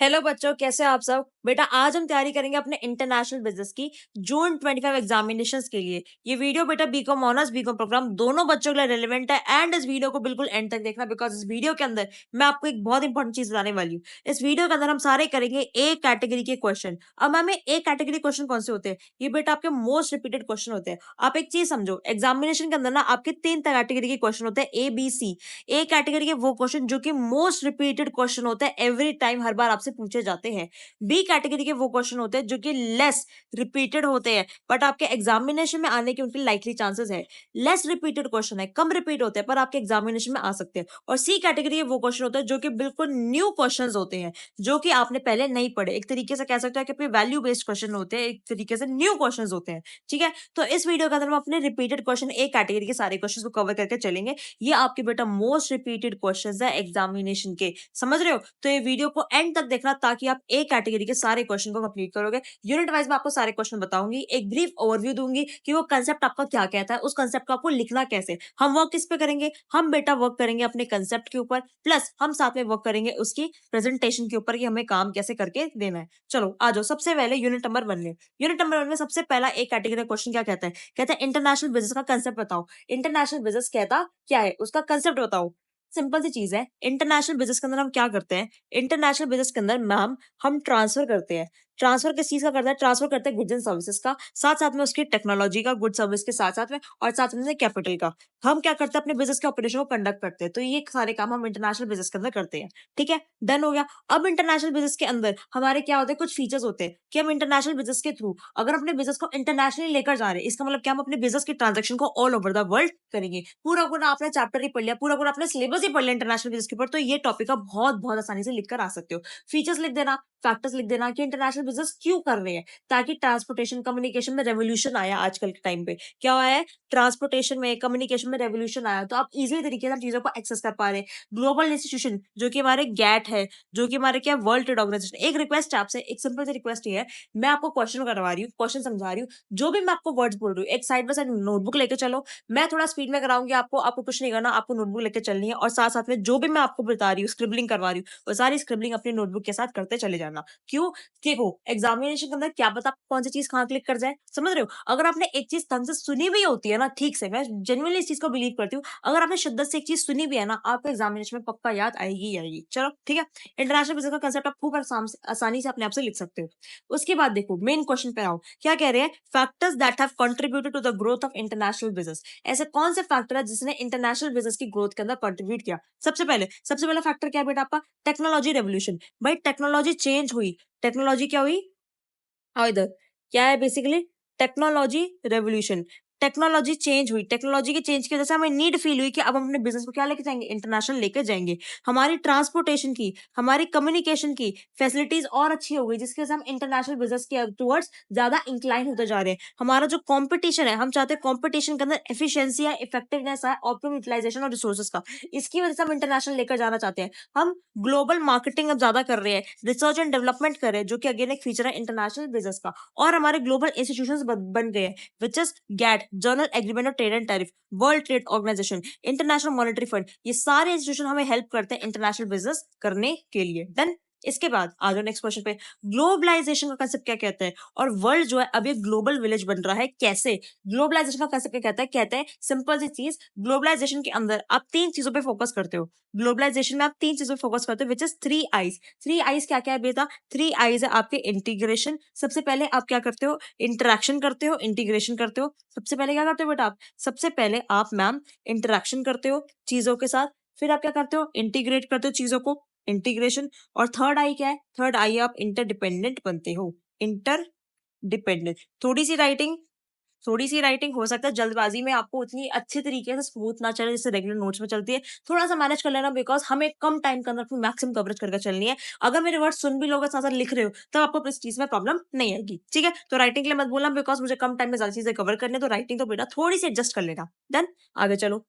Hello बच्चों, कैसे हो आप सब? बेटा आज हम तैयारी करेंगे अपने इंटरनेशनल बिजनेस की जून 25 एग्जामिनेशंस के लिए। ये वीडियो बेटा बीकॉम ऑनर्स बीकॉम प्रोग्राम दोनों बच्चों के लिए रेलेवेंट है एंड इस वीडियो को बिल्कुल एंड तक देखना बिकॉज इस वीडियो के अंदर मैं आपको एक बहुत इंपॉर्टेंट चीज बताने वाली हूँ। इस वीडियो के अंदर हम सारे करेंगे ए कैटेगरी के क्वेश्चन। अब मैम ए कैटेगरी क्वेश्चन कौन से होते हैं? ये बेटा आपके मोस्ट रिपीटेड क्वेश्चन होते हैं। आप एक चीज समझो, एग्जामिनेशन के अंदर ना आपके तीन कैटेगरी के क्वेश्चन होते हैं, A B C. A category के वो क्वेश्चन जो कि मोस्ट रिपीटेड क्वेश्चन होते हैं, एवरी टाइम हर बार आपसे पूछे जाते हैं। बी कैटेगरी के वो क्वेश्चन होते हैं जो कि लेस रिपीटेड होते हैं बट आपके एग्जामिनेशन में आने के उनकी लाइकली चांसेस है। लेस रिपीटेड क्वेश्चन है, कम रिपीट होते हैं पर आपके एग्जामिनेशन में आ सकते हैं। और सी कैटेगरी के वो क्वेश्चन होते हैं जो कि बिल्कुल न्यू क्वेश्चन होते हैं, जो कि आपने पहले नहीं पढ़े। एक तरीके से कह सकते हैं कि अपने वैल्यू बेस्ड क्वेश्चन होते हैं, एक तरीके से न्यू क्वेश्चन होते हैं। ठीक है, तो इस वीडियो के अंदर हम अपने रिपीटेड क्वेश्चन ए कैटेगरी के सारे क्वेश्चन को कवर करके चलेंगे। ये आपके बेटा मोस्ट रिपीटेड क्वेश्चंस है एग्जामिनेशन के, समझ रहे हो? तो ये वीडियो को एंड तक देखना ताकि आप एक कैटेगरी के सारे क्वेश्चन को कंप्लीट करोगे। यूनिट वाइज में आपको सारे क्वेश्चन बताऊंगी, एक ब्रीफ ओवरव्यू दूंगी कि वो कंसेप्ट आपका क्या कहता है, उस कंसेप्ट को आपको लिखना कैसे। हम वर्क किस पे करेंगे? हम बेटा वर्क करेंगे अपने कंसेप्ट के ऊपर, प्लस हम साथ में वर्क करेंगे उसकी प्रेजेंटेशन के ऊपर कि हमें काम कैसे करके देना है। चलो आ जाओ, सबसे पहले यूनिट नंबर 1 में। यूनिट नंबर 1 में सबसे पहला एक कैटेगरी का क्वेश्चन क्या कहता है? कहता है इंटरनेशनल बिजनेस का कंसेप्ट बताओ। इंटरनेशनल बिजनेस कहता क्या है, उसका कंसेप्ट बताओ। सिंपल सी चीज है, इंटरनेशनल बिजनेस के अंदर हम क्या करते हैं? इंटरनेशनल बिजनेस के अंदर मैम हम ट्रांसफर करते हैं। ट्रांसफर किस चीज का करता है? ट्रांसफर करते हैं गुड्स एंड सर्विसेज का, साथ साथ में उसकी टेक्नोलॉजी का, गुड सर्विस के साथ साथ में, और साथ में कैपिटल का। हम क्या करते हैं? अपने बिजनेस के ऑपरेशन को कंडक्ट करते हैं। तो ये सारे काम हम इंटरनेशनल बिजनेस के अंदर करते हैं। ठीक है, डन हो गया। अब इंटरनेशनल बिजनेस के अंदर हमारे क्या होते हैं? कुछ फीचर्स होते हैं कि हम इंटरनेशनल बिजनेस के थ्रू अगर अपने बिजनेस को इंटरनेशनली लेकर जा रहे हैं, इसका मतलब क्या? हम अपने बिजनेस की ट्रांजेक्शन को ऑल ओवर द वर्ल्ड करेंगे। पूरा पूरा आपने चैप्टर ही पढ़ लिया, पूरा पूरा अपने सिलेबस ही पढ़ लिया इंटरनेशनल बिजनेस के ऊपर, तो ये टॉपिक आप बहुत बहुत आसानी से लिख कर आ सकते हो। फीचर्स लिख देना, फैक्टर्स लिख देना कि इंटरनेशनल बिजनेस क्यों कर रहे हैं, ताकि ट्रांसपोर्टेशन कम्युनिकेशन में रेवोल्यूशन आया। आजकल के टाइम पे क्या हुआ है? ट्रांसपोर्टेशन में, कम्युनिकेशन में रेवोल्यूशन आया, तो आप इजी तरीके से चीजों को एक्सेस कर पा रहे हैं। ग्लोबल इंस्टीट्यूशन जो कि हमारे गैट है, जो कि हमारे क्या वर्ल्ड ट्रेड ऑर्गेनाइजेशन। एक रिक्वेस्ट आपसे, एक सिंपल सी रिक्वेस्ट ये है, मैं आपको क्वेश्चन करवा रही हूँ, क्वेश्चन समझा रही हूँ, जो भी मैं आपको वर्ड्स बोल रही हूँ एक साइड बाय साइड नोटबुक लेके चलो। मैं थोड़ा स्पीड में कराऊंगी आपको, आपको कुछ नहीं करना, आपको नोटबुक लेके चलनी है और साथ साथ में जो भी मैं आपको बता रही हूँ, स्क्रिबलिंग करवा रही हूँ, वो सारी स्क्रिबलिंग अपनी नोटबुक के साथ करते चले जाना। क्यों? देखो, एग्जामिनेशन के अंदर क्या पता कौन सी चीज कहाँ क्लिक कर जाए, समझ रहे हो? अगर आपने एक चीज ढंग से सुनी भी होती है ना, ठीक से, मैं जेन्युइनली इस चीज को बिलीव करती हूँ, अगर आपने शिद्दत से एक चीज सुनी भी है ना, आपको एग्जामिनेशन में पक्का याद आएगी ही आएगी। चलो ठीक है, इंटरनेशनल बिजनेस का कंसेप्ट आप खूब आसानी से अपने आप से लिख सकते हो। उसके बाद देखो मेन क्वेश्चन पे आओ, क्या कह रहे हैं? Factors that have contributed to the growth of international business. ऐसे कौन से फैक्टर है जिसने इंटरनेशनल बिजनेस की ग्रोथ के अंदर कंट्रीब्यूट किया? सबसे पहला फैक्टर क्या है बेटा आपका? Technology revolution. भाई टेक्नोलॉजी चेंज हुई, टेक्नोलॉजी क्या हुई? और इधर क्या है basically? Technology revolution. Technology change हुई, टेक्नोलॉजी के चेंज की वजह से हमें नीड फील हुई कि अब हम अपने बिजनेस को क्या लेके जाएंगे? इंटरनेशनल लेके जाएंगे। हमारी ट्रांसपोर्टेशन की, हमारी कम्युनिकेशन की फैसिलिटीज और अच्छी हो गई, जिसकी वजह से हम इंटरनेशनल बिजनेस के टुवर्ड्स ज्यादा इंक्लाइन होते जा रहे हैं। हमारा जो कॉम्पिटिशन है, हम चाहते हैं कॉम्पिटिशन के अंदर एफिशिएंसी है, इफेक्टिवनेस है, ऑप्टिमम यूटिलाइजेशन और रिसोर्सेज का। इसकी वजह से हम इंटरनेशनल लेकर जाना चाहते हैं। हम ग्लोबल मार्केटिंग अब ज्यादा कर रहे हैं, रिसर्च एंड डेवलपमेंट कर रहे हैं, जो कि अगेन एक फीचर है इंटरनेशनल बिजनेस का। और हमारे ग्लोबल इंस्टीट्यूशंस बन गए हैं, which is GATT, general agreement of trade and tariff, world trade organisation, international monetary fund. ये सारे इंस्टीट्यूशन हमें हेल्प करते हैं इंटरनेशनल बिजनेस करने के लिए। डन। इसके बाद आ जाओ नेक्स्ट क्वेश्चन पे, ग्लोबलाइजेशन का कंसेप्ट क्या कहता है? और वर्ल्ड जो है अब एक ग्लोबल विलेज बन रहा है, कैसे? ग्लोबलाइजेशन का कंसेप्ट क्या कहता है? कहते हैं सिंपल सी चीज, ग्लोबलाइजेशन के अंदर आप तीन चीजों पे फोकस करते हो। ग्लोबलाइजेशन में आप तीन चीजों पे फोकस करते हो, which is three eyes. Three eyes क्या क्या है बेटा? थ्री आईज है आपके इंटीग्रेशन। सबसे पहले आप क्या करते हो? इंटरेक्शन करते हो, इंटीग्रेशन करते हो। सबसे पहले क्या करते हो बेटा आप? सबसे पहले आप मैम इंटरेक्शन करते हो चीजों के साथ, फिर आप क्या करते हो? इंटीग्रेट करते हो चीजों को, इंटीग्रेशन। और थर्ड आई क्या है? थर्ड आई आप इंटरडिपेंडेंट बनते हो, इंटर डिपेंडेंट। थोड़ी सी राइटिंग हो सकता है जल्दबाजी में आपको उतनी अच्छे तरीके से स्मूथ ना चले जैसे रेगुलर नोट्स में चलती है। थोड़ा सा मैनेज कर लेना, बिकॉज हमें कम टाइम के अंदर अपनी मैक्सिमम कवरेज करके चलनी है। अगर मेरे वर्ड सुन भी लोगे, साथ साथ लिख रहे हो, तब आपको इस चीज में प्रॉब्लम नहीं आएगी। ठीक है, तो राइटिंग के लिए मत बोलना, बिकॉज मुझे कम टाइम में ज्यादा चीजें कवर करनी है, तो राइटिंग तो बेटा थोड़ी सी एडजस्ट कर लेना। डन। आगे चलो।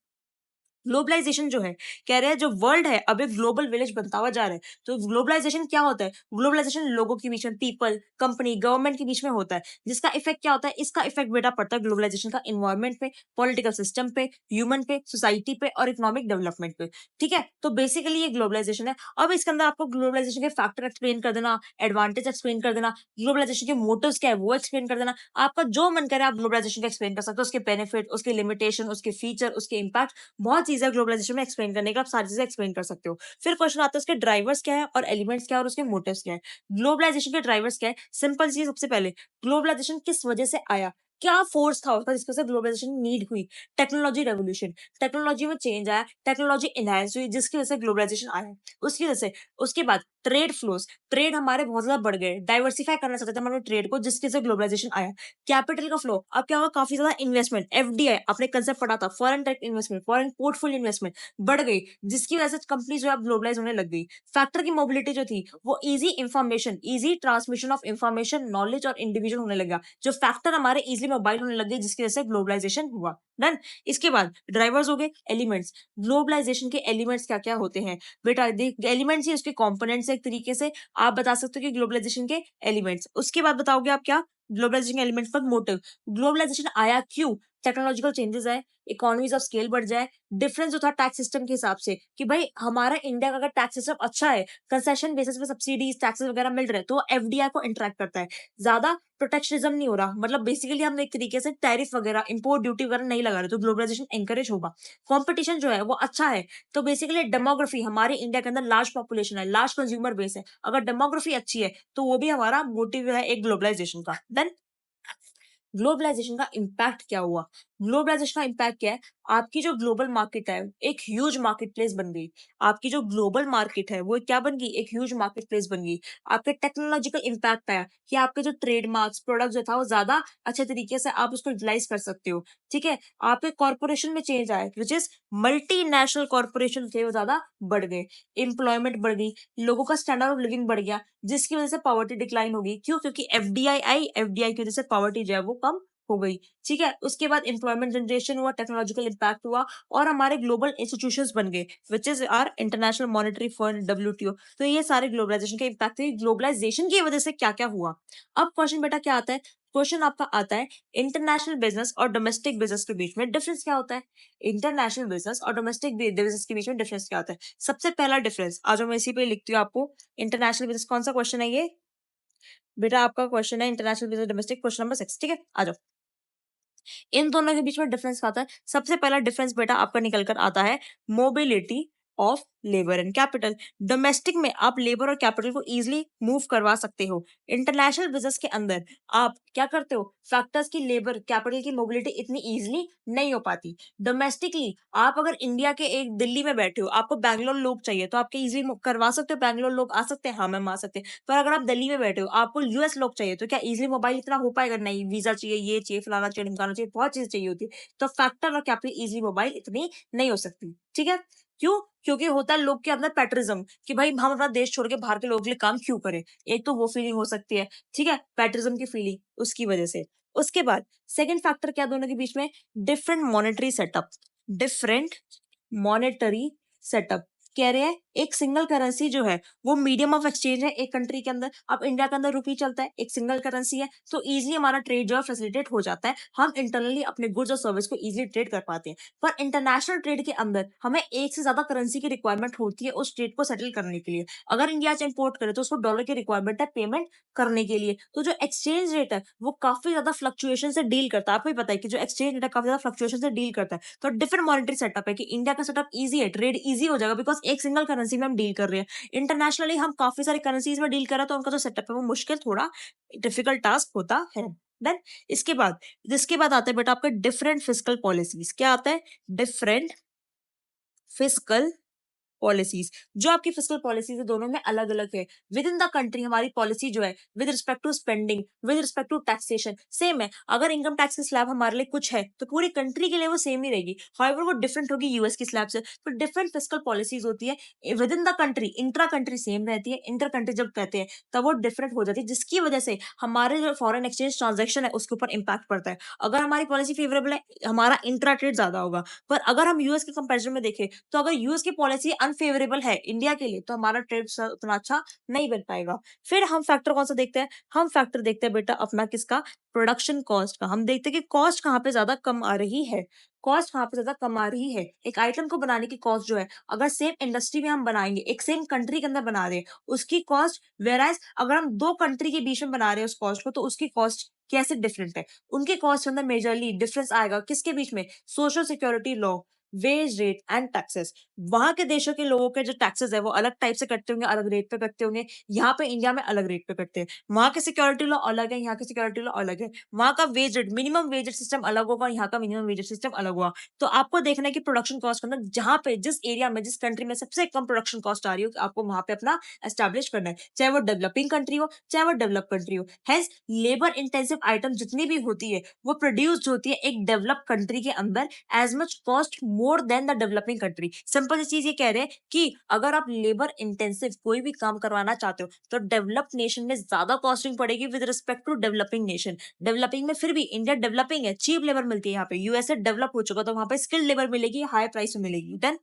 ग्लोबलाइजेशन जो है, कह रहे हैं जो वर्ल्ड है अब एक ग्लोबल विलेज बनता हुआ जा रहा है। तो ग्लोबलाइजेशन क्या होता है? ग्लोबलाइजेशन लोगों के बीच में, पीपल, कंपनी, गवर्नमेंट के बीच में होता है। जिसका इफेक्ट क्या होता है? इसका इफेक्ट बेटा पड़ता है ग्लोबलाइजेशन का इन्वायरमेंट पे, पॉलिटिकल सिस्टम पे, ह्यूमन पे, सोसाइटी पे और इकोनॉमिक डेवलपमेंट पे। ठीक है? तो बेसिकली ये ग्लोबलाइजेशन है। अब इसके अंदर आपको ग्लोबलाइजेशन के फैक्टर एक्सप्लेन कर देना, एडवांटेज एक्सप्लेन कर देना, ग्लोबलाइजेशन के मोटिव्स क्या है वो एक्सप्लेन कर देना। आपका जो मन करे आप ग्लोबलाइजेशन का एक्सप्लेन कर सकते हो, उसके बेनिफिट, उसके लिमिटेशन, उसके फीचर, उसके इम्पैक्ट, बहुत चीजें ग्लोबलाइजेशन में एक्सप्लेन करने का, आप सारी चीजें एक्सप्लेन कर सकते हो। फिर क्वेश्चन आता है उसके ड्राइवर्स क्या है और एलिमेंट्स क्या है और उसके मोटिव्स क्या है। ग्लोबलाइजेशन के ड्राइवर्स क्या है? सिंपल चीज, सबसे पहले ग्लोबलाइजेशन किस वजह से आया, क्या फोर्स था उसका जिसकी वजह से ग्लोबलाइजेशन नीड हुई? टेक्नोलॉजी रेवोल्यूशन, टेक्नोलॉजी में चेंज आया, टेक्नोलॉजी एनहांस हुई जिसकी वजह से ग्लोबलाइजेशन आया। उसकी वजह से उसके बाद ट्रेड फ्लोज, ट्रेड हमारे बहुत ज्यादा बढ़ गए, डाइवर्सिफाई करना चाहते थे हमारे ट्रेड को जिसकी वजह से ग्लोबलाइजेशन आया। कैपिटल का फ्लो, अब क्या होगा, काफी ज्यादा इन्वेस्टमेंट, एफडीआई आपने कंसेप्ट पढ़ा था, foreign direct investment, foreign portfolio investment बढ़ गई जिसकी वजह से कंपनी जो है ग्लोबलाइज होने लग गई। फैक्टर की मोबिलिटी जो थी वो easy information, easy transmission of information, knowledge और इंडिविजुअल होने लगा, जो फैक्टर हमारे इजिली मोबाइल होने लग गए जिसकी वजह से ग्लोबलाइजेशन हुआ। डन। इसके बाद ड्राइवर्स हो गए, एलिमेंट्स, ग्लोबलाइजेशन के एलिमेंट्स क्या क्या होते हैं बेटा? देख, एलिमेंट्स ही उसके कंपोनेंट्स एक तरीके से आप बता सकते हो कि ग्लोबलाइजेशन के एलिमेंट्स। उसके बाद बताओगे आप क्या? ग्लोबलाइजेशन एलिमेंट्स पर मोटिव, ग्लोबलाइजेशन आया क्यों? टेक्नोलॉजिकल चेंजेस आए, इकोनॉमीज ऑफ स्केल बढ़ जाए, डिफरेंस जो था टैक्स सिस्टम के हिसाब से कि भाई हमारा इंडिया का अगर टैक्स सिस्टम अच्छा है, कंसेशन बेसिस पे सब्सिडीज टैक्सेस वगैरह मिल रहे हैं, तो एफडीआई को इंटरेक्ट करता है, ज्यादा प्रोटेक्शनिज्म नहीं हो रहा, मतलब बेसिकली हम एक तरीके से टैरिफ वगैरह, इंपोर्ट ड्यूटी वगैरह नहीं लगा रहे, तो ग्लोबलाइजेशन एनकरेज होगा। कंपटीशन जो है वो अच्छा है, तो बेसिकली डेमोग्राफी, हमारे इंडिया के अंदर लार्ज पॉपुलेशन है, लार्ज कंज्यूमर बेस है, अगर डेमोग्राफी अच्छी है तो वो भी हमारा मोटिव है एक ग्लोबलाइजेशन का। देन ग्लोबलाइजेशन का इम्पैक्ट क्या हुआ? ग्लोबलाइजेशन का इम्पैक्ट क्या है? आपकी जो ग्लोबल मार्केट है एक ह्यूज मार्केट प्लेस बन गई। आपकी जो ग्लोबल मार्केट है वो क्या बन गई? एक ह्यूज मार्केट प्लेस बन गई। आपके टेक्नोलॉजिकल इम्पैक्ट आया कि आपके जो ट्रेडमार्क्स प्रोडक्ट जो था वो ज्यादा अच्छे तरीके से आप उसको यूटिलाइज कर सकते हो। ठीक है? आपके कॉर्पोरेशन में चेंज आया विच इज मल्टीनेशनल कॉर्पोरेशन थे वो ज्यादा बढ़ गए, एम्प्लॉयमेंट बढ़ गई, लोगों का स्टैंडर्ड ऑफ लिविंग बढ़ गया जिसकी वजह से पॉवर्टी डिक्लाइन होगी। क्यों? क्योंकि एफडीआई आई, एफडीआई की वजह से पॉवर्टी जो है वो कम हो गई। ठीक है? उसके बाद एम्प्लॉयमेंट जनरेशन हुआ, टेक्नोलॉजिकल इम्पैक्ट हुआ और हमारे ग्लोबल इंस्टीट्यूशंस बन गए which is are international monetary fund, WTO. तो ये सारे ग्लोबलाइजेशन के इम्पैक्ट थे। ग्लोबलाइजेशन की वजह से क्या क्या हुआ? अब क्वेश्चन बेटा क्या आता है? क्वेश्चन आपका आता है इंटरनेशनल बिजनेस और डोमेस्टिक बिजनेस के बीच में डिफरेंस क्या होता है? इंटरनेशनल बिजनेस और डोमेस्टिक बिजनेस के बीच में डिफरेंस क्या होता है? सबसे पहला डिफरेंस, आज मैं इसी पे लिखती हूँ आपको। इंटरनेशनल बिजनेस, कौन सा क्वेश्चन है ये बेटा? आपका क्वेश्चन है international business domestic, question number 6। ठीक है, आ जाओ। इन दोनों के बीच में डिफरेंस क्या आता है? सबसे पहला डिफरेंस बेटा आपका निकल कर आता है mobility of labour and capital. Domestic में आप लेबर और कैपिटल को इजीली मूव करवा सकते हो। इंटरनेशनल बिजनेस के अंदर आप क्या करते हो? फैक्टर्स की, लेबर कैपिटल की मोबिलिटी इतनी इजीली नहीं हो पाती। डोमेस्टिकली आप अगर इंडिया के एक दिल्ली में बैठे हो, आपको बैंगलोर लोग चाहिए तो आपके इजीली करवा सकते हो, बैंगलोर लोग आ सकते हैं, हाँ मैम आ सकते हैं। पर अगर आप दिल्ली में बैठे हो, आपको यूएस लोग चाहिए तो क्या इजीली मोबाइल इतना हो पाएगा? नहीं, वीजा चाहिए, ये चाहिए, फलाना चाहिए, ढिमकाना चाहिए, बहुत चीजें चाहिए होती है। तो फैक्टर और कैपिटल इजीली मोबाइल इतनी नहीं हो सकती। ठीक है? क्यों? क्योंकि होता है लोग के अंदर पैट्रिज्म कि भाई हम अपना देश छोड़ के बाहर के लोगों के लिए काम क्यों करें। एक तो वो फीलिंग हो सकती है। ठीक है? पैट्रिज्म की फीलिंग, उसकी वजह से। उसके बाद सेकंड फैक्टर क्या दोनों के बीच में? Different monetary setup, different monetary setup. कह रहे हैं एक सिंगल करेंसी जो है वो मीडियम ऑफ एक्सचेंज है एक कंट्री के अंदर। अब इंडिया के अंदर रुपी चलता है, एक सिंगल करेंसी है, तो इजीली हमारा ट्रेड जो है फैसिलिटेट हो जाता है, हम इंटरनली अपने गुड्स और सर्विस को इजीली ट्रेड कर पाते हैं। पर इंटरनेशनल ट्रेड के अंदर हमें एक से ज्यादा करेंसी की रिक्वायरमेंट होती है उस ट्रेड को सेटल करने के लिए। अगर इंडिया से इंपोर्ट करे तो उसको डॉलर की रिक्वायरमेंट है पेमेंट करने के लिए। तो जो एक्सचेंज रेट है वो काफी ज्यादा फ्लक्चुएशन से डील करता है। आपको भी पता है कि जो एक्सचेंज रेट है काफी ज्यादा फ्लक्चुएशन से डील करता है। तो डिफरेंट मॉनेटरी सेटअप है कि इंडिया का सेटअप इजी है, ट्रेड इजी हो जाएगा बिकॉज एक सिंगल करेंसी में हम डील कर रहे हैं। इंटरनेशनली हम काफी सारी करेंसीज में डील कर रहे हैं तो उनका जो सेटअप है वो मुश्किल, थोड़ा डिफिकल्ट टास्क होता है। देन इसके बाद आता है बेटा आपका डिफरेंट फिस्कल पॉलिसीज। क्या आता है? डिफरेंट फिस्कल पॉलिसीज, जो आपकी फिस्कल पॉलिसीज है दोनों में अलग अलग है। विद इन द कंट्री हमारी पॉलिसी जो है with respect to spending, with respect to taxation same है। अगर इनकम टैक्स की स्लैब हमारे लिए कुछ है तो पूरी कंट्री के लिए वो सेम ही रहेगी, हाउएवर वो डिफरेंट होगी यूएस की स्लैब से। तो डिफरेंट फिस्कल पॉलिसीज होती है within the country, intra country same रहती है, इंटर कंट्री जब कहते हैं तब वो डिफरेंट हो जाती है, जिसकी वजह से हमारे जो फॉरेन एक्सचेंज ट्रांजेक्शन है उसके ऊपर इंपैक्ट पड़ता है। अगर हमारी पॉलिसी फेवरेबल है हमारा इंट्रा ट्रेड ज्यादा होगा, पर अगर हम यूएस के कंपेरिजन में देखें तो अगर यूएस की पॉलिसी अनफेवरेबल है इंडिया के लिए तो हमारा ट्रेड उतना अच्छा नहीं बन पाएगा। फिर हम फैक्टर कौन सा देखते हैं, हम फैक्टर देखते हैं बेटा अपना किसका, प्रोडक्शन कॉस्ट का। हम देखते हैं कि कॉस्ट कहाँ पे ज्यादा कम आ रही है, कॉस्ट कहाँ पे ज्यादा कम आ रही है। एक आइटम को बनाने की कॉस्ट जो है अगर सेम इंडस्ट्री में हम बनाएंगे, एक सेम कंट्री के अंदर बना रहे हैं उसकी कॉस्ट, वेराइज अगर हम दो कंट्री के बीच में बना रहे हैं उस कॉस्ट को तो उसकी कॉस्ट कैसे डिफरेंट है। उनके कॉस्ट के अंदर मेजरली डिफरेंस आएगा किसके बीच में, social security law, wage rate and taxes. वहां के देशों के लोगों के जो टैक्सेस है वो अलग टाइप से कटते होंगे, अलग रेट पे कटते होंगे, यहाँ पे इंडिया में अलग रेट पे कटते हैं। वहां के सिक्योरिटी लॉ अलग है, यहाँ के सिक्योरिटी लॉ अलग है। वहां का wage rate, minimum wage system अलग होगा, यहाँ का मिनिमम वेज सिस्टम अलग होगा। तो आपको देखना है कि प्रोडक्शन कॉस्ट के अंदर जहां पे जिस एरिया में जिस कंट्री में सबसे कम प्रोडक्शन कॉस्ट आ रही हो आपको वहां पे अपना एस्टैब्लिश करना है, चाहे वो डेवलपिंग कंट्री हो चाहे वो डेवलप कंट्री हो। हेंस लेबर इंटेंसिव आइटम जितनी भी होती है वो प्रोड्यूस होती है एक डेवलप कंट्री के अंदर as much cost more than the developing country. Simple सी चीज ये कह रहे हैं कि अगर आप लेबर इंटेंसिव कोई भी काम करवाना चाहते हो तो डेवलप्ड नेशन में ज्यादा कॉस्टिंग पड़ेगी with respect to developing nation. Developing में फिर भी इंडिया डेवलपिंग है, चीप लेबर मिलती है, यहाँ पे यूएसए डेवलप हो चुका तो वहां पे स्किल्ड लेबर मिलेगी, हाई प्राइस में मिलेगी। देन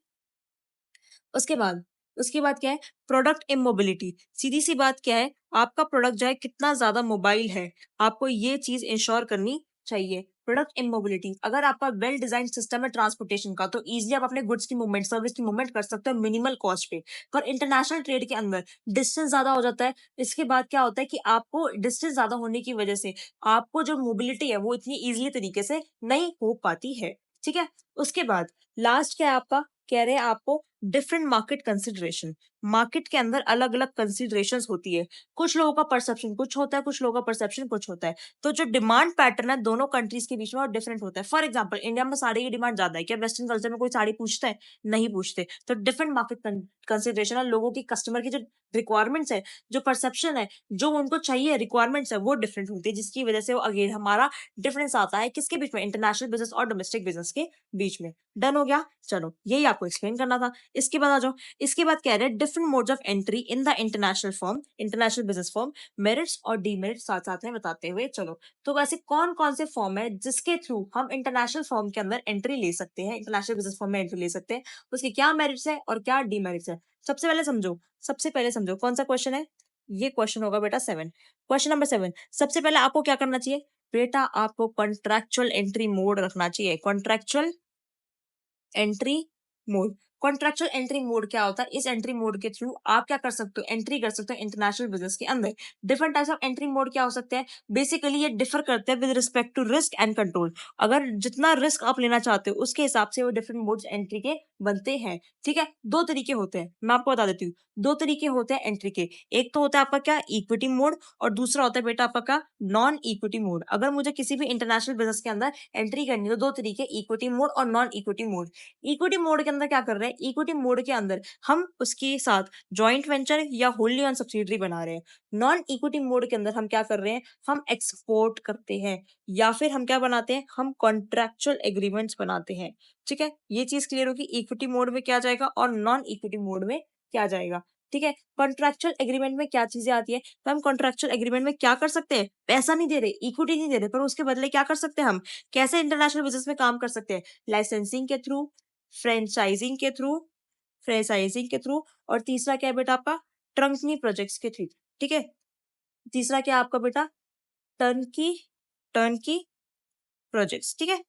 उसके बाद उसके बाद क्या है, प्रोडक्ट इमोबिलिटी। सीधी सी बात क्या है, आपका प्रोडक्ट जो है कितना ज्यादा मोबाइल है, आपको ये चीज इंश्योर करनी चाहिए। प्रोडक्ट इमोबिलिटी, अगर आपका वेल डिजाइन सिस्टम है ट्रांसपोर्टेशन का तो इजीली आप अपने गुड्स की मूवमेंट, सर्विस की मूवमेंट कर सकते हो मिनिमल कॉस्ट पे। पर इंटरनेशनल ट्रेड के अंदर डिस्टेंस ज्यादा हो जाता है, इसके बाद क्या होता है कि आपको डिस्टेंस ज्यादा होने की वजह से आपको जो मोबिलिटी है वो इतनी इजीली तरीके से नहीं हो पाती है। ठीक है, उसके बाद लास्ट क्या है आपका, कह रहे हैं आपको डिफरेंट मार्केट कंसिडरेशन। मार्केट के अंदर अलग अलग कंसिडरेशन होती है, कुछ लोगों का परसेप्शन कुछ होता है, कुछ लोगों का परसेप्शन कुछ होता है। तो जो डिमांड पैटर्न है दोनों कंट्रीज के बीच में और डिफरेंट होता है। फॉर एग्जांपल इंडिया में साड़ी की डिमांड ज्यादा है, क्या वेस्टर्न कल्चर में कोई साड़ी पूछता है, नहीं पूछते। तो डिफरेंट मार्केट कंसिडरेशन और लोगों की कस्टमर की जो रिक्वायरमेंट्स है, जो परसेप्शन है, जो उनको चाहिए रिक्वायरमेंट्स है वो डिफरेंट होती है, जिसकी वजह से वो अगेन हमारा डिफरेंस आता है किसके बीच में, इंटरनेशनल बिजनेस और डोमेस्टिक बिजनेस के बीच में। डन हो गया, चलो यही आपको एक्सप्लेन करना था। इसके बाद आ जाओ, इसके बाद कह रहे हैं different modes of entry in the international form, international business form, merits और डीमेरिट्स साथ साथ में बताते हुए चलो। तो वैसे कौन कौन से फॉर्म है जिसके थ्रू हम इंटरनेशनल फॉर्म के अंदर एंट्री ले सकते हैं, इंटरनेशनल बिजनेस फॉर्म में एंट्री ले सकते हैं, उसके क्या मेरिट्स है और क्या डीमेरिट्स है। सबसे पहले समझो कौन सा क्वेश्चन है, ये क्वेश्चन होगा बेटा 7, क्वेश्चन नंबर 7। सबसे पहले आपको क्या करना चाहिए बेटा, आपको कॉन्ट्रैक्चुअल एंट्री मोड रखना चाहिए, contractual entry mode. Contractual entry mode क्या होता है, इस एंट्री मोड के थ्रू आप क्या कर सकते हो, एंट्री कर सकते हो इंटरनेशनल बिजनेस के अंदर। Different types of entry mode क्या हो सकते हैं, बेसिकली ये डिफर करते हैं with respect to risk and control. अगर जितना रिस्क आप लेना चाहते हो उसके हिसाब से वो डिफरेंट मोड्स एंट्री के बनते हैं। ठीक है, दो तरीके होते हैं, मैं आपको बता देती हूँ। दो तरीके होते हैं एंट्री के, एक तो होता है आपका क्या, इक्विटी मोड, और दूसरा होता है बेटा आपका क्या, नॉन इक्विटी मोड। अगर मुझे किसी भी इंटरनेशनल बिजनेस के अंदर एंट्री करनी है तो दो तरीके, इक्विटी मोड और non equity mode. Equity mode के अंदर क्या कर रहे हैं, इक्विटी मोड के अंदर हम उसके साथ जॉइंट वेंचर या होल्डी ऑन सब्सिडरी बना रहे हैं। नॉन इक्विटी मोड के अंदर हम क्या कर रहे हैं, हम एक्सपोर्ट करते हैं या फिर हम क्या बनाते हैं, हम कॉन्ट्रैक्चुअल एग्रीमेंट्स बनाते हैं। ठीक है, ये चीज क्लियर होगी, इक्विटी मोड में क्या जाएगा और नॉन इक्विटी मोड में क्या जाएगा। ठीक है, कॉन्ट्रैक्चुअल एग्रीमेंट में क्या चीजें आती है, तो हम कॉन्ट्रैक्चुअल एग्रीमेंट में क्या कर सकते हैं, पैसा नहीं दे रहे, इक्विटी नहीं दे रहे, पर उसके बदले क्या कर सकते हैं हम, कैसे इंटरनेशनल बिजनेस में काम कर सकते हैं, लाइसेंसिंग के थ्रू, फ्रेंचाइजिंग के थ्रू, और तीसरा क्या है बेटा आपका, ट्रंकी प्रोजेक्ट्स के थ्रू। ठीक है, तीसरा क्या है आपका बेटा, टर्नकी टर्नकी प्रोजेक्ट्स। ठीक है,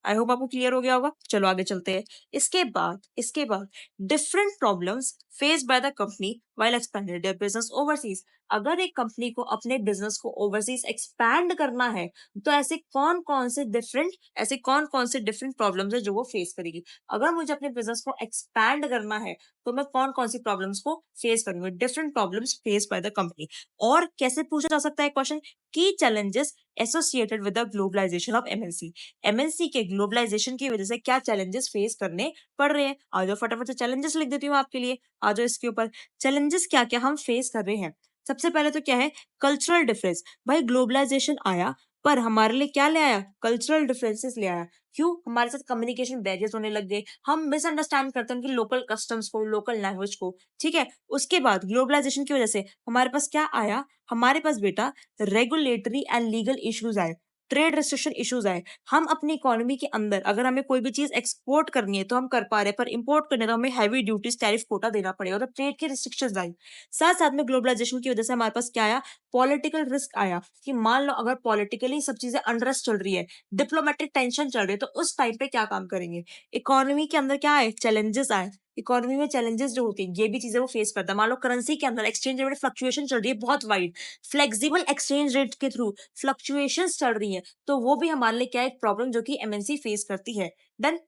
आई होप आपको क्लियर हो गया होगा। चलो आगे चलते हैं। इसके बाद different problems face by the company while expanding their business overseas. अगर एक कंपनी को अपने बिजनेस को ओवरसीज एक्सपैंड करना है, तो ऐसे कौन कौन से डिफरेंट प्रॉब्लम्स है जो वो फेस करेगी। अगर मुझे अपने बिजनेस को एक्सपैंड करना है, तो मैं कौन कौन सी प्रॉब्लम्स को फेस करूंगी, different problems face by the company. और कैसे पूछा जा सकता है क्वेश्चन, की challenges associated with the globalisation of MNC. MNC के ग्लोबलाइजेशन की वजह से क्या चैलेंजेस फेस करने पड़ रहे हैं। आ जाओ फटाफट से चैलेंजेस लिख देती हूँ आपके लिए। आ जाओ इसके ऊपर चैलेंजेस क्या क्या हम फेस कर रहे हैं। सबसे पहले तो क्या है, कल्चरल डिफरेंस। भाई ग्लोबलाइजेशन आया, पर हमारे लिए क्या ले आया, कल्चरल डिफरेंसेस ले आया। क्यों, हमारे साथ कम्युनिकेशन बैरियर्स होने लग गए, हम मिसअंडरस्टैंड करते हैं उनकी लोकल कस्टम्स को, लोकल लैंग्वेज को। ठीक है, उसके बाद ग्लोबलाइजेशन की वजह से हमारे पास क्या आया, हमारे पास बेटा रेगुलेटरी एंड लीगल इश्यूज आए, ट्रेड रिस्ट्रिक्शन इश्यूज आए। हम अपनी इकोनॉमी के अंदर अगर हमें कोई भी चीज एक्सपोर्ट करनी है तो हम कर पा रहे हैं, पर इंपोर्ट करने तो हमें हैवी ड्यूटीज टैरिफ कोटा देना पड़ेगा, तो ट्रेड के रिस्ट्रिक्शंस आई। साथ साथ में ग्लोबलाइजेशन की वजह से हमारे पास क्या आया, पॉलिटिकल रिस्क आया, कि मान लो अगर पॉलिटिकली सब चीजें अनरेस्ट चल रही है, डिप्लोमेटिक टेंशन चल रही है, तो उस टाइम पे क्या काम करेंगे। इकोनॉमी के अंदर क्या आए, चैलेंजेस आए। इकोनॉमी में चैलेंजेस जो होती है, ये भी चीजें वो फेस करता है। मान लो करेंसी के अंदर एक्सचेंज रेट फ्लक्चुएशन चल रही है बहुत वाइड, फ्लेक्सिबल एक्सचेंज रेट के थ्रू फ्लक्चुएशंस चल रही है, तो वो भी हमारे लिए क्या है, एक प्रॉब्लम जो कि एमएनसी फेस करती है। देन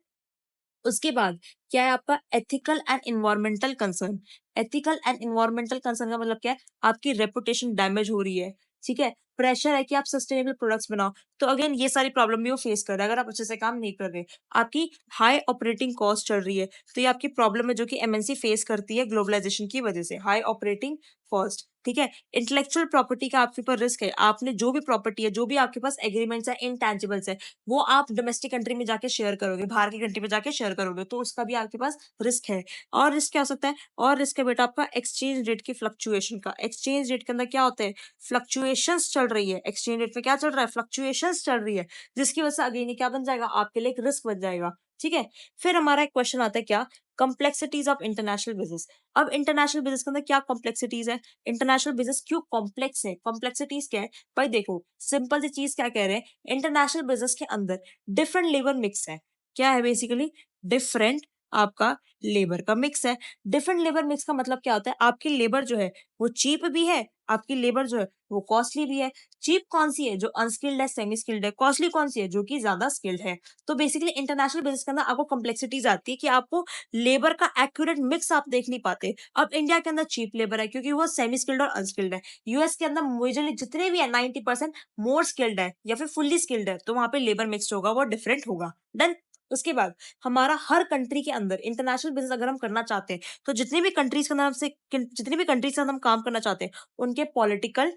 उसके बाद क्या है आपका, ethical and environmental concern. Ethical and environmental concern का मतलब क्या है, आपकी रेपुटेशन डैमेज हो रही है। ठीक है, प्रेशर है कि आप सस्टेनेबल प्रोडक्ट्स बनाओ, तो अगेन ये सारी प्रॉब्लम भी वो फेस कर रहा है। अगर आप अच्छे से काम नहीं कर रहे, आपकी हाई ऑपरेटिंग कॉस्ट चल रही है, तो ये आपकी प्रॉब्लम है जो कि एमएनसी फेस करती है ग्लोबलाइजेशन की वजह से, हाई ऑपरेटिंग कॉस्ट। ठीक है, इंटेलेक्चुअल प्रॉपर्टी का आपके ऊपर रिस्क है। आपने जो भी प्रॉपर्टी है, जो भी आपके पास एग्रीमेंट्स है, इंटैंजिबल्स है, वो आप डोमेस्टिक कंट्री में जाके शेयर करोगे, बाहर की कंट्री में जाके शेयर करोगे, तो उसका भी आपके पास रिस्क है। और रिस्क क्या हो सकता है, और रिस्क है बेटा आपका एक्सचेंज रेट की फ्लक्चुएशन का। एक्सचेंज रेट के अंदर क्या होता है, फ्लक्चुएशंस चल रही है, एक्सचेंज रेट में क्या चल रहा है, फ्लक्चुएशंस चल रही है, जिसकी वजह से अगेन ये क्या बन जाएगा, आपके लिए एक रिस्क बन जाएगा। ठीक है, फिर हमारा एक क्वेश्चन आता है क्या, कॉम्प्लेक्सिटीज ऑफ इंटरनेशनल बिजनेस। अब इंटरनेशनल बिजनेस के अंदर क्या कॉम्प्लेक्सिटीज है, इंटरनेशनल बिजनेस क्यों कॉम्प्लेक्स है, कॉम्प्लेक्सिटीज क्या है। भाई देखो, सिंपल सी चीज क्या कह रहे हैं, इंटरनेशनल बिजनेस के अंदर डिफरेंट लेबर मिक्स है। क्या है बेसिकली, डिफरेंट आपका लेबर का मिक्स है। डिफरेंट लेबर मिक्स का मतलब क्या होता है, आपकी लेबर जो है वो चीप भी है, आपकी लेबर जो है वो कॉस्टली भी है। चीप कौन सी है, जो अनस्किल्ड है, सेमी स्किल्ड है। कॉस्टली कौन सी है, जो कि ज्यादा स्किल्ड है। तो बेसिकली इंटरनेशनल बिजनेस के अंदर आपको कॉम्प्लेक्सिटीज आती है कि आपको लेबर का एक्यूरेट मिक्स आप देख नहीं पाते। अब इंडिया के अंदर चीप लेबर है क्योंकि वो सेमी स्किल्ड और अनस्किल्ड है। यूएस के अंदर मेजरली जितने भी है 90% मोर स्किल्ड है या फिर फुल्ली स्किल्ड है, तो वहां पे लेबर मिक्स होगा, वो डिफरेंट होगा। देन उसके बाद हमारा हर कंट्री के अंदर इंटरनेशनल बिजनेस अगर हम करना चाहते हैं, तो जितनी भी कंट्रीज के अंदर हम काम करना चाहते हैं, उनके पॉलिटिकल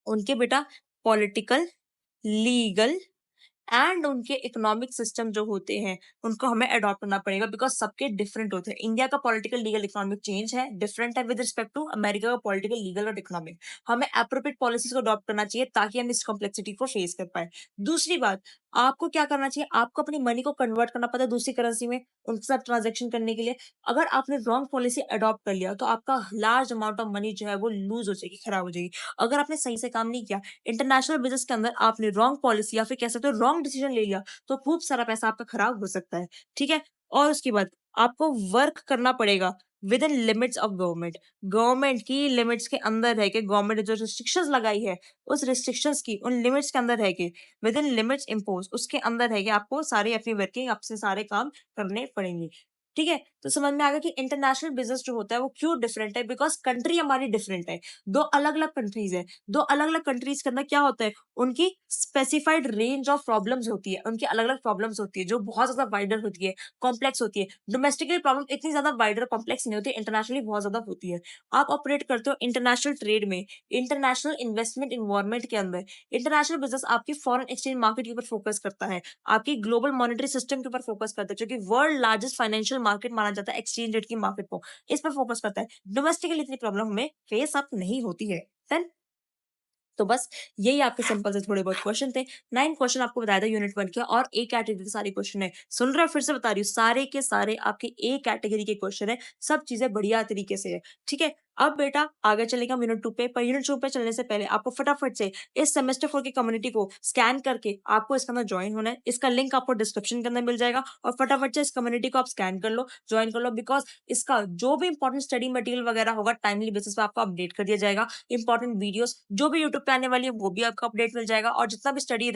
उनके बेटा पॉलिटिकल, लीगल एंड उनके इकोनॉमिक सिस्टम जो होते हैं, उनको हमें अडॉप्ट करना पड़ेगा, बिकॉज सबके डिफरेंट होते हैं। इंडिया का पॉलिटिकल लीगल इकोनॉमिक चेंज है, डिफरेंट है विद रिस्पेक्ट टू अमेरिका का पॉलिटिकल लीगल और इकोनॉमिक। हमें अप्रोप्रिएट पॉलिसीज को अडॉप्ट करना चाहिए ताकि हम इस कॉम्प्लेक्सिटी को फेस कर पाए। दूसरी बात, आपको क्या करना चाहिए, आपको अपनी मनी को कन्वर्ट करना पड़ता है दूसरी करेंसी में, उनके साथ ट्रांजेक्शन करने के लिए। अगर आपने रॉन्ग पॉलिसी अडॉप्ट कर लिया, तो आपका लार्ज अमाउंट ऑफ मनी जो है वो लूज हो जाएगी, खराब हो जाएगी। अगर आपने सही से काम नहीं किया, इंटरनेशनल बिजनेस के अंदर आपने रॉन्ग पॉलिसी या फिर कह सकते हो रॉन्ग डिसीजन ले लिया, तो खूब सारा पैसा आपका खराब हो सकता है। ठीक है, और उसके बाद आपको वर्क करना पड़ेगा with in limits of government. Government की लिमिट्स के अंदर रह के, गवर्नमेंट ने जो रिस्ट्रिक्शंस लगाई है, उस रिस्ट्रिक्शंस की उन लिमिट्स के अंदर रह के, विद इन लिमिट्स इम्पोज, उसके अंदर रह के आपको सारी अपनी वर्किंग, आपसे सारे काम करने पड़ेंगे। ठीक है, तो समझ में आ गया कि इंटरनेशनल बिजनेस जो होता है वो क्यों डिफरेंट है, बिकॉज कंट्री हमारी डिफरेंट है। दो अलग अलग कंट्रीज है, दो अलग अलग कंट्रीज के अंदर क्या होता है, उनकी स्पेसिफाइड रेंज ऑफ प्रॉब्लम्स होती है, उनकी अलग अलग प्रॉब्लम्स होती है जो बहुत ज्यादा वाइडर होती है, कॉम्प्लेक्स होती है। डोमेस्टिकली प्रॉब्लम इतनी ज्यादा वाइडर कॉम्प्लेक्स नहीं होती, इंटरनेशनली बहुत ज्यादा होती है। आप ऑपरेट करते हो इंटरनेशनल ट्रेड में, इंटरनेशनल इन्वेस्टमेंट इन्वायरमेंट के अंदर। इंटरनेशनल बिजनेस आपकी फॉरेन एक्सचेंज मार्केट के ऊपर फोकस करता है, आपकी ग्लोबल मॉनेटरी सिस्टम के ऊपर फोकस करता है, जो कि वर्ल्ड लार्जेस्ट फाइनेंशियल मार्केट माना जाता है एक्सचेंज रेट की मार्केट को, इस पर फोकस करता है। डोमेस्टिकली इतनी प्रॉब्लम हमें फेस अप नहीं होती है। Then, तो बस यही आपके सिंपल से थोड़े बहुत क्वेश्चन थे। 9 क्वेश्चन आपको बताया था यूनिट 1 के, और ए कैटेगरी के सारे क्वेश्चन है। सुन रहे हो, फिर से बता रही हूँ, सारे के सारे आपके ए कैटेगरी के क्वेश्चन है, सब चीजें बढ़िया तरीके से है। ठीक है, अब बेटा आगे चलेगा यूनिट 2 पे, पर यूनिट 2 पे चलने से पहले आपको फटाफट से इस सेमेस्टर 4 की कम्युनिटी को स्कैन करके आपको इसके अंदर जॉइन होना है। इसका लिंक आपको डिस्क्रिप्शन के अंदर मिल जाएगा और फटाफट से इस कम्युनिटी को आप स्कैन कर लो, जॉइन कर लो, बिकॉज़ इसका जो भी इंपॉर्टेंट स्टडी मटेरियल वगैरह होगा टाइमली बेसिस पे आपको अपडेट कर दिया जाएगा। इंपॉर्टेंट वीडियोस जो भी यूट्यूब पे आने वाली है वो भी आपको अपडेट मिल जाएगा और जितना भी स्टडी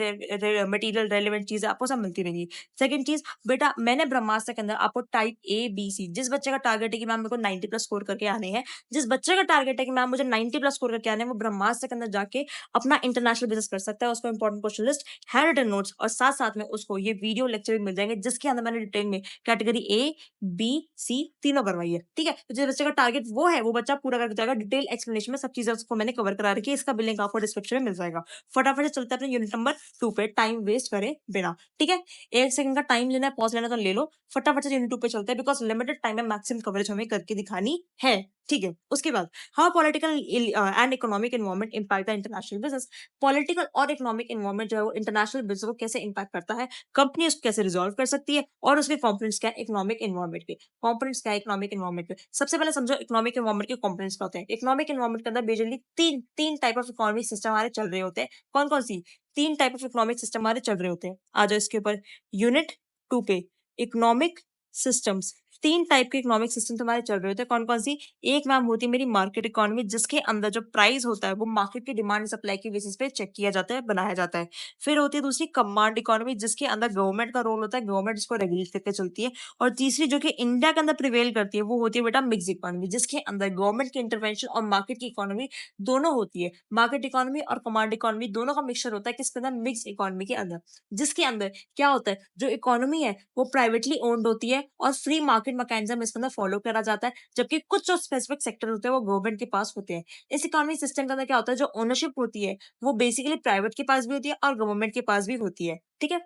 मटेरियल रेलेवेंट चीज़ है आपको सब मिलती रहेंगी। सेकंड चीज़ बेटा मैंने ब्रह्मास्त्र के अंदर आपको टाइप ए, बी, सी जिस बच्चे का टारगेट है कि मैम मेरे को 90 प्लस स्कोर करके आने हैं, जिस बच्चे का टारगेट है कि मैम मुझे 90 प्लस स्कोर करके आने हैं, वो ब्रह्मास्त्र के अंदर जाके अपना इंटरनेशनल बिजनेस कर सकता है। उसको important question list, handwritten notes और साथ साथ में उसको ये वीडियो लेक्चर भी मिल जाएंगे जिसके अंदर मैंने डिटेल में कैटेगरी ए, बी, सी तीनों करवाई है। ठीक है, तो जिस बच्चे का टारगेट वो है वो बच्चा पूरा करके जाएगा। डिटेल एक्सप्लेनेशन में सब चीजें उसको मैंने कवर करा रखी है। इसका भी लिंक आपको डिस्क्रिप्शन में मिल जाएगा। फटाफट से चलते हैं अपने यूनिट नंबर 2 पे टाइम वेस्ट करे बिना। ठीक है, 1 सेकंड का टाइम लेना है, पॉज लेना तो ले लो। फटाफट से यूनिट 2 पे चलते हैं बिकॉज लिमिटेड टाइम में मैक्सिमम कवरेज हमें करके दिखानी है। ठीक है, उसके बाद how political and economic environment impact the international business. Political और इकोनॉमिक एनवायरनमेंट जो है वो इंटरनेशनल बिजनेस को कैसे इम्पैक्ट करता है, कंपनी उसको कैसे रिजॉल्व कर सकती है और उसके कंपोनेंट्स क्या है इकोनॉमिक एनवायरनमेंट के। कंपोनेंट्स क्या है इकोनॉमिक एनवायरनमेंट के, सबसे पहले समझो इकोनॉमिक एनवायरनमेंट के कंपोनेंट्स क्या होते हैं। इकोनॉमिक एनवायरनमेंट के अंदर बेसिकली तीन तीन टाइप ऑफ इकोनॉमिक सिस्टम हमारे चल रहे होते हैं। कौन कौन सी तीन टाइप ऑफ इकोनॉमिक सिस्टम हमारे चल रहे होते हैं, आ जाओ इसके ऊपर। यूनिट 2 पे इकोनॉमिक सिस्टम्स, तीन टाइप के इकोनॉमिक सिस्टम तुम्हारे चल रहे होते हैं। कौन कौन सी, एक मैम होती है मेरी मार्केट इकोनॉमी जिसके अंदर जो प्राइस होता है वो मार्केट की डिमांड सप्लाई के बेसिस पे चेक किया जाता है, बनाया जाता है। फिर होती है दूसरी कमांड इकोनॉमी जिसके अंदर गवर्नमेंट का रोल होता है, गवर्नमेंट इसको रेगुलेट करके चलती है। और तीसरी जो कि इंडिया के अंदर प्रिवेल करती है वो होती है बेटा मिक्स इकोनॉमी जिसके अंदर गवर्नमेंट की इंटरवेंशन और मार्केट की इकोनॉमी दोनों होती है। मार्केट इकोनॉमी और कमांड इकोनॉमी दोनों का मिक्सचर होता है किसके अंदर, मिक्स इकोनॉमी के अंदर। जिसके अंदर क्या होता है, जो इकोनॉमी है वो प्राइवेटली ओन्ड होती है और फ्री मार्केट मैकेनिज्म इसके अंदर फॉलो करा जाता है, जबकि कुछ जो स्पेसिफिक सेक्टर होते हैं वो गवर्नमेंट के पास होते हैं। इस इकोनॉमिक सिस्टम के अंदर क्या होता है, जो ओनरशिप होती है वो बेसिकली प्राइवेट के पास भी होती है और गवर्नमेंट के पास भी होती है। ठीक है,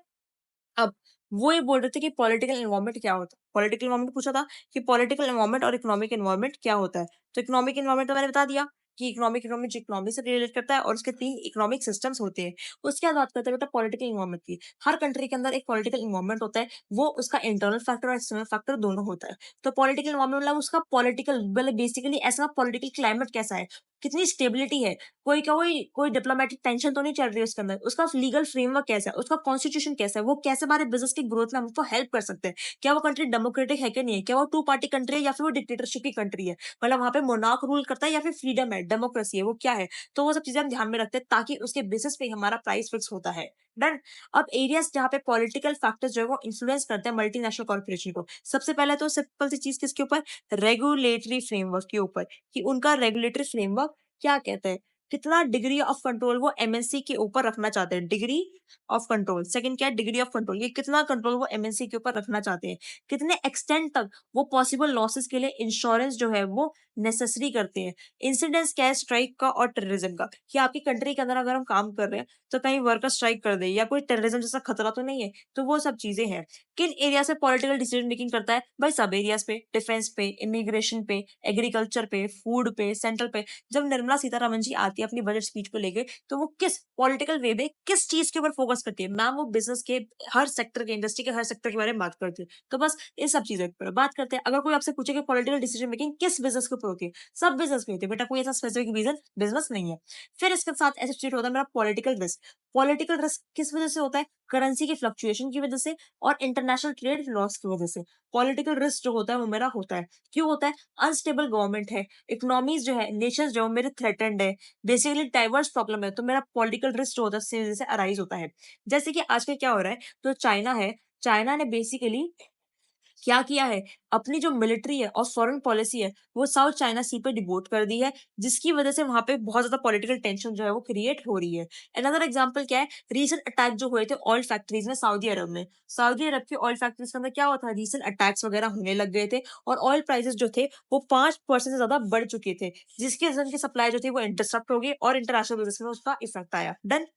अब वो ये बोल रहे थे कि पॉलिटिकल एनवायरनमेंट क्या होता है। पॉलिटिकल एनवायरनमेंट पूछा था कि पॉलिटिकल एनवायरनमेंट और इकोनॉमिक एनवायरनमेंट क्या होता है। तो इकोनॉमिक एनवायरनमेंट तो मैंने बता दिया कि इकोनॉमिक एनवायरनमेंट जो इकोनॉमी से रिलेट करता है और उसके तीन इकोनॉमिक सिस्टम्स होते हैं। उसके बाद बात करते हैं बेटा पॉलिटिकल एनवायरनमेंट की। हर कंट्री के अंदर एक पॉलिटिकल एनवायरनमेंट होता है, वो उसका इंटरनल फैक्टर और एक्सटर्नल फैक्टर दोनों होता है। तो पॉलिटिकल एनवायरनमेंट मतलब उसका पॉलिटिकल मतलब बेसिकली ऐसा पॉलिटिकल क्लाइमेट कैसा है, कितनी स्टेबिलिटी है, कोई डिप्लोमेटिक टेंशन तो नहीं चल रही है उसके अंदर, उसका लीगल फ्रेमवर्क कैसा है, उसका कॉन्स्टिट्यूशन कैसा है, वो कैसे हमारे बिजनेस की ग्रोथ में हमको हेल्प कर सकते हैं, क्या वो कंट्री डेमोक्रेटिक है कि नहीं है, क्या वो टू पार्टी कंट्री है या फिर वो डिक्टेटरशिप की कंट्री है, मतलब वहां पे मोनार्क रूल करता है या फिर फ्रीडम है, डेमोक्रेसी है, वो क्या है। तो वो सब चीजें हम ध्यान में रखते हैं ताकि उसके बेसिस पे ही हमारा प्राइस फिक्स होता है। डन। अब एरियाज जहाँ पे पॉलिटिकल फैक्टर्स जो है वो इन्फ्लुएंस करते हैं मल्टीनेशनल कॉर्पोरेशन को, सबसे पहले तो सिंपल सी चीज किसके ऊपर, रेगुलेटरी फ्रेमवर्क के ऊपर, कि उनका रेगुलेटरी फ्रेमवर्क क्या कहता है, कितना डिग्री ऑफ कंट्रोल वो एमएनसी के ऊपर रखना चाहते हैं, डिग्री ऑफ कंट्रोल। सेकंड क्या है, डिग्री ऑफ कंट्रोल, ये कितना कंट्रोल वो एमएनसी के ऊपर रखना चाहते हैं, कितने एक्सटेंट तक वो पॉसिबल लॉसेस के लिए इंश्योरेंस जो है वो नेसेसरी करते हैं। इंसिडेंस क्या है स्ट्राइक का और टेररिज्म का, कि आपकी कंट्री के अंदर अगर हम काम कर रहे हैं तो कहीं वर्कर स्ट्राइक कर दे या कोई टेररिज्म जैसा खतरा तो नहीं है, तो वो सब चीजें हैं। किन एरिया से पॉलिटिकल डिसीजन मेकिंग करता है भाई, सब एरियाज पे, डिफेंस पे, इमिग्रेशन पे, एग्रीकल्चर पे, फूड पे, सेंट्रल पे। जब निर्मला सीतारमन जी आती है अपनी बजट स्पीच को लेके तो वो किस पॉलिटिकल वे में किस चीज के ऊपर फोकस करती है, मैम वो बिजनेस के हर सेक्टर के, इंडस्ट्री के हर सेक्टर के बारे में बात करती है। तो बस इन सब चीजों के ऊपर बात करते हैं। अगर कोई आपसे पूछे कि पॉलिटिकल डिसीजन मेकिंग किस बिजनेस के ऊपर होती है, सब बिजनेस में होती है बेटा, कोई ऐसा स्पेसिफिक रीजन बिजनेस नहीं है। फिर इसके साथ एसोसिएट होता है मेरा पॉलिटिकल रिस्क। पॉलिटिकल रिस्क किस वजह से होता है, करेंसी की फ्लक्चुएशन की वजह से और इंटरनेशनल ट्रेड लॉस की वजह से। पॉलिटिकल रिस्क जो होता है वो मेरा होता है, क्यों होता है, अनस्टेबल गवर्नमेंट है, इकोनॉमीज जो है, नेशंस जो है मेरे थ्रेटेंड है, बेसिकली डाइवर्स प्रॉब्लम है, तो मेरा पॉलिटिकल रिस्क जो होता है उससे वजह से अराइज होता है। जैसे कि आजकल क्या हो रहा है, तो चाइना है, चाइना ने बेसिकली क्या किया है, अपनी जो मिलिट्री है और फॉरेन पॉलिसी है वो साउथ चाइना सी पे डिवोट कर दी है, जिसकी वजह से वहां पे बहुत ज्यादा पॉलिटिकल टेंशन जो है वो क्रिएट हो रही है। अनदर एग्जांपल क्या है, रीसेंट अटैक जो हुए थे ऑयल फैक्ट्रीज में सऊदी अरब में, सऊदी अरब की ऑयल फैक्ट्रीज के अंदर क्या हुआ था, रीसेंट अटैक्स वगैरह होने लग गए थे और ऑयल प्राइसेस जो थे वो 5% से ज्यादा बढ़ चुके थे, जिसकी वजह से उनकी सप्लाई जो थी वो इंटरसेप्ट हो गई और इंटरनेशनल बिजनेस में उसका इफेक्ट आया। डन।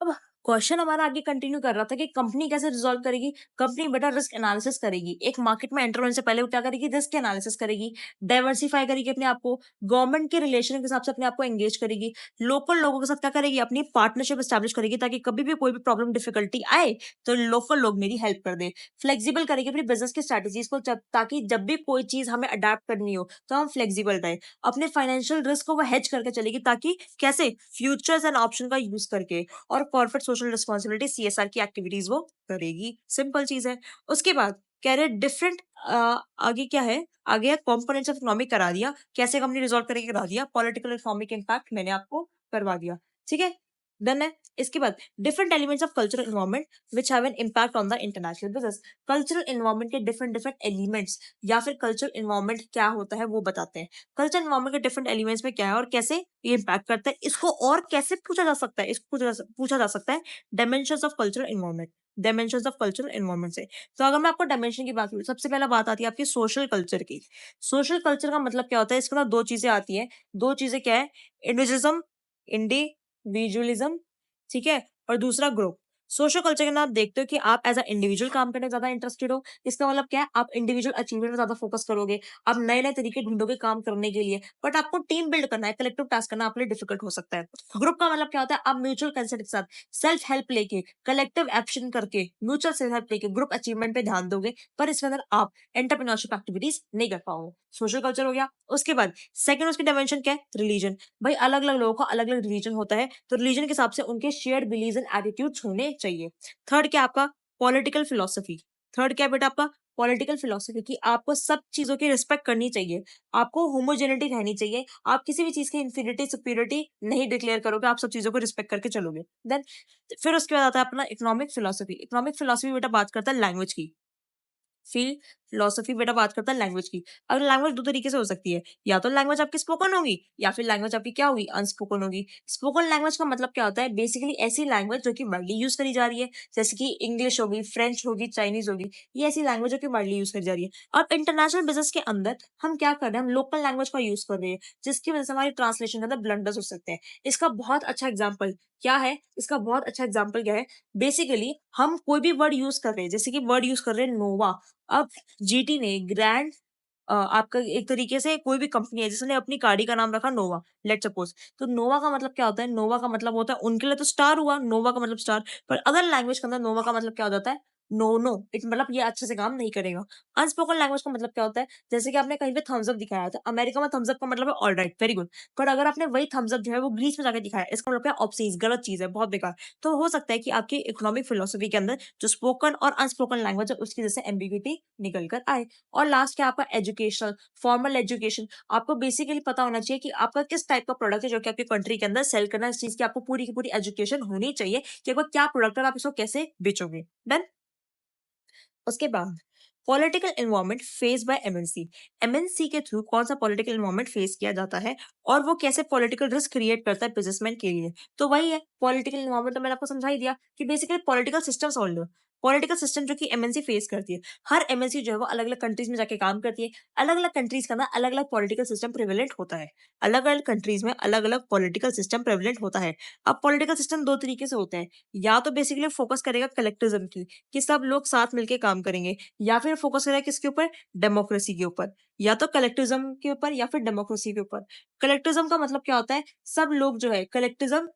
अब क्वेश्चन हमारा आगे कंटिन्यू कर रहा था कि कंपनी कैसे रिजॉल्व करेगी। कंपनी बेटा रिस्क एनालिसिस करेगी, एक मार्केट में एंटर होने से पहले वो क्या करेगी, रिस्क एनालिसिस करेगी, डाइवर्सिफाई करेगी अपने आप को, गवर्नमेंट के रिलेशन के हिसाब से अपने आप को एंगेज करेगी, लोकल लोगों के साथ क्या करेगी, अपनी पार्टनरशिप स्टैब्लिश करेगी ताकि कभी भी कोई भी प्रॉब्लम डिफिकल्टी आए तो लोकल लोग मेरी हेल्प कर दे। फ्लेक्सिबल करेगी अपनी बिजनेस की स्ट्रेटेजीज को, ताकि जब भी कोई चीज हमें अडेप्ट करनी हो तो हम फ्लेक्सिबल रहे। अपने फाइनेंशियल रिस्क को वो हेज करके चलेगी, ताकि कैसे, फ्यूचर्स एंड ऑप्शन का यूज करके। और कॉर्पोरेट सोशल रिस्पॉन्सिबिलिटी सीएसआर की एक्टिविटीज वो करेगी, सिंपल चीज है। उसके बाद कह रहे डिफरेंट, आगे क्या है, आगे कंपोनेंट्स ऑफ इकोनॉमिक करा दिया, कैसे कंपनी रिजॉल्व करेगी करा दिया, पॉलिटिकल इकोनॉमिक इम्पैक्ट मैंने आपको करवा दिया, ठीक है, डन है। इसके बाद different elements of cultural environment which have an impact on the international business. Cultural environment के डिफरेंट डिफरेंट एलिमेंट्स या फिर कल्चरल एनवायरनमेंट क्या होता है वो बताते हैं। कल्चरल एनवायरनमेंट के डिफरेंट एलिमेंट्स में क्या है और कैसे ये इम्पैक्ट करता है, इसको और कैसे पूछा जा सकता है, इसको पूछा जा सकता है dimensions of cultural environment, dimensions of cultural environment से। तो अगर मैं आपको डायमेंशन की बात करूं, सबसे पहला बात आती है आपकी सोशल कल्चर की। सोशल कल्चर का मतलब क्या होता है, इसके अंदर दो चीजें आती है। दो चीजें क्या है, इंडिविजुअलिज्म, इंडिविजुअलिज्म, ठीक है, और दूसरा ग्रुप। सोशल कल्चर के अंदर आप देखते हो कि आप एज अ इंडिविजुअल काम करने में ज्यादा इंटरेस्टेड हो। इसका मतलब क्या है, आप इंडिविजुअल अचीवमेंट में ज्यादा फोकस करोगे, आप नए नए तरीके ढूंढोगे काम करने के लिए। बट आपको टीम बिल्ड करना है, कलेक्टिव टास्क करना आपके लिए डिफिकल्ट हो सकता है। ग्रुप का मतलब क्या होता है, आप म्यूचुअल कंसेंट के साथ सेल्फ हेल्प लेके, कलेक्टिव एक्शन करके, म्यूचुअल सेल्फ हेल्प लेके ग्रुप अचीवमेंट पे ध्यान दोगे, पर इसके अंदर आप एंटरप्रेन्योरशिप एक्टिविटीज नहीं कर पाओगे। सोशल कल्चर हो गया। उसके बाद सेकंड उसकी डायमेंशन क्या है, रिलीजन। भाई अलग अलग लोगों का अलग अलग रिलीजन होता है, तो रिलीजन के हिसाब से उनके शेयर्ड बिलीव्स एंड एटीट्यूड्स होने चाहिए। थर्ड क्या आपका, पॉलिटिकल फिलोसफी। थर्ड क्या है बेटा आपका, पॉलिटिकल फिलोसफी, की आपको सब चीजों की रिस्पेक्ट करनी चाहिए, आपको होमोजेनिटी रहनी चाहिए, आप किसी भी चीज की इंफीरियरिटी सुपीरियरिटी नहीं डिक्लेयर करोगे, आप सब चीजों को रिस्पेक्ट करके चलोगे। देन फिर उसके बाद आता है अपना इकोनॉमिक फिलोसफी। इकोनॉमिक फिलोसफी बेटा बात करता है लैंग्वेज की। फिलोसफी बेटा बात करता है लैंग्वेज की। अब लैंग्वेज दो तरीके से हो सकती है, या तो लैंग्वेज आपकी स्पोकन होगी या फिर लैंग्वेज आपकी क्या होगी, अनस्पोकन होगी। स्पोकन लैंग्वेज का मतलब क्या होता है, बेसिकली ऐसी लैंग्वेज जो कि वाइडली यूज करी जा रही है, जैसे कि इंग्लिश होगी, फ्रेंच होगी, चाइनीज होगी, ये ऐसी लैंग्वेज जो कि वाइडली यूज करी जा रही है। अब इंटरनेशनल बिजनेस के अंदर हम क्या कर रहे हैं, हम लोकल लैंग्वेज का यूज कर रहे हैं, जिसकी वजह से हमारी ट्रांसलेशन के अंदर ब्लंडर्स हो सकते हैं। इसका बहुत अच्छा एग्जाम्पल क्या है, इसका बहुत अच्छा एग्जाम्पल क्या है, बेसिकली हम कोई भी वर्ड यूज कर रहे हैं, जैसे कि वर्ड यूज कर रहे हैं नोवा। अब जीटी ने ग्रैंड, आपका एक तरीके से कोई भी कंपनी है जिसने अपनी गाड़ी का नाम रखा नोवा, लेट सपोज, तो नोवा का मतलब क्या होता है, नोवा का मतलब होता है उनके लिए तो स्टार हुआ, नोवा का मतलब स्टार, पर अदर लैंग्वेज के अंदर नोवा का मतलब क्या हो जाता है, नो नो इट, मतलब ये अच्छे से काम नहीं करेगा। अनस्पोकन लैंग्वेज का मतलब क्या होता है, जैसे कि आपने कहीं पे थम्स अप दिखाया था, अमेरिका में थम्स अप का मतलब है ऑल राइट, वेरी गुड, पर अगर आपने वही थम्स अप जो है वो ग्रीस में जाकर दिखाया, इसका मतलब क्या, ऑब्सीज, गलत चीज है, बहुत बेकार। तो हो सकता है कि आपकी इकोनॉमिक फिलोसफी के अंदर जो स्पोकन और अनस्पोकन लैंग्वेज है उसकी जैसे एम्बिग्यूटी निकल कर आए। और लास्ट क्या आपका, एजुकेशनल, फॉर्मल एजुकेशन। आपको बेसिकली पता होना चाहिए कि आपका किस टाइप का प्रोडक्ट है जो कि आपकी कंट्री के अंदर सेल करना है, इस चीज की आपको पूरी की पूरी एजुकेशन होनी चाहिए कि आपका क्या प्रोडक्ट है और आप इसको कैसे बेचोगे। डन। उसके बाद political environment face by MNC. MNC के थ्रू कौन सा पॉलिटिकल एनवायरनमेंट फेस किया जाता है और वो कैसे पॉलिटिकल रिस्क क्रिएट करता है बिजनेसमैन के लिए। तो वही है पॉलिटिकल एनवायरनमेंट, तो मैंने आपको समझा ही दिया कि basically political system solve, political system जो कि एमएनसी फेस करती है। हर एमएनसी जो है वो अलग अलग कंट्रीज में जाके काम करती है, अलग अलग कंट्रीज का ना अलग अलग पॉलिटिकल सिस्टम प्रेवलेंट होता है, अलग अलग कंट्रीज में अलग अलग पॉलिटिकल सिस्टम प्रेवलेंट होता है। अब पॉलिटिकल सिस्टम दो तरीके से होते हैं, या तो बेसिकली फोकस करेगा कलेक्टिज्म की, कि सब लोग साथ मिलके काम करेंगे, या फिर फोकस करेगा किसके ऊपर, डेमोक्रेसी के ऊपर, या तो कलेक्टिज्म के ऊपर या फिर डेमोक्रेसी के ऊपर। कलेक्टिज्म का मतलब क्या होता है, सब लोग जो है, कलेक्टिज्म,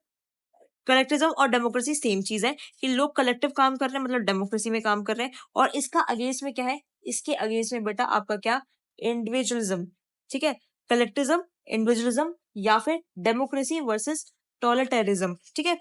कलेक्टिज्म और डेमोक्रेसी सेम चीज है, कि लोग कलेक्टिव काम कर रहे हैं मतलब डेमोक्रेसी में काम कर रहे हैं। और इसका अगेंस्ट में क्या है, इसके अगेंस्ट में बेटा आपका क्या, इंडिविजुअलिज्म, ठीक है, कलेक्टिज्म, इंडिविजुअलिज्म, या फिर डेमोक्रेसी वर्सेस टॉटलिटेरिज्म, ठीक है।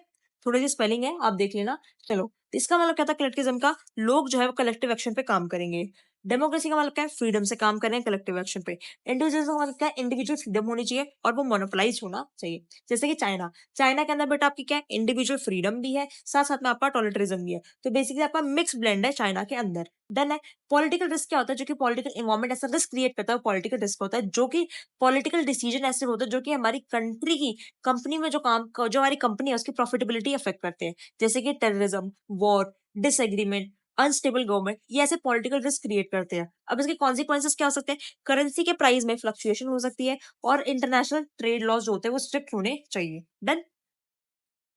थोड़ी सी स्पेलिंग है आप देख लेना। चलो, तो इसका मतलब क्या था, कलेक्टिज्म का लोग जो है वो कलेक्टिव एक्शन पे काम करेंगे, डेमोक्रेसी का मतलब क्या है, फ्रीडम से काम करें कलेक्टिव एक्शन पे, इंडिविजुअलिज्म का मतलब क्या है, इंडिविजुअल फ्रीडम होनी चाहिए और वो मोनोपोलाइज होना चाहिए। जैसे कि चाइना, चाइना के अंदर बेटा आपकी क्या है, इंडिविजुअल फ्रीडम भी है, साथ साथ में आपका टॉटलिटेरिज्म भी है, तो बेसिकली आपका मिक्स ब्लेंड है चाइना के अंदर। डन है। पॉलिटिकल रिस्क क्या होता है, जो कि पॉलिटिकल इन्वायरमेंट ऐसा रिस्क क्रिएट करता है, पॉलिटिकल रिस्क होता है, जो कि पॉलिटिकल डिसीजन ऐसे होते हैं जो कि हमारी कंट्री की, कंपनी में जो काम, जो हमारी कंपनी है उसकी प्रॉफिटेबिलिटी अफेक्ट करते हैं, जैसे कि terrorism, war, disagreement, unstable government, ये ऐसे पॉलिटिकल रिस्क क्रिएट करते हैं। अब इसके कॉन्सिक्वेंसेस क्या हो सकते हैं, करेंसी के प्राइस में फ्लक्चुएशन हो सकती है, और इंटरनेशनल ट्रेड लॉज जो होते हैं वो स्ट्रिक्ट होने चाहिए। डन,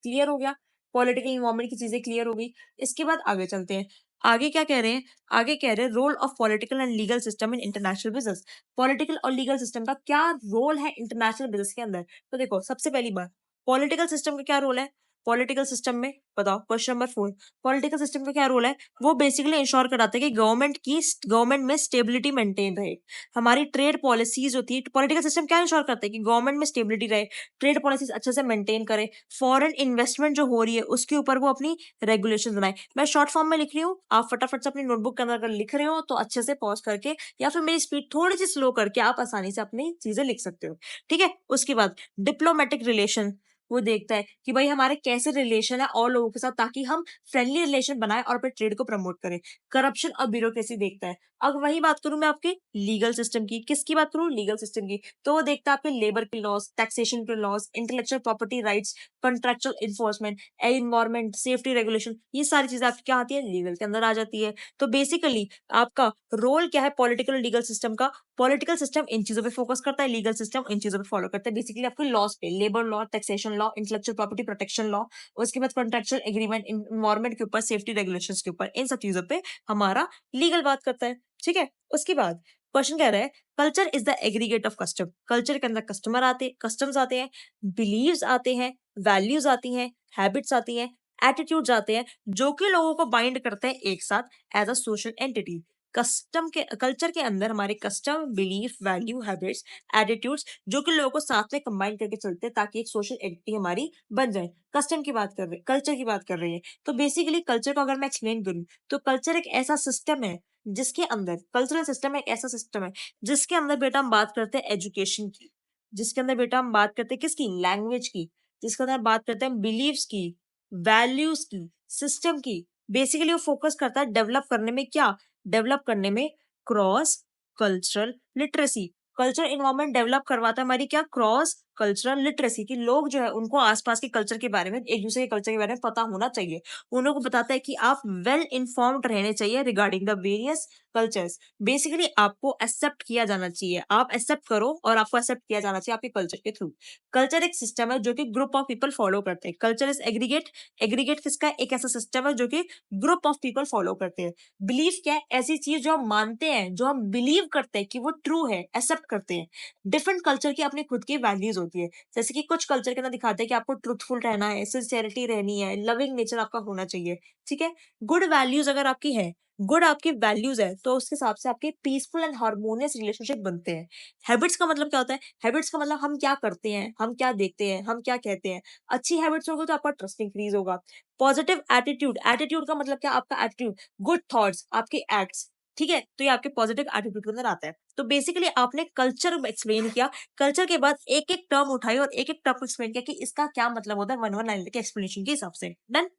क्लियर हो गया। पॉलिटिकल इन्वायरमेंट की चीजें क्लियर हो गई। इसके बाद आगे चलते हैं। आगे क्या कह रहे हैं? आगे कह रहे हैं role of political and legal system in international business. Political और लीगल सिस्टम का क्या रोल है इंटरनेशनल बिजनेस के अंदर? तो देखो, सबसे पहली बात, पॉलिटिकल सिस्टम का क्या रोल है? पॉलिटिकल सिस्टम में बताओ, क्वेश्चन नंबर 4, पॉलिटिकल सिस्टम का क्या रोल है? वो बेसिकली इंश्योर कराता है कि गवर्नमेंट में स्टेबिलिटी मेंटेन रहे। हमारी ट्रेड पॉलिसीज होती है, पॉलिटिकल सिस्टम क्या इंश्योर करता है कि गवर्नमेंट में स्टेबिलिटी रहे, ट्रेड पॉलिसीज अच्छे से मेंटेन करे, फॉरेन इन्वेस्टमेंट जो हो रही है उसके ऊपर वो अपनी रेगुलेशन बनाए। मैं शॉर्ट फॉर्म में लिख रही हूँ, आप फटाफट से अपनी नोटबुक के अंदर अगर लिख रहे हो तो अच्छे से पॉज करके या फिर मेरी स्पीड थोड़ी सी स्लो करके आप आसानी से अपनी चीजें लिख सकते हो। ठीक है। उसके बाद डिप्लोमेटिक रिलेशन, वो देखता है कि भाई हमारे कैसे रिलेशन है और लोगों के साथ, ताकि हम फ्रेंडली रिलेशन बनाए और अपने ट्रेड को प्रमोट करें। करप्शन और ब्यूरोक्रेसी देखता है। अब वही बात करूं मैं आपके लीगल सिस्टम की, किसकी बात करूं? लीगल सिस्टम की। तो वो देखता है आपके लेबर के लॉज, टैक्सेशन के laws, intellectual property rights, contractual enforcement, environment, safety regulation, ये सारी चीजें आपकी क्या आती है? लीगल के अंदर आ जाती है। तो बेसिकली आपका रोल क्या है पॉलिटिकल लीगल सिस्टम का? पॉलिटिकल सिस्टम इन चीजों पे फोकस करता है, लीगल सिस्टम इन चीजों पे फॉलो करता है। बेसिकली आपके लॉज पे, labour law, taxation law, intellectual property protection law, उसके बाद कॉन्ट्रेक्चुअल एग्रीमेंट, इन्वायरमेंट के ऊपर, सेफ्टी रेगुलेशंस के ऊपर, इन सब चीजों पे हमारा लीगल बात करता है। ठीक है। उसके बाद क्वेश्चन कह रहा है culture is the aggregate of custom. Culture के अंदर कस्टम्स आते हैं, बिलीव्स आते हैं, वैल्यूज आती हैं, हैबिट्स आती हैं, एटीट्यूड्स आते हैं, जो कि लोगों को बाइंड करते हैं एक साथ as a social entity. Culture के अंदर हमारे custom, belief, value, habits, attitudes, जो कि लोगों को साथ में कंबाइन करके चलते हैं ताकि एक सोशल एंटिटी हमारी बन जाए। कस्टम की बात कर रहे हैं, कल्चर की बात कर रहे हैं। तो बेसिकली कल्चर को अगर मैं एक्सप्लेन करूं तो कल्चर एक ऐसा सिस्टम है जिसके अंदर, कल्चरल सिस्टम एक ऐसा सिस्टम है जिसके अंदर बेटा हम बात करते हैं एजुकेशन की, जिसके अंदर बेटा हम बात करते हैं किसकी? लैंग्वेज की, जिसके अंदर बात करते हैं बिलीव्स की, वैल्यूज की, सिस्टम की। बेसिकली वो फोकस करता है डेवलप करने में, क्या डेवलप करने में? Cross cultural literacy. Culture environment develop करवाता है हमारी क्या? क्रॉस कल्चरल लिटरेसी, कि लोग जो है उनको आसपास के कल्चर के बारे में, एक दूसरे के कल्चर के बारे में पता होना चाहिए। उन को बताता है कि आप वेल इन्फॉर्म्ड रहने चाहिए regarding the various cultures. Basically आपको एक्सेप्ट किया जाना चाहिए, आप एक्सेप्ट करो और आपको एक्सेप्ट किया जाना चाहिए आपके कल्चर के थ्रू। कल्चर एक सिस्टम है जो कि ग्रुप ऑफ पीपल फॉलो करते हैं। Culture is aggregate. एग्रीगेट किसका? एक ऐसा सिस्टम है जो कि ग्रुप ऑफ पीपल फॉलो करते हैं। बिलीफ क्या है? ऐसी चीज जो हम मानते हैं, जो हम बिलीव करते हैं कि वो ट्रू है, एक्सेप्ट करते हैं। डिफरेंट कल्चर की अपनी खुद की वैल्यूज होती है। जैसे कि कुछ कल्चर के अंदर दिखाते हैं कि आपको ट्रूथफुल रहना है, सिंसियरिटी रहनी है, लविंग नेचर आपका होना चाहिए। ठीक है। गुड वैल्यूज अगर आपकी है, गुड आपकी वैल्यूज है, तो उसके हिसाब से आपके पीसफुल एंड हार्मोनियस रिलेशनशिप बनते हैं। हैबिट्स का मतलब क्या होता है? हैबिट्स का मतलब हम क्या करते हैं, हम क्या देखते हैं, हम क्या कहते हैं। अच्छी हैबिट्स होगी तो आपका ट्रस्ट इंक्रीज होगा। पॉजिटिव एटीट्यूड, एटीट्यूड का मतलब क्या? आपका एटीट्यूड, गुड थॉट्स, आपके एक्ट्स। ठीक है। तो ये आपके पॉजिटिव एटीट्यूड के अंदर आता है। तो बेसिकली आपने कल्चर एक्सप्लेन किया, कल्चर के बाद एक एक टर्म उठाई और एक एक टर्म एक्सप्लेन किया कि इसका क्या मतलब होता है, वन वन लाइन के एक्सप्लेनेशन के हिसाब से। डन?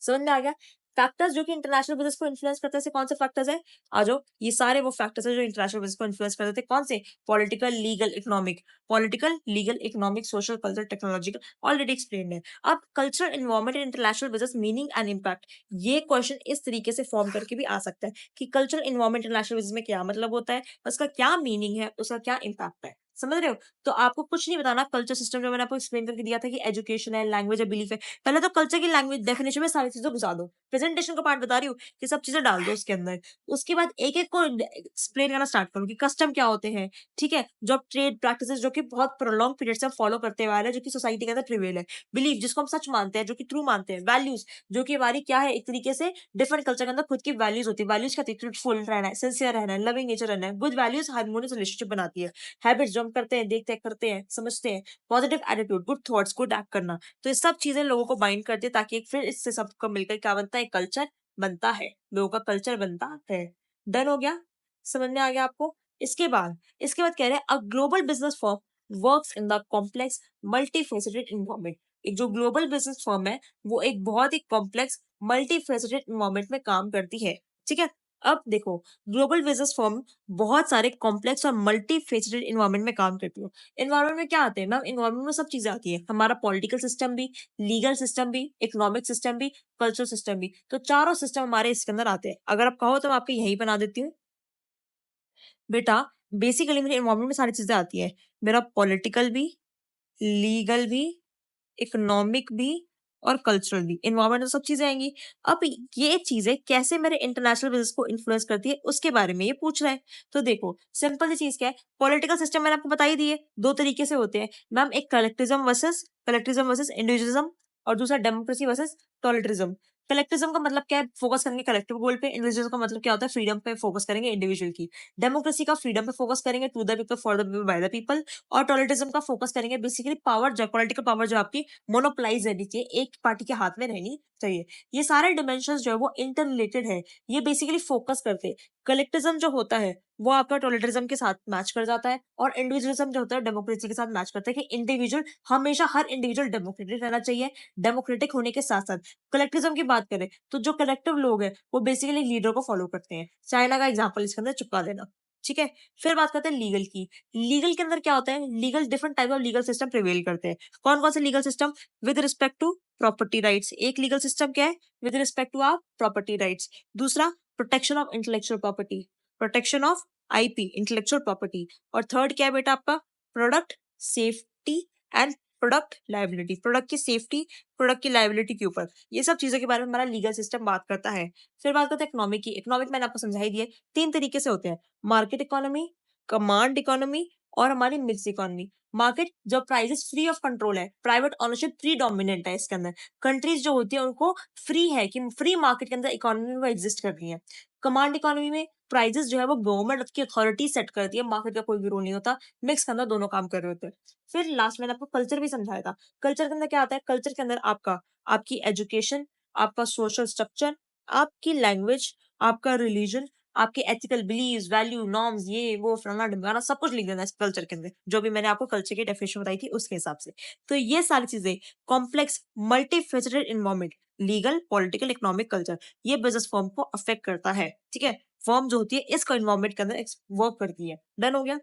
समझ में आ गया? फैक्टर्स जो कि इंटरनेशनल बिजनेस को इन्फ्लुएंस करते हैं, से कौन से फैक्टर्स हैं? आ जाओ, ये सारे वो फैक्टर्स हैं जो इंटरनेशनल बिजनेस को इन्फ्लुएंस करते थे। कौन से? Political, legal, economic. Political, legal, economic, social, culture, technological, already explained है। अब culture, environment, international business, meaning and impact, ये क्वेश्चन इस तरीके से फॉर्म करके भी आ सकता है कि कल्चर, एनवायरमेंट, इंटरनेशनल बिजनेस में क्या मतलब होता है, उसका क्या मीनिंग है, उसका क्या इम्पैक्ट है। समझ रहे हो? तो आपको कुछ नहीं बताना। कल्चर सिस्टम जो मैंने आपको एक्सप्लेन करके दिया था कि एजुकेशन है, लैंग्वेज है, बिलीफ है। पहले तो कल्चर की लैंग्वेज डेफिनेशन में सारी चीजें घुसा दो, प्रेजेंटेशन का पार्ट बता रही हूँ कि सब चीजें डाल दो उसके अंदर। उसके बाद एक एक को एक्सप्लेन करना स्टार्ट करो कि कस्टम क्या होते हैं। ठीक है। जो ट्रेड प्रैक्टिसेस जो कि बहुत प्रोलॉन्ग पीरियड से हम फॉलो करते हुए आ रहे हैं, जो कि सोसाइटी के अंदर प्रिवेल है। बिलीफ जिसको हम सच मानते हैं, जो कि ट्रू मानते हैं। वैल्यूज जो कि हमारी क्या है, एक तरीके से डिफरेंट कल्चर के अंदर खुद की वैल्यूज होती है। वैल्यूज क्या होती है? ट्रूथफुल रहना है, सिंसियर रहना है, लविंग नेचर रहना है। गुड वैल्यूज हार्मोनियस रिलेशनशिप बनाती है। हैबिट्स जो हम करते हैं, देखते हैं, करते हैं, समझते हैं। Positive attitude, good thoughts, good act करना। तो ये सब चीजें लोगों को बाइंड करती है ताकि फिर इससे सबको मिलकर क्या बनता है? कल्चर बनता है, लोगों का कल्चर बनता है। डन हो गया? समझ में आ गया आपको? इसके बाद कह रहे हैं a global business firm works in the complex multifaceted environment. एक जो ग्लोबल बिजनेस फर्म है वो एक बहुत ही कॉम्प्लेक्स मल्टीफेसेटेड इन्वायरमेंट में काम करती है। ठीक है। अब देखो, ग्लोबल बिजनेस फर्म बहुत सारे कॉम्प्लेक्स और मल्टी फेसेटेड इन्वायरमेंट में काम करती है। इन्वायरमेंट में क्या आते हैं मैम? इन्वायरमेंट में सब चीजें आती है, हमारा पॉलिटिकल सिस्टम भी, लीगल सिस्टम भी, इकोनॉमिक सिस्टम भी, कल्चरल सिस्टम भी। तो चारों सिस्टम हमारे इसके अंदर आते हैं। अगर आप कहो तो मैं आपको यही बना देती हूँ बेटा। बेसिकली मेरे इन्वायरमेंट में सारी चीजें आती है, मेरा पॉलिटिकल भी, लीगल भी, इकोनॉमिक भी, और कल्चरल भी, एनवायरमेंट तो सब चीजें आएंगी। अब ये चीजें कैसे मेरे इंटरनेशनल बिजनेस को इन्फ्लुएंस करती है उसके बारे में ये पूछ रहा है। तो देखो सिंपल सी चीज क्या है, पॉलिटिकल सिस्टम मैंने आपको बता ही दिए, दो तरीके से होते हैं मैम, एक कलेक्टिज्म वर्सेस इंडिविजुअलिज्म, और दूसरा डेमोक्रेसी वर्सेस टॉलिटरिज्म। कलेक्टिज्म का मतलब क्या है, फोकस करेंगे कलेक्टिव गोल पे, इंडिविजुअल का मतलब क्या होता है, फ्रीडम पे फोकस करेंगे इंडिविजुअल की। डेमोक्रेसी का फ्रीडम पे फोकस करेंगे, to the people for the people by the people. और टॉलिटिज्म का फोकस करेंगे बेसिकली पावर, जो पॉलिटिकल पावर जो आपकी मोनोपोलाइज रहनी चाहिए, एक पार्टी के हाथ में रहनी चाहिए। ये सारे डिमेंशंस जो है वो इंटर रिलेटेड है, ये बेसिकली फोकस करते हैं। कलेक्टिज्म जो होता है वो आपका टॉलिटरिज्म के साथ मैच कर जाता है, और इंडिविजुअलिज्म जो होता है डेमोक्रेसी के साथ मैच करता है, कि इंडिविजुअल हमेशा, हर इंडिविजुअल डेमोक्रेटिक रहना चाहिए। डेमोक्रेटिक होने के साथ साथ कलेक्टिज्म की बात करें तो जो कलेक्टिव लोग हैं वो बेसिकली लीडर को फॉलो करते हैं। चाइना का एग्जांपल इसके अंदर चुका देना, ठीक है। फिर बात करते हैं लीगल की। लीगल के अंदर क्या होता है, legal different type of legal system prevail करते हैं। कौन कौन से legal system, with respect to property rights, एक लीगल सिस्टम क्या है, with respect to our property rights. दूसरा, protection of intellectual property, protection of IP, intellectual property. और थर्ड क्या है बेटा आपका, product safety and product liability, product की सेफ्टी, प्रोडक्ट की लायबिलिटी के ऊपर, ये सब चीजों के बारे में हमारा लीगल सिस्टम बात करता है। फिर बात करते हैं इकोनॉमिक की। इकोनॉमिक मैंने आपको समझा ही दिया, तीन तरीके से होते हैं, मार्केट इकोनॉमी, कमांड इकोनॉमी, और हमारी मिक्स इकोनॉमी। मार्केट जब प्राइसेस फ्री ऑफ कंट्रोल है, प्राइवेट ऑनरशिप फ्री डोमिनेंट है इसके अंदर, कंट्रीज जो होती है उनको फ्री है कि फ्री मार्केट के अंदर इकोनॉमी में वो एग्जिस्ट कर रही है। कमांड इकोनॉमी में प्राइसेस जो है वो गवर्नमेंट की अथॉरिटी सेट करती है, मार्केट का कोई भी रोल नहीं होता, मिक्स के अंदर दोनों काम कर रहे होते हैं। फिर लास्ट मैंने आपको कल्चर भी समझाया था। कल्चर के अंदर क्या आता है, कल्चर के अंदर आपका, आपकी एजुकेशन, आपका सोशल स्ट्रक्चर, आपकी लैंग्वेज, आपका रिलीजन, आपके एथिकल बिलीव्स, वैल्यू, नॉर्म्स, ये वो फलाना ढिमकाना सब कुछ लिख देना है कल्चर के अंदर, जो भी मैंने आपको कल्चर की डेफिनेशन बताई थी उसके हिसाब से। तो ये सारी चीजें complex multifaceted environment, legal, political, economic, culture, ये बिजनेस फर्म को अफेक्ट करता है, ठीक है। फर्म जो होती है इसको इन्वायरमेंट के अंदर वर्क करती है। डन हो गया,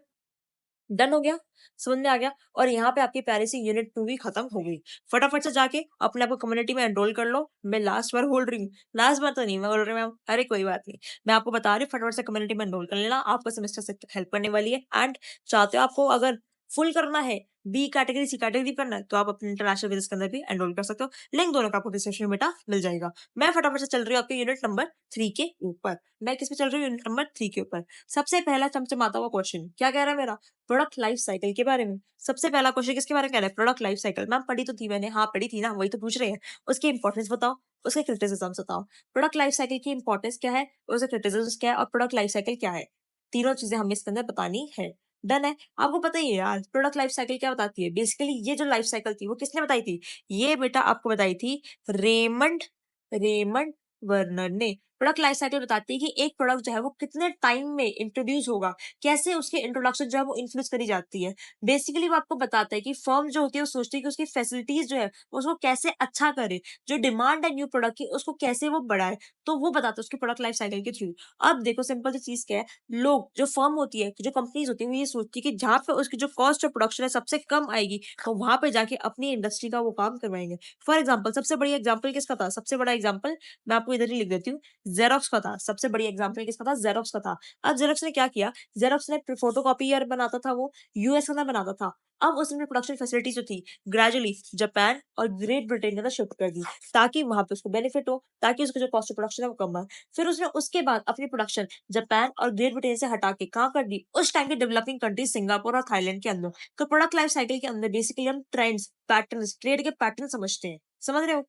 डन हो गया, समझ में आ गया। और यहाँ पे आपकी प्यारी सी यूनिट 2 भी खत्म हो गई। फटाफट से जाके अपने आप को कम्युनिटी में एनरोल कर लो। मैं लास्ट बार बोल रही हूँ, लास्ट बार तो नहीं मैं बोल रही हूँ, अरे कोई बात नहीं, मैं आपको बता रही हूँ, फटाफट से कम्युनिटी में एनरोल कर लेना, आपको सेमेस्टर से हेल्प करने वाली है। एंड चाहते हो आपको अगर फुल करना है, बी कैटेगरी सी कैटेगरी करना है, तो आप अपने इंटरनेशनल बिजनेस के अंदर भी एनरोल कर सकते हो। लिंक दोनों का आपको डिस्क्रिप्शन में बेटा मिल जाएगा। मैं फटाफट से चल रही हूँ आपके यूनिट नंबर 3 के ऊपर। मैं किस पे चल रही हूँ, यूनिट नंबर 3 के ऊपर। सबसे पहला चमचमाता हुआ क्वेश्चन क्या कह रहा है मेरा, प्रोडक्ट लाइफ साइकिल के बारे में। सबसे पहला क्वेश्चन किसके बारे में कह रहा है, प्रोडक्ट लाइफ साइकिल। मैम पढ़ी तो थी मैंने, हाँ पढ़ी थी ना, वही तो पूछ रहे हैं। उसकी इंपॉर्टेंस बताओ, उसके क्रिटिसिज्म बताओ। प्रोडक्ट लाइफ साइकिल की इंपॉर्टेंस क्या है, उसके क्रिटिसिज्म क्या है, और प्रोडक्ट लाइफ साइकिल क्या है, तीनों चीजें हमें इसके अंदर बतानी है। डन है। आपको पता ही है यार प्रोडक्ट लाइफ साइकिल क्या बताती है, बेसिकली ये जो लाइफ साइकिल थी वो किसने बताई थी, ये बेटा आपको बताई थी रेमंड रेमंड वर्नर ने। प्रोडक्ट लाइफ साइकिल बताती है कि एक प्रोडक्ट जो है वो कितने टाइम में इंट्रोड्यूस होगा, कैसे उसकी इंट्रोडक्शन जो है वो इन्फ्लुएंस करी जाती है। बेसिकली वो आपको बताता है कि फर्म जो होती है वो सोचती है कि उसकी फैसिलिटीज जो है उसको कैसे अच्छा करे, जो डिमांड है न्यू प्रोडक्ट की उसको कैसे वो बढ़ाए, तो वो बताता है उसकी प्रोडक्ट लाइफ साइकिल के थ्रू। अब देखो सिंपल सी चीज क्या है, लोग जो फर्म होती है, जो कंपनीज होती है, वो ये सोचती है कि जहाँ पे उसकी जो कॉस्ट ऑफ प्रोडक्शन है सबसे कम आएगी, तो वहां पे जाके अपनी इंडस्ट्री का वो काम करवाएंगे। फॉर एग्जाम्पल सबसे बड़ी एग्जाम्पल किसका था, सबसे बड़ा एग्जाम्पल मैं आपको इधर ही लिख देती हूँ, जेरोक्स का था। सबसे बड़ी एग्जाम्पल किसका था, जेरोक्स का था। अब जेरोक्स ने क्या किया, जेरोक्स ने फोटोकॉपी बनाता था, वो यूएस के अंदर बनाता था। अब उसने प्रोडक्शन फैसिलिटी जो थी ग्रेजुअली जापान और ग्रेट ब्रिटेन के अंदर शिफ्ट कर दी, ताकि वहां पे उसको बेनिफिट हो, ताकि उसका जो कॉस्ट ऑफ प्रोडक्शन है वो कम है। फिर उसने उसके बाद अपनी प्रोडक्शन जापान और ग्रेट ब्रिटेन से हटा के कहाँ कर दी, उस टाइम की डेवलपिंग कंट्री सिंगापुर और थाईलैंड के अंदर। तो प्रोडक्ट लाइफ साइकिल के अंदर बेसिकली हम ट्रेंड्स, पैटर्न्स, ट्रेड के पैटर्न समझते हैं, समझ रहे हो।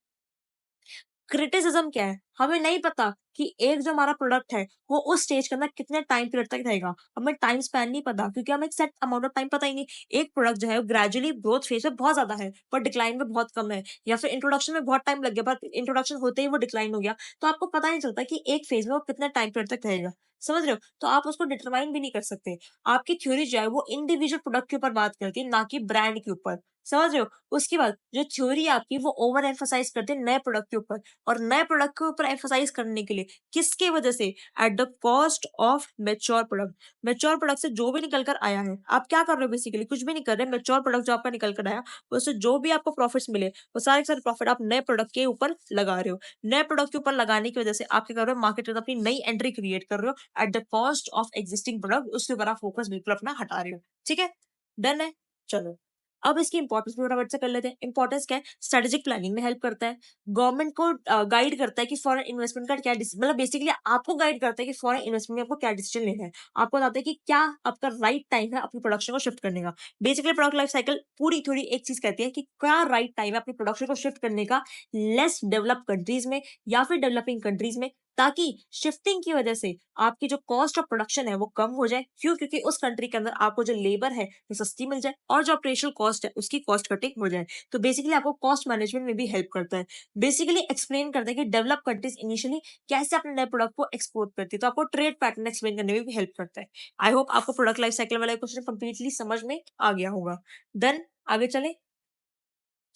क्रिटिसिज्म क्या है, हमें नहीं पता कि एक जो हमारा प्रोडक्ट है वो उस स्टेज के अंदर कितने टाइम पीरियड तक रहेगा, हमें टाइम स्पैन नहीं पता, क्योंकि हमें एक सेट अमाउंट ऑफ टाइम पता ही नहीं। एक प्रोडक्ट जो है ग्रेजुअली ग्रोथ फेज में बहुत ज्यादा है पर डिक्लाइन में बहुत कम है, या फिर इंट्रोडक्शन में बहुत टाइम लग गया पर इंट्रोडक्शन होते ही वो डिक्लाइन हो गया, तो आपको पता नहीं चलता कि एक फेज में वो कितने टाइम पीरियड तक रहेगा, समझ रहे हो। तो आप उसको डिटरमाइन भी नहीं कर सकते। आपकी थ्योरी जो है वो इंडिविजुअल प्रोडक्ट के ऊपर बात करती है, ना कि ब्रांड के ऊपर, समझ रहे हो। उसके बाद जो थ्योरी आपकी वो ओवर एम्फोसाइज करते हैं नए प्रोडक्ट के ऊपर, और नए प्रोडक्ट के ऊपर एम्फोसाइज करने के लिए किसके वजह से, at the cost of mature product. Mature product से जो भी निकल कर आया है, आप क्या कर रहे हो, बेसिकली कुछ भी नहीं कर रहे। मेच्योर प्रोडक्ट जो आपका निकल कर आया उससे जो भी आपको प्रॉफिट्स मिले वो सारे के सारे प्रॉफिट आप नए प्रोडक्ट के ऊपर लगा रहे हो। नए प्रोडक्ट के ऊपर लगाने की वजह से आप क्या कर रहे हो, मार्केट में अपनी नई एंट्री क्रिएट कर रहे हो at the cost of existing product, उसके ऊपर आप फोकस बिल्कुल अपना हटा रहे हो, ठीक है। डन है, चलो। अब इसकी इंपॉर्टेंस भी फटाफट से कर लेते हैं। इंपॉर्टेंस क्या है? स्ट्रेटेजिक प्लानिंग में हेल्प करता है, गवर्नमेंट को गाइड करता है कि फॉरेन इन्वेस्टमेंट का क्या मतलब बेसिकली आपको गाइड करता है कि फॉरेन इन्वेस्टमेंट में आपको क्या डिसीजन लेना है। आपको बताता है कि क्या आपका राइट टाइम है अपनी प्रोडक्शन को शिफ्ट करने का। बेसिकली प्रोडक्ट लाइफ साइकिल पूरी थोड़ी एक चीज कहती है कि क्या राइट टाइम है अपनी प्रोडक्शन को शिफ्ट करने का, लेस डेवलप कंट्रीज में या फिर डेवलपिंग कंट्रीज में, ताकि शिफ्टिंग की वजह से आपकी जो कॉस्ट ऑफ प्रोडक्शन है वो कम हो जाए। क्यों? क्योंकि उस कंट्री के अंदर आपको जो लेबर है वो सस्ती मिल जाए और जो ऑपरेशनल कॉस्ट है उसकी कॉस्ट कटिंग हो जाए। तो बेसिकली आपको कॉस्ट मैनेजमेंट में भी हेल्प करता है। बेसिकली एक्सप्लेन करता है कि डेवलप कंट्रीज इनिशियली कैसे अपने नए प्रोडक्ट को एक्सपोर्ट करती है, तो आपको ट्रेड पैटर्न एक्सप्लेन करने में भी हेल्प करता है। आई होप आपको प्रोडक्ट लाइफ साइकिल वाला क्वेश्चन कंप्लीटली समझ में आ गया होगा। देन आगे चले।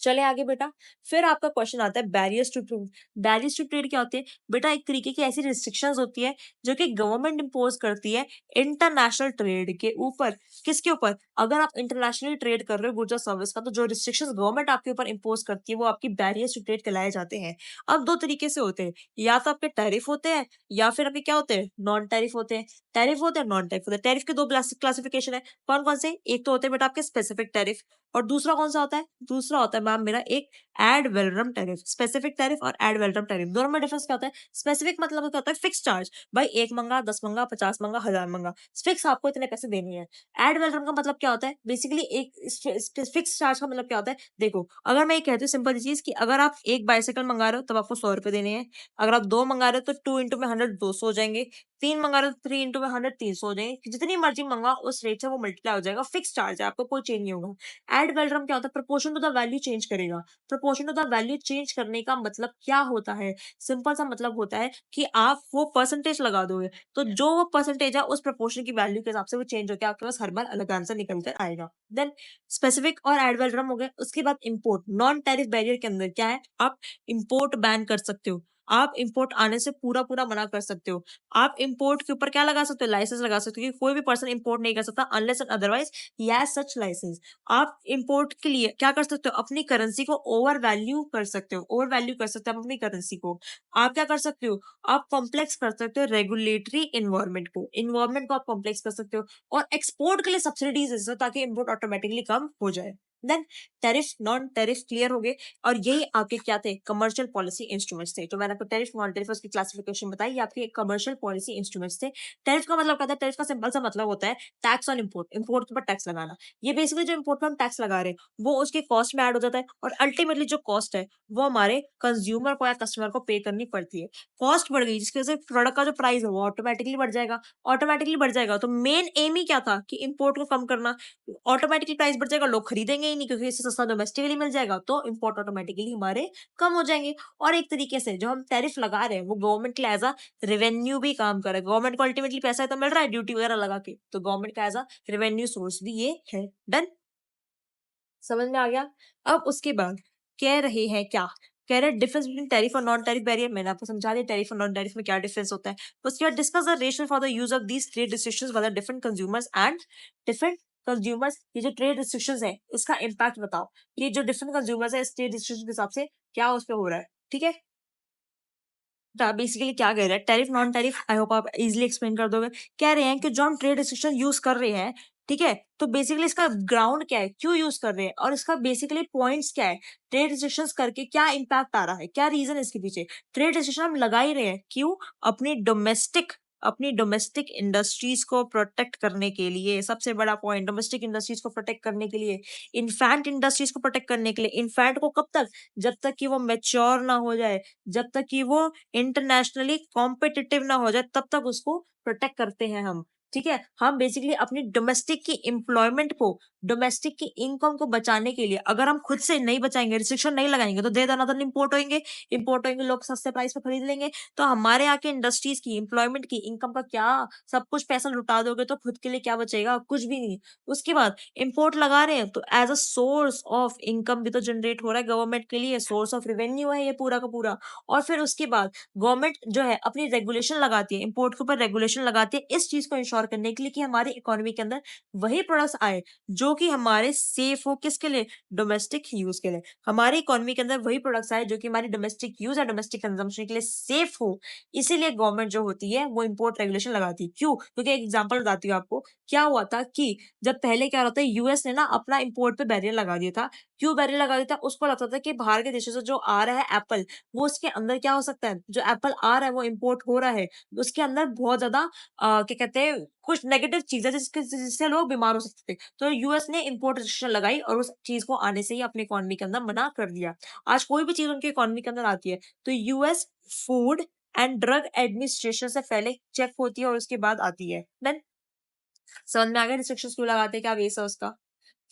चले आगे बेटा। फिर आपका क्वेश्चन आता है barriers to trade. Barriers to trade क्या होते हैं बेटा? एक तरीके की ऐसी रिस्ट्रिक्शंस होती है जो कि गवर्नमेंट इंपोज करती है इंटरनेशनल ट्रेड के ऊपर। किसके ऊपर? अगर आप इंटरनेशनली ट्रेड कर रहे हो गुड्स और सर्विस का, तो जो रिस्ट्रिक्शंस गवर्नमेंट आपके ऊपर इंपोज करती है वो आपकी बैरियर्स टू ट्रेड कहलाए जाते हैं। अब दो तरीके से होते हैं, या तो आपके टैरिफ होते हैं या फिर आपके क्या होते हैं, नॉन टैरिफ होते हैं। टैरिफ होते हैं, नॉन टैरिफ होते हैं। टैरिफ के दो क्लासिफिकेशन है। कौन कौन से? एक तो होते हैं बेटा आपके स्पेसिफिक टैरिफ, और दूसरा कौन सा होता है? दूसरा होता है मैम मेरा एक ad valorem tariff. Specific tariff और एड वैलोरम टैरिफ दोनों में डिफरेंस क्या होता है? स्पेसिफिक मतलब क्या होता है? Fix charge. भाई 1 मंगा, 10 मंगा, 50 मंगा, 1000 मंगा, फिक्स आपको इतने पैसे देने हैं। एड वैलोरम का मतलब क्या होता है? बेसिकली एक फिक्स चार्ज का मतलब क्या होता है? देखो, अगर मैं ये कहती हूँ सिंपल चीज कि अगर आप एक बाइसाइकिल मंगा रहे हो तब आपको 100 रुपए देने हैं। अगर आप दो मंगा रहे हो तो 2 इंटू में 100 200 हो जाएंगे। तीन मंगा रहे हो तो 3 इंटू में 100 300 हो जाएंगे। जितनी मर्जी मंगा उस रेट से वो मल्टीप्लाई हो जाएगा। फिक्स चार्ज है, आपको कोई चेंज नहीं होगा। एड वैलोरम क्या होता है? Proportion to the value change करेगा। Proportion to the value change करने का मतलब क्या होता है? सिंपल सा मतलब होता है कि आप वो परसेंटेज लगा दोगे, तो जो वो परसेंटेज है उस प्रोपोर्शन की वैल्यू के हिसाब से वो चेंज होकर आपके पास हर बार अलग आंसर निकल कर आएगा। देन स्पेसिफिक और एड वैलोरम हो गए। उसके बाद इंपोर्ट। नॉन टैरिफ बैरियर के अंदर क्या है? आप इंपोर्ट बैन कर सकते हो। आप इंपोर्ट आने से पूरा पूरा मना कर सकते हो। आप इंपोर्ट के ऊपर क्या लगा सकते हो? लाइसेंस लगा सकते हो कि कोई भी पर्सन इंपोर्ट नहीं कर सकता unless and otherwise he has such licence. आप इंपोर्ट के लिए क्या कर सकते हो? अपनी करेंसी को ओवर वैल्यू कर सकते हो। ओवर वैल्यू कर सकते हो आप अपनी करेंसी को। आप क्या कर सकते हो? आप कॉम्प्लेक्स कर सकते हो रेगुलेटरी इन्वायरमेंट को। इन्वायरमेंट को आप कॉम्प्लेक्स कर सकते हो और एक्सपोर्ट के लिए सब्सिडीज दे सकते हो ताकि इंपोर्ट ऑटोमेटिकली कम हो जाए। Then tariff non tariff clear हो गए। और यही आपके क्या थे? कमर्शियल पॉलिसी इंस्ट्रूमेंट्स थे। तो मैंने आपको टैरिफ नॉन टैरिफ उसकी क्लासिफिकेशन बताई। ये आपके कमर्शियल पॉलिसी इंस्ट्रूमेंट्स थे। टैरिफ का मतलब क्या था? टैरिफ का सिंपल सा मतलब होता है टैक्स ऑन इंपोर्ट। इंपोर्ट के ऊपर टैक्स लगाना। ये बेसिकली जो इंपोर्ट पे हम टैक्स लगा रहे हैं वो उसके कॉस्ट में ऐड हो जाता है और अल्टीमेटली जो कॉस्ट है वो हमारे कंज्यूमर को या कस्टमर को पे करनी पड़ती है। कॉस्ट बढ़ गई जिसकी वजह से प्रोडक्ट का जो प्राइस है वो ऑटोमेटिकली बढ़ जाएगा। ऑटोमेटिकली बढ़ जाएगा तो मेन एम ही क्या था? कि इंपोर्ट को कम करना। ऑटोमेटिकली प्राइस बढ़ जाएगा, लोग खरीदेंगे ही नहीं क्योंकि इससे सस्ता डोमेस्टिकली मिल जाएगा, तो इंपोर्ट ऑटोमेटिकली हमारे कम हो जाएंगे। और एक तरीके से जो हम टैरिफ लगा रहे हैं वो गवर्नमेंट के एज अ रेवेन्यू भी काम कर रहा है। गवर्नमेंट को अल्टीमेटली पैसा तो मिल रहा है ड्यूटी वगैरह लगा के, तो गवर्नमेंट का एज अ रेवेन्यू सोर्स भी ये है। डन? समझ में आ गया? अब उसके बाद कह रहे हैं क्या? कह रहे हैं डिफरेंस बिटवीन टैरिफ और नॉन टैरिफ बैरियर। मैंने आपको समझा दिया टैरिफ और नॉन टैरिफ में क्या डिफरेंस होता है। उसके बाद discuss the rationale for the use of these trade restrictions by the different consumers and different consumers. ये जो ट्रेड रिस्ट्रिक्शंस है इसका इम्पैक्ट बताओ। ये जो डिफरेंट कंज्यूमर्स है इस ट्रेड रिस्ट्रिक्शन के हिसाब से क्या उस पे हो रहा है। ठीक है? बेसिकली क्या कह रहे हैं? Tariff non tariff I hope आप इजीली एक्सप्लेन कर दोगे। कह रहे हैं कि जो हम ट्रेड रिस्ट्रिक्शन यूज कर रहे हैं, ठीक है, तो बेसिकली इसका ग्राउंड क्या है, क्यों यूज कर रहे हैं और इसका बेसिकली पॉइंट्स क्या है। ट्रेड रिस्ट्रिक्शंस करके क्या इंपैक्ट आ रहा है, क्या रीजन है इसके पीछे। ट्रेड रिस्ट्रिक्शन हम लगा ही रहे हैं क्यों? अपनी डोमेस्टिक इंडस्ट्रीज को प्रोटेक्ट करने के लिए। सबसे बड़ा पॉइंट, डोमेस्टिक इंडस्ट्रीज को प्रोटेक्ट करने के लिए, इन्फैंट इंडस्ट्रीज को प्रोटेक्ट करने के लिए। इन्फैंट को कब तक? जब तक कि वो मेच्योर ना हो जाए, जब तक कि वो इंटरनेशनली कॉम्पिटिटिव ना हो जाए, तब तक उसको प्रोटेक्ट करते हैं हम। ठीक है? हम बेसिकली अपनी डोमेस्टिक की एम्प्लॉयमेंट को, डोमेस्टिक की इनकम को बचाने के लिए अगर हम खुद से नहीं बचाएंगे, रिस्ट्रिक्शन नहीं लगाएंगे, तो दे दनादन इंपोर्ट होंगे, लोग सस्ते प्राइस पे खरीद लेंगे। तो हमारे यहाँ के इंडस्ट्रीज की, एम्प्लॉयमेंट की, इनकम का क्या? सब कुछ पैसा लुटा दोगे तो खुद के लिए क्या बचेगा? कुछ भी नहीं। उसके बाद इंपोर्ट लगा रहे हैं तो as a source of income भी तो जनरेट हो रहा है गवर्नमेंट के लिए, सोर्स ऑफ रेवेन्यू है ये पूरा का पूरा। और फिर उसके बाद गवर्नमेंट जो है अपनी रेगुलेशन लगाती है, इंपोर्ट के ऊपर रेगुलेशन लगाती है इस चीज को इंश्योर इंश्योर करने के लिए कि हमारी इकोनॉमी के अंदर वही प्रोडक्ट्स आए जो कि हमारे सेफ हो, किसके लिए, डोमेस्टिक यूज के लिए। हमारी इकोनॉमी के अंदर वही प्रोडक्ट्स आए जो कि हमारी डोमेस्टिक यूज या डोमेस्टिक कंजम्पशन के लिए सेफ हो। इसीलिए गवर्नमेंट जो होती है वो इंपोर्ट रेगुलेशन लगाती है। क्यों? क्योंकि एक एग्जांपल बताती हूँ आपको। क्या हुआ था कि जब पहले क्या होता है, यूएस ने ना अपना इंपोर्ट पे बैरियर लगा दिया था। क्यों बैरियर लगा दिया था? उसको लगता था कि बाहर के देशों से जो आ रहा है एप्पल, वो उसके अंदर क्या हो सकता है, जो एप्पल आ रहा है वो इंपोर्ट हो रहा है, उसके अंदर बहुत ज्यादा क्या कहते हैं, कुछ नेगेटिव चीजें जिससे लोग बीमार हो सकते थे। तो यूएस ने इंपोर्ट रिस्ट्रिक्शन लगाई और उस चीज को आने से ही अपनी इकोनॉमी के अंदर मना कर दिया। आज कोई भी चीज उनकी इकोनॉमी के अंदर आती है तो US food and drug administration से पहले चेक होती है और उसके बाद आती है। देन समझ में आ गया रिस्ट्रिक्शन क्यों लगाते हैं, क्या बेस है उसका?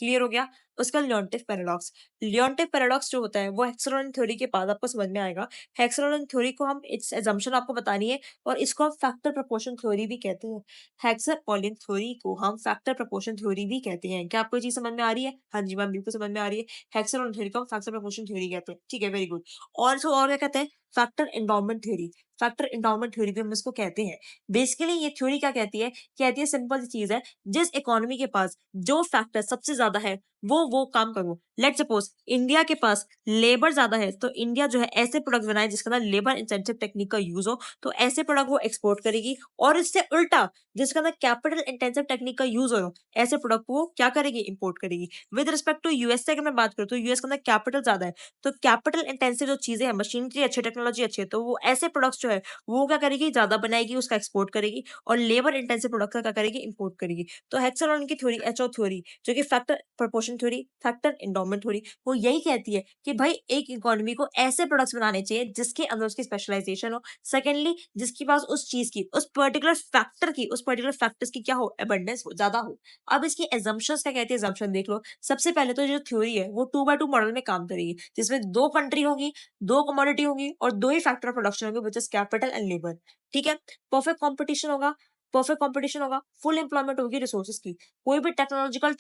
क्लियर हो गया? उसका लियोंटिफ पैराडॉक्स। लियोंटिफ पैराडॉक्स जो होता है वो हेक्सोनोम थ्योरी के बाद आपको समझ में आएगा। हेक्सोनोम थ्योरी को हम, इट्स एजम्पशन आपको बतानी है, और इसको हम फैक्टर प्रोपोर्शन थ्योरी भी कहते हैं। हेक्सापॉलिन थ्योरी को हम फैक्टर प्रोपोर्शन थ्योरी भी कहते हैं। क्या आपको ये चीज समझ में आ रही है? हाँ जी मैम, बिल्कुल समझ में आ रही है। हेक्सोनोम थ्योरी को हम फैक्टर प्रोपोर्शन थ्योरी कहते हैं। ठीक है, वेरी गुड। और क्या कहते हैं? Factor endowment theory. Factor endowment theory भी हम इसको कहते हैं। बेसिकली ये थ्योरी क्या कहती है? कहती है सिंपल सी चीज है, जिस इकोनॉमी के पास जो फैक्टर सबसे ज्यादा है वो काम करो। लेट सपोज इंडिया के पास लेबर ज्यादा है तो इंडिया जो है ऐसे प्रोडक्ट बनाए जिसके अंदर लेबर इंटेंसिव टेक्निक का यूज हो, तो ऐसे प्रोडक्ट वो एक्सपोर्ट करेगी। और इससे उल्टा, जिसके अंदर कैपिटल इंटेंसिव टेक्निक का यूज हो, ऐसे प्रोडक्ट को क्या करेगी, इंपोर्ट करेगी। विद रिस्पेक्ट टू यूएसए अगर मैं बात करूँ तो यूएस के अंदर कैपिटल ज्यादा है, तो कैपिटल इंटेंसिव जो चीजें हैं, मशीनरी अच्छी, टेक्नोलॉजी अच्छी है, तो वो ऐसे प्रोडक्ट्स जो है वो क्या करेगी, ज्यादा बनाएगी, उसका एक्सपोर्ट करेगी। और लेबर इंटेंसिव प्रोडक्ट का क्या करेगी, इंपोर्ट करेगी। तो हेक्सागोनल की थ्योरी, एचओ थ्योरी, जो कि factor proportion theory, factor endowment theory, वो यही कहती है कि भाई एक इकोनॉमी को ऐसे प्रोडक्ट्स बनाने चाहिए जिसके अंदर उसकी स्पेशलाइजेशन हो। सेकेंडली, जिसके पास उस चीज की, उस पर्टिकुलर फैक्टर की, उस पर्टिकुलर फैक्टर्स की क्या हो, अबंडेंस हो, ज्यादा हो। अब इसकी एजम्पशंस क्या कहती है, एजम्पशन देख लो। सबसे पहले तो जो थ्योरी है वो 2x2 मॉडल में काम करेगी, जिसमें दो कंट्री होगी, दो कमोडिटी होंगी और दो ही फैक्टर ऑफ प्रोडक्शन होंगे, which is capital and labour. ठीक है। परफेक्ट कंपटीशन होगा, परफेक्ट कंपटीशन होगा, फुल एम्प्लॉयमेंट होगी रिसोर्सेज की, कोई भी टेक्नोलॉजिकल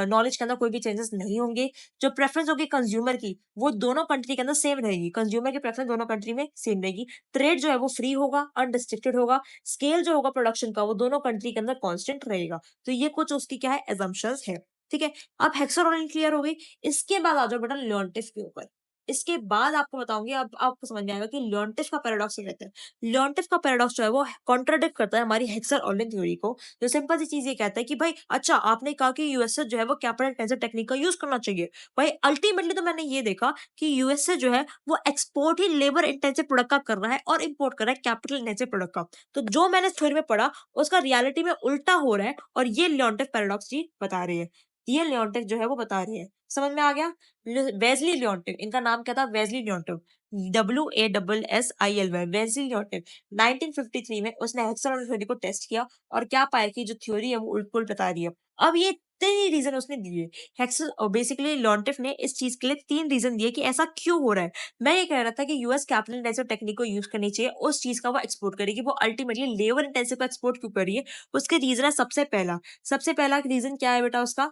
नॉलेज के अंदर कोई भी चेंजेस नहीं होंगे। जो प्रेफरेंस होगी कंज्यूमर की, वो दोनों कंट्री के अंदर सेम रहेगी, कंज्यूमर की प्रेफरेंस दोनों कंट्री में सेम रहेगी। ट्रेड जो है वो फ्री होगा, अनरिस्ट्रिक्टेड होगा। स्केल जो होगा प्रोडक्शन का वो दोनों कंट्री के अंदर कांस्टेंट रहेगा। तो ये कुछ उसकी क्या है, एजम्पशंस है। ठीक है। अब हेक्सागोनल क्लियर हो गई। इसके बाद आ जाओ बेटा लियोंटिफ के ऊपर। इसके बाद आपको बताऊंगी, अब आपको समझ में आएगा कि लियोंटिफ का पैराडॉक्स क्या कहते हैं। लियोंटिफ का पैराडॉक्स जो है वो कॉन्ट्राडिक्ट करता है हमारी हेक्सागोनल थ्योरी को। जो सिंपल सी चीज ये कहता है कि भाई अच्छा आपने कहा कि यूएसए जो है वो कैपिटल इंटेंसिव टेक्निक का यूज करना चाहिए। भाई अल्टीमेटली तो मैंने ये देखा कि यूएसए जो है वो एक्सपोर्ट ही लेबर इंटेंसिव प्रोडक्ट का कर रहा है और इंपोर्ट कर रहा है कैपिटल इंटेंसिव प्रोडक्ट का। तो जो मैंने थ्योरी में पढ़ा उसका रियलिटी में उल्टा हो रहा है, और ये लियोंटिफ पैराडॉक्स जी बता रही है। ये लियोंटिफ जो है वो बता रही है। समझ में आ गया? वेस्ली लियोंटिफ, इनका नाम क्या था, वेस्ली लियोंटिफ, WASSILY, वेस्ली लियोंटिफ। 1953 में उसने हेक्सागोनल थ्योरी को टेस्ट किया और क्या पाया कि जो थ्योरी है वो उल्ट-पुल्ट बता रही है। अब ये 3 रीजन उसने दिए। हेक्सल बेसिकली लियोंटिफ ने इस चीज के लिए 3 रीजन दिए कि ऐसा क्यों हो रहा है। मैं ये कह रहा था कि यूएस कैपिटल इंटेंसिव टेक्निक को यूज करनी चाहिए, उस चीज का वो एक्सपोर्ट करेगी, वो अल्टीमेटली लेबर इंटेंसिव का एक्सपोर्ट क्यों कर रही है। उसके रीजन है सबसे पहला रीजन क्या है बेटा उसका,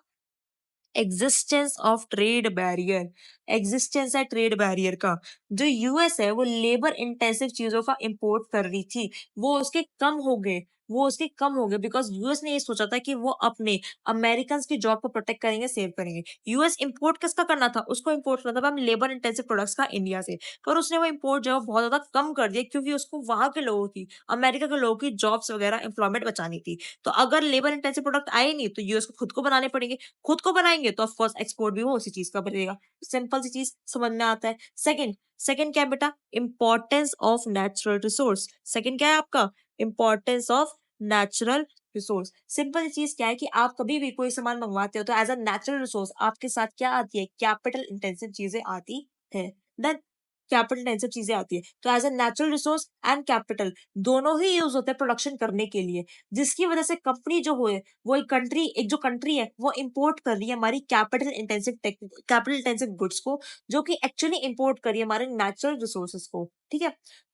existence of trade barrier. Existence है ट्रेड बैरियर का। जो यूएस है वो लेबर इंटेंसिव चीजों का इंपोर्ट कर रही थी, वो उसके कम हो गए, बिकॉज यूएस ने ये सोचा था कि वो अपने अमेरिकन की जॉब को प्रोटेक्ट करेंगे, सेव करेंगे। यूएस इंपोर्ट किसका करना था, उसको इंपोर्ट करना था लेबर इंटेंसिव प्रोडक्ट्स का इंडिया से। पर उसने वो इंपोर्ट जो है वो बहुत ज्यादा कम कर दिया, क्योंकि उसको वहां के लोगों की, अमेरिका के लोगों की जॉब्स वगैरह एम्प्लॉयमेंट बचानी थी। तो अगर लेबर इंटेंसिव प्रोडक्ट आए नहीं तो यूएस को खुद को बनाने पड़ेंगे, खुद को बनाएंगे तो ऑफ कोर्स एक्सपोर्ट भी वो उसी चीज का बनेगा। सिंपल सी चीज समझ में आता है। सेकंड सेकंड क्या है बेटा, importance of natural resource. Second क्या है आपका, importance of natural resource. Simple चीज क्या है कि आप कभी भी कोई सामान मंगवाते हो तो एज अ नेचुरल रिसोर्स आपके साथ क्या आती है, कैपिटल इंटेंसिव चीजें आती है। देन कैपिटल इंटेंसिव चीजें आती है, तो as a natural resource and capital दोनों ही यूज होते हैं प्रोडक्शन करने के लिए, जिसकी वजह से कंपनी जो हो, वो एक जो कंट्री है वो इंपोर्ट कर रही है हमारी कैपिटल इंटेंसिव गुड्स को, जो कि एक्चुअली इंपोर्ट कर रही है हमारे नेचुरल रिसोर्सेज को। ठीक है।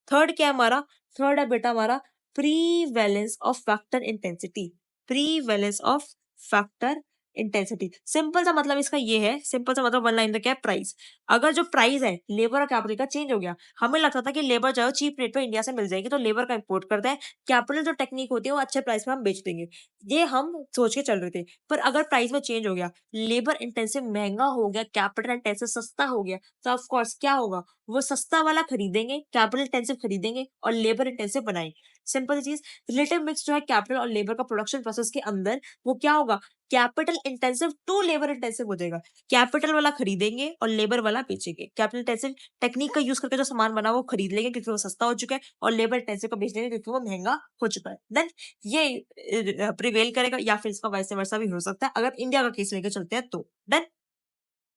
थर्ड क्या है हमारा, थर्ड है बेटा हमारा prevalence of factor intensity. Prevalence of factor intensity. Simple सा मतलब इसका ये है, सिंपल सा मतलब वन लाइन में क्या है, प्राइस। अगर जो प्राइस है लेबर और कैपिटल का चेंज हो गया, हमें लगता था कि लेबर जो है चीप रेट पे इंडिया से मिल जाएगी, तो लेबर का इंपोर्ट करते हैं, कैपिटल जो टेक्निक होती है वो अच्छे प्राइस में हम बेच देंगे, ये हम सोच के चल रहे थे। पर अगर प्राइस में चेंज हो गया, लेबर इंटेंसिव महंगा हो गया, कैपिटल इंटेंसिव सस्ता हो गया, तो ऑफ कोर्स क्या होगा, वो सस्ता वाला खरीदेंगे, कैपिटल इंटेंसिव खरीदेंगे और लेबर इंटेंसिव बनाएंगे। सिंपल चीज, रिलेटिव मिक्स जो है कैपिटल और लेबर का प्रोडक्शन प्रोसेस के अंदर, वो क्या होगा, capital intensive to labour intensive हो जाएगा। कैपिटल वाला खरीदेंगे और लेबर वाला बेचेंगे। कैपिटल इंटेंसिव टेक्निक का यूज करके जो सामान बना वो खरीद लेंगे क्योंकि वो सस्ता हो चुका है, और लेबर इंटेंसिव को बेच देंगे क्योंकि वो महंगा हो चुका है। देन ये प्रिवेल करेगा, या फिर इसका वाइस वर्सा भी हो सकता है अगर इंडिया का केस लेकर चलते हैं तो। देन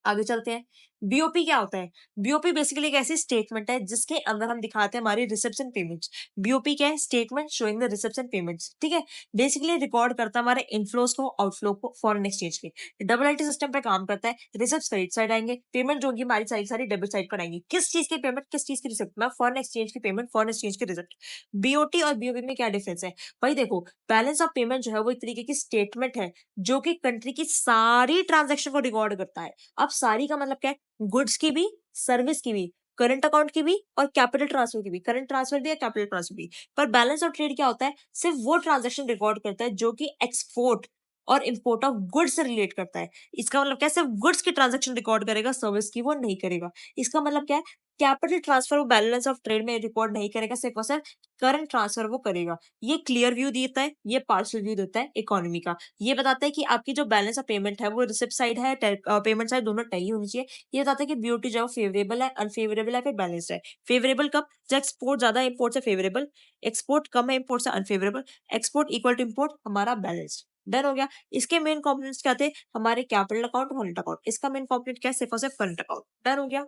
आगे चलते हैं। बीओपी क्या होता है? बीओपी बेसिकली एक ऐसी स्टेटमेंट है जिसके अंदर हम दिखाते हैं हमारी रिसेप्शन पेमेंट्स। बीओपी क्या है? Statement showing the reception payments, ठीक है। बेसिकली रिकॉर्ड करता है हमारे इनफ्लोस को, आउटफ्लो को, फॉरेन एक्सचेंज के। डबल आईटी सिस्टम पे काम करता है। रिसिप्ट क्रेडिट साइड आएंगे, पेमेंट जो होगी हमारी सारी सारी डेबिट साइड पर आएंगी। किस चीज की पेमेंट, किस चीज की रिसिप्ट में? फॉरेन एक्सचेंज की पेमेंट, फॉरेन एक्सचेंज की रिसिप्ट। बीओटी और बीओपी में क्या डिफरेंस है भाई? देखो, बैलेंस ऑफ पेमेंट जो है वो एक तरीके की स्टेटमेंट है जो कि कंट्री की सारी ट्रांजेक्शन को रिकॉर्ड करता है। अब सारी का मतलब क्या है? गुड्स की भी, सर्विस की भी, करंट अकाउंट की भी और कैपिटल ट्रांसफर की भी। करंट ट्रांसफर भी है, कैपिटल ट्रांसफर भी। पर बैलेंस ऑफ ट्रेड क्या होता है? सिर्फ वो ट्रांजैक्शन रिकॉर्ड करता है जो कि एक्सपोर्ट और इंपोर्ट ऑफ गुड्स से रिलेट करता है। इसका मतलब क्या है? सिर्फ गुड्स की ट्रांजैक्शन रिकॉर्ड करेगा, सर्विस की वो नहीं करेगा। इसका मतलब क्या है? कैपिटल ट्रांसफर वो बैलेंस ऑफ ट्रेड में रिकॉर्ड नहीं करेगा, सिर्फ और सिर्फ करंट ट्रांसफर वो करेगा। ये क्लियर व्यू देता है, ये पार्शियल व्यू देता है इकोनॉमी का। ये बताता है कि आपकी जो बैलेंस ऑफ पेमेंट है वो रिसिप्ट साइड है, पेमेंट साइड, दोनों टैली होनी चाहिए। ये बताता है कि बीओटी जो फेवरेबल है, अनफेवरेबल है, फिर बैलेंस्ड है। फेवरेबल कब? जब एक्सपोर्ट ज्यादा है, इंपोर्ट से फेवरेबल। एक्सपोर्ट कम है, इंपोर्ट से unfavourable. Export equal to import, हमारा बैलेंस्ड। डन हो गया। इसके मेन कंपोनेंट्स क्या थे? हमारे कैपिटल अकाउंट, करंट अकाउंट। इसका मेन कंपोनेंट क्या है? सिर्फ और सिर्फ करंट अकाउंट। डन हो गया,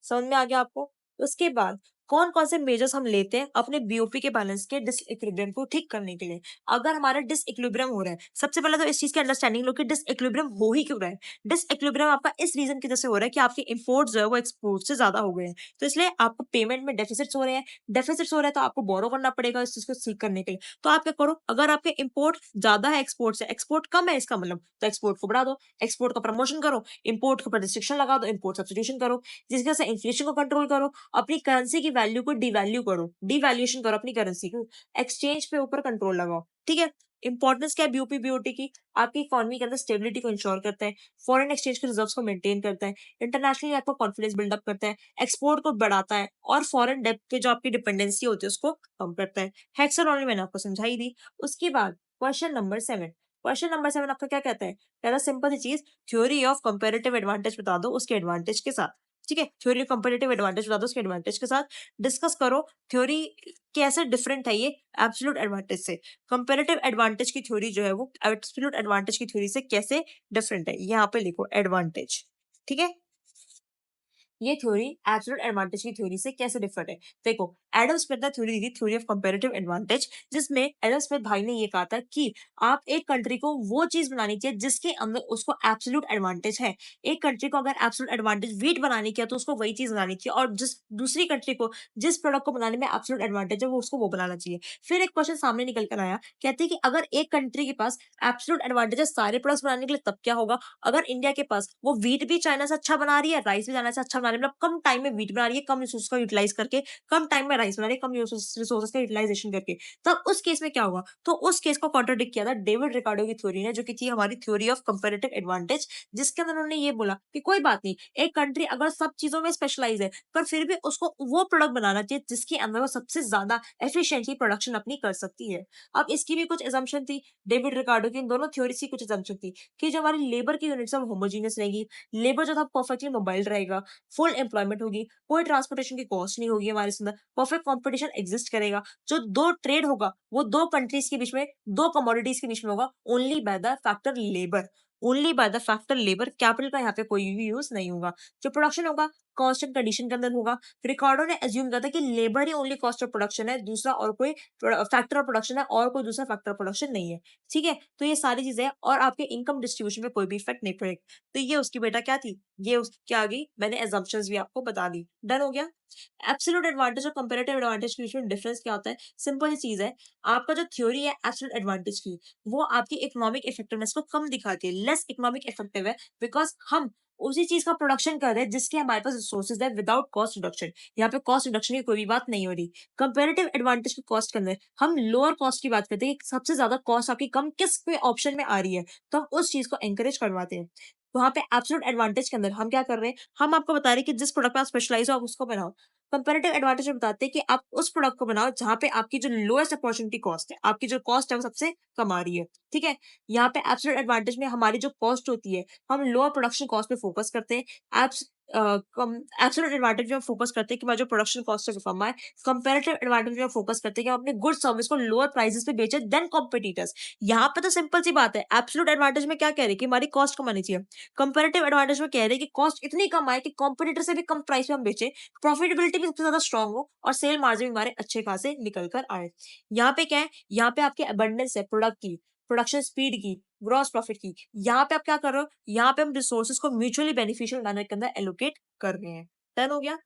समझ में आ गया आपको? उसके बाद कौन कौन से मेजर्स हम लेते हैं अपने बीओपी के बैलेंस के डिसइक्विलिब्रियम को ठीक करने के लिए? अगर हमारा डिसइक्विलिब्रियम हो रहा है, सबसे पहले तो इस चीज की अंडरस्टैंडिंग लो कि डिसइक्विलिब्रियम हो ही क्यों रहा है। डिसइक्विलिब्रियम आपका इस रीजन की वजह से हो रहा है कि आपके इंपोर्ट जो है वो एक्सपोर्ट से ज्यादा हो गए हैं, तो इसलिए आपको पेमेंट में डेफिसिट्स हो रहे हैं। डेफिसिट्स हो रहे हैं तो आपको बोरो करना पड़ेगा इस चीज को ठीक करने के लिए। तो आप क्या करो, अगर आपके इंपोर्ट ज्यादा है एक्सपोर्ट से, एक्सपोर्ट कम है इसका मतलब, तो एक्सपोर्ट को बढ़ा दो, एक्सपोर्ट का प्रमोशन करो, इंपोर्ट के ऊपर रिस्ट्रिक्शन लगा दो, इंपोर्ट सब्स्टिट्यूशन करो, जिसकी वजह से इन्फ्लेशन को कंट्रोल करो, अपनी करेंसी की वैल्यू को डिवैल्यू करो, डिवैल्यूएशन करो अपनी करेंसी को, एक्सचेंज पे ऊपर कंट्रोल लगाओ, ठीक है। इंपॉर्टेंस क्या है बीओपी बीओटी की? आपकी इकोनॉमी के अंदर स्टेबिलिटी को इंश्योर करता है, फॉरेन एक्सचेंज के रिजर्व्स को मेंटेन करता है, इंटरनेशनली आपको कॉन्फिडेंस बिल्डअप करता है, एक्सपोर्ट को बढ़ाता है, और फॉरेन डेब्ट पे जो आपकी डिपेंडेंसी होती है उसको कम करता है। हेक्सागोनल मैंने आपको समझाई दी। उसके बाद क्वेश्चन नंबर 7। क्वेश्चन नंबर 7 आपका क्या कहता है? कहता सिंपल सी चीज, थ्योरी ऑफ कंपैरेटिव एडवांटेज बता दो उसके एडवांटेज के साथ, ठीक है। थ्योरी ऑफ कंपैरेटिव एडवांटेज बता दो उसके एडवांटेज के साथ, डिस्कस करो थ्योरी कैसे डिफरेंट है ये एब्सोल्यूट एडवांटेज से। कंपैरेटिव एडवांटेज की थ्योरी जो है वो एब्सोल्यूट एडवांटेज की थ्योरी से कैसे डिफरेंट है, यहाँ पे लिखो एडवांटेज, ठीक है। ये थ्योरी एब्सोल्यूट एडवांटेज की थ्योरी से कैसे डिफर है? देखो, एडम स्मिथ ने थ्योरी दी थी, थ्योरी ऑफ कंपैरेटिव एडवांटेज, जिसमें एडम स्मिथ भाई ने ये कहा था कि आप एक कंट्री को वो चीज बनानी चाहिए जिसके अंदर उसको एब्सोल्यूट एडवांटेज है। एक कंट्री को अगर एब्सोल्यूट एडवांटेज वीट बनानी है तो उसको वही चीज बनानी चाहिए, और जिस दूसरी कंट्री को जिस प्रोडक्ट को बनाने में एब्सोल्यूट एडवांटेज है वो उसको वो बनाना चाहिए। फिर एक क्वेश्चन सामने निकल कर आया, कहते हैं कि अगर एक कंट्री के पास एब्सोल्यूट एडवांटेज है सारे प्रोडक्ट्स बनाने के लिए, तब क्या होगा? अगर इंडिया के पास वो व्हीट भी चाइना से अच्छा बना रही है, राइस भी चाइना से अच्छा बना रही है, मतलब कम टाइम में व्हीट बना रही है, कम रिसोर्स का यूटिलाइज करके, कम टाइम में राइस बना रही है, कम रिसोर्सेज का यूटिलाइजेशन करके, तब उस केस में क्या होगा? तो उस केस को कॉन्ट्रडिक्ट किया था डेविड रिकार्डो की थ्योरी ने, जो कि थी हमारी थ्योरी ऑफ कंपैरेटिव एडवांटेज, जिसके अंदर उन्होंने ये बोला कि कोई बात नहीं, एक कंट्री अगर सब चीजों में स्पेशलाइज है, पर फिर भी उसको वो प्रोडक्ट बनाना चाहिए जिसके अंदर वो सबसे ज्यादा एफिशिएंटली प्रोडक्शन अपनी कर सकती है। अब इसकी भी कुछ एजम्पशन थी डेविड रिकार्डो की, इन दोनों थ्योरीज की कुछ एजम्पशन थी कि जो हमारी लेबर की यूनिट्स है वो होमोजीनियस रहेगी, लेबर जो था परफेक्टली मोबाइल रहेगा, फुल एम्प्लॉयमेंट होगी, कोई ट्रांसपोर्टेशन की कॉस्ट नहीं होगी हमारे अंदर, परफेक्ट कंपटीशन एग्जिस्ट करेगा, जो दो ट्रेड होगा वो दो कंट्रीज के बीच में, दो कमोडिटीज के बीच में होगा, only by the factor labour, only by the factor labour, capital का यहाँ पे कोई भी यूज नहीं होगा। जो प्रोडक्शन होगा कांस्टेंट कंडीशन के अंदर होगा। रिकार्डो ने एज्यूम किया था कि labour he only cost of production है, दूसरा और कोई फैक्टर ऑफ प्रोडक्शन है और कोई दूसरा फैक्टर ऑफ प्रोडक्शन नहीं है। ठीक है, तो ये सारी चीजें हैं और आपके इनकम डिस्ट्रीब्यूशन पे कोई भी इफेक्ट नहीं पड़ेगा। तो ये उसकी बेटा क्या थी, ये उसकी क्या आ गई, मैंने एजम्पशंस भी आपको बता दी। डन हो गया। एब्सोल्यूट एडवांटेज और कंपैरेटिव एडवांटेज के बीच में डिफरेंस क्या होता है, सिंपल सी चीज है। आपका जो थ्योरी है एब्सोल्यूट एडवांटेज की, वो आपकी इकोनॉमिक इफेक्टिवनेस को कम दिखाती है, लेस इकोनॉमिक इफेक्टिव है, बिकॉज हम उसी चीज का प्रोडक्शन कर रहे हैं जिसके हमारे पास रिसोर्सेज है विदाउट कॉस्ट रिडक्शन। यहाँ पे कॉस्ट रिडक्शन की कोई भी बात नहीं हो रही। कंपेरेटिव एडवांटेज के कॉस्ट के अंदर हम लोअर कॉस्ट की बात करते हैं कि सबसे ज्यादा कॉस्ट आपकी कम किस पे ऑप्शन में आ रही है, तो हम उस चीज को एंकरेज करवाते हैं। वहां पे एब्सोल्यूट एडवांटेज के अंदर हम क्या कर रहे हैं, हम आपको बता रहे हैं कि जिस प्रोडक्ट पे आप स्पेशलाइज हो आप उसको बनाओ। कंपैरेटिव एडवांटेज में बताते हैं कि आप उस प्रोडक्ट को बनाओ जहां पे आपकी जो लोएस्ट अपॉर्चुनिटी कॉस्ट है, आपकी जो कॉस्ट है वो सबसे कम आ रही है। ठीक है, यहाँ पे एब्सोल्यूट एडवांटेज में हमारी जो कॉस्ट होती है, हम लोअर प्रोडक्शन कॉस्ट पे फोकस करते हैं। एब्सोल्यूट एडवांटेज में हम फोकस करते हैं कि हमारा जो प्रोडक्शन कॉस्ट है वो कम आए। कंपैरेटिव एडवांटेज में हम फोकस करते हैं कि हम अपने गुड सर्विस को लोअर प्राइसेस पे बेचे देन कॉम्पिटिटर्स। यहाँ पे तो सिंपल सी बात है, एब्सोल्यूट एडवांटेज में क्या कह रहे हैं कि हमारी कॉस्ट कम आनी चाहिए। कंपैरेटिव एडवांटेज में कह रहे हैं कि कॉस्ट इतनी कम आए कि कॉम्पिटिटर से भी कम प्राइस पे हम बेचे, प्रॉफिटेबिलिटी भी सबसे ज्यादा स्ट्रांग हो और सेल मार्जिन भी हमारे अच्छे खासे निकल कर आए। यहाँ पे क्या है, यहाँ पे आपके अबंडेंस है प्रोडक्ट की, प्रोडक्शन स्पीड की, ग्रॉस प्रॉफिट की। यहाँ पे आप क्या कर रहे हो, यहाँ पे हम रिसोर्सेज को म्यूचुअली बेनिफिशियल मैनर के अंदर एलोकेट कर रहे हैं। डन हो गया।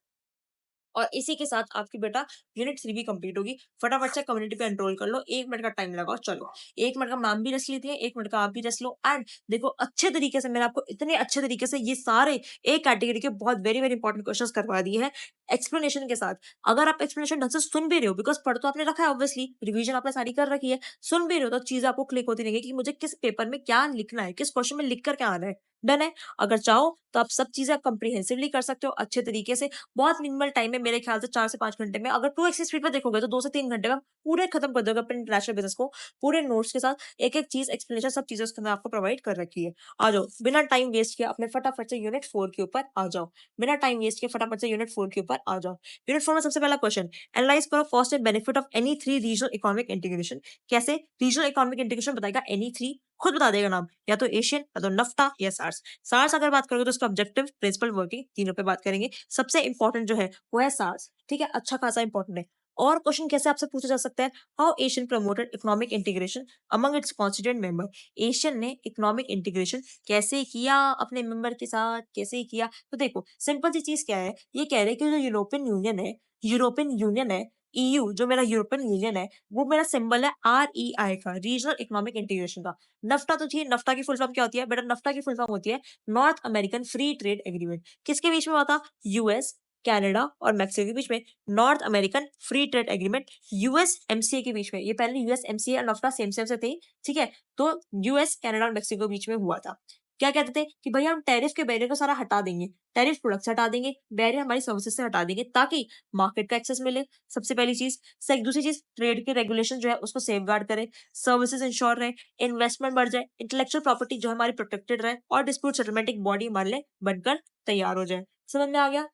और इसी के साथ आपकी बेटा यूनिट 3 भी कंप्लीट होगी। फटाफट से कम्युनिटी पे एनरोल कर लो, 1 मिनट का टाइम लगाओ। चलो, 1 मिनट का नाम भी रच लेती है, 1 मिनट का आप भी रच लो। एंड देखो अच्छे तरीके से मैंने आपको इतने अच्छे तरीके से ये सारे एक कैटेगरी के बहुत वेरी वेरी इंपॉर्टेंट क्वेश्चंस करवा दिए हैं एक्सप्लेनेशन के साथ। अगर आप एक्सप्लेनेशन ढंग से सुन भी रहे हो, बिकॉज पढ़ तो आपने रखा है ऑब्वियसली, रिवीजन आपने सारी कर रखी है, सुन भी रहे हो तो चीजें आपको क्लिक होती रहेंगी कि मुझे किस पेपर में क्या लिखना है, किस क्वेश्चन में लिख कर क्या आना है। डन है। अगर चाहो तो आप सब चीजें कॉम्प्रिहेंसिवली कर सकते हो अच्छे तरीके से। बहुत मिनिमल टाइम है, मेरे ख्याल से 4 से 5 घंटे में। अगर 2x स्पीड पर देखोगे तो 2 से 3 घंटे में पूरे खत्म कर दोगे अपने इंटरनेशनल बिजनेस को, पूरे नोट्स के साथ, एक-एक चीज एक्सप्लेनेशन सब चीजें उसके अंदर आपको प्रोवाइड कर रखी है। आ जाओ, बिना टाइम वेस्ट किए अपने फटाफट से यूनिट 4 के ऊपर आ जाओ। बिना टाइम वेस्ट किए फटाफट से यूनिट 4 के ऊपर आ जाओ। यूनिट 4 में सबसे पहला क्वेश्चन, एनालाइज करो cost and benefit of any 3 regional economic integration. कैसे रीजनल इकोनॉमिक इंटीग्रेशन बताएगा एनी 3, खुद बता देगा नाम, या तो एशियन, या तो नफ्टा, या सार्स। सार्स अगर बात करोगे तो उसका ऑब्जेक्टिव, प्रिंसिपल, वर्किंग, तीनों पे बात करेंगे। सबसे इंपॉर्टेंट जो है वो है सार्स। ठीक है, अच्छा खासा इंपॉर्टेंट है। और क्वेश्चन कैसे आपसे पूछा जा सकता है, how Asian promoted economic integration among it's constituent member. Asian ने इकोनॉमिक इंटीग्रेशन कैसे किया अपने मेंबर के साथ, कैसे किया। तो देखो सिंपल सी चीज क्या है, ये कह रहे हैं कि जो यूरोपियन यूनियन है, ईयू जो मेरा यूरोपियन यूनियन है, वो मेरा सिंबल है REI का, रीजनल इकोनॉमिक इंटीग्रेशन का। नफ्टा तो थी, नफ्टा की फुल फॉर्म क्या होती है बेटा, नफ्टा की फुल फॉर्म होती है north American free trade agreement. किसके बीच में हुआ था, यूएस, कनाडा और मैक्सिको के बीच में north American free trade agreement. US MCA के बीच में, ये पहले यूएस एमसीए और नफ्टा सेम सेम से थे। ठीक है, तो यूएस कनाडा और मैक्सिको के बीच में हुआ था। क्या कहते थे कि भैया हम टैरिफ के बैरियर को सारा हटा देंगे, टैरिफ प्रोडक्ट से हटा देंगे, बैरियर हमारी सर्विसेज से हटा देंगे, ताकि मार्केट का एक्सेस मिले, सबसे पहली चीज। दूसरी चीज, ट्रेड के रेगुलेशन जो है उसको सेफ गार्ड करे, सर्विसेज इंश्योर रहे, इन्वेस्टमेंट बढ़ जाए, इंटेलेक्चुअल प्रॉपर्टी जो हमारी प्रोटेक्टेड रहे, और डिस्प्यूट सेटलमेंट एक बॉडी हमारे लिए बनकर तैयार हो जाए। समझ में आ गया।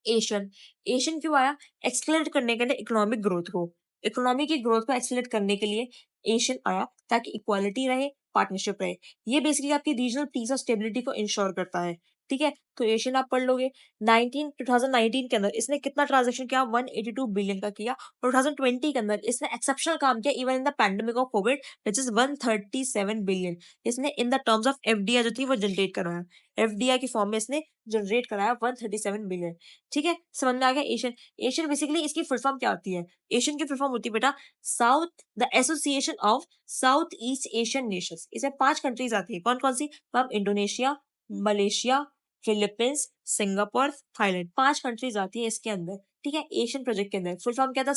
एशियन, एशियन क्यों आया, एक्सलेट करने के लिए इकोनॉमिक ग्रोथ को, इकोनॉमी की ग्रोथ को एक्सलेट करने के लिए एशियन आया, ताकि इक्वालिटी रहे, पार्टनरशिप रहे। ये बेसिकली आपकी रीजनल पीस और स्टेबिलिटी को इंश्योर करता है। ठीक है, तो एशियन आप पढ़ लोगे। 2019 के अंदर इसने कितना ट्रांजेक्शन किया, 182 बिलियन का किया। और 2020 के अंदर इसने एक्सेप्शनल काम किया even in the pandemic of covid, which is 137 billion. इसने in the terms of FDI जो थी वो जनरेट करवाया, एफडीआई की फॉर्म में इसने जनरेट कराया 137 बिलियन। ठीक है, समझ में आ गया। एशियन, एशियन बेसिकली इसकी फुल फॉर्म क्या होती है, एशियन की फुल फॉर्म होती है बेटा south, the association of south east Asian nations. इसमें 5 कंट्रीज आती है, कौन कौन सी, Indonesia, Malaysia, Philippines, Singapore, Thailand, 5 countries आती है इसके अंदर। ठीक है, एशियन प्रोजेक्ट के अंदर फुल फॉर्म क्या था,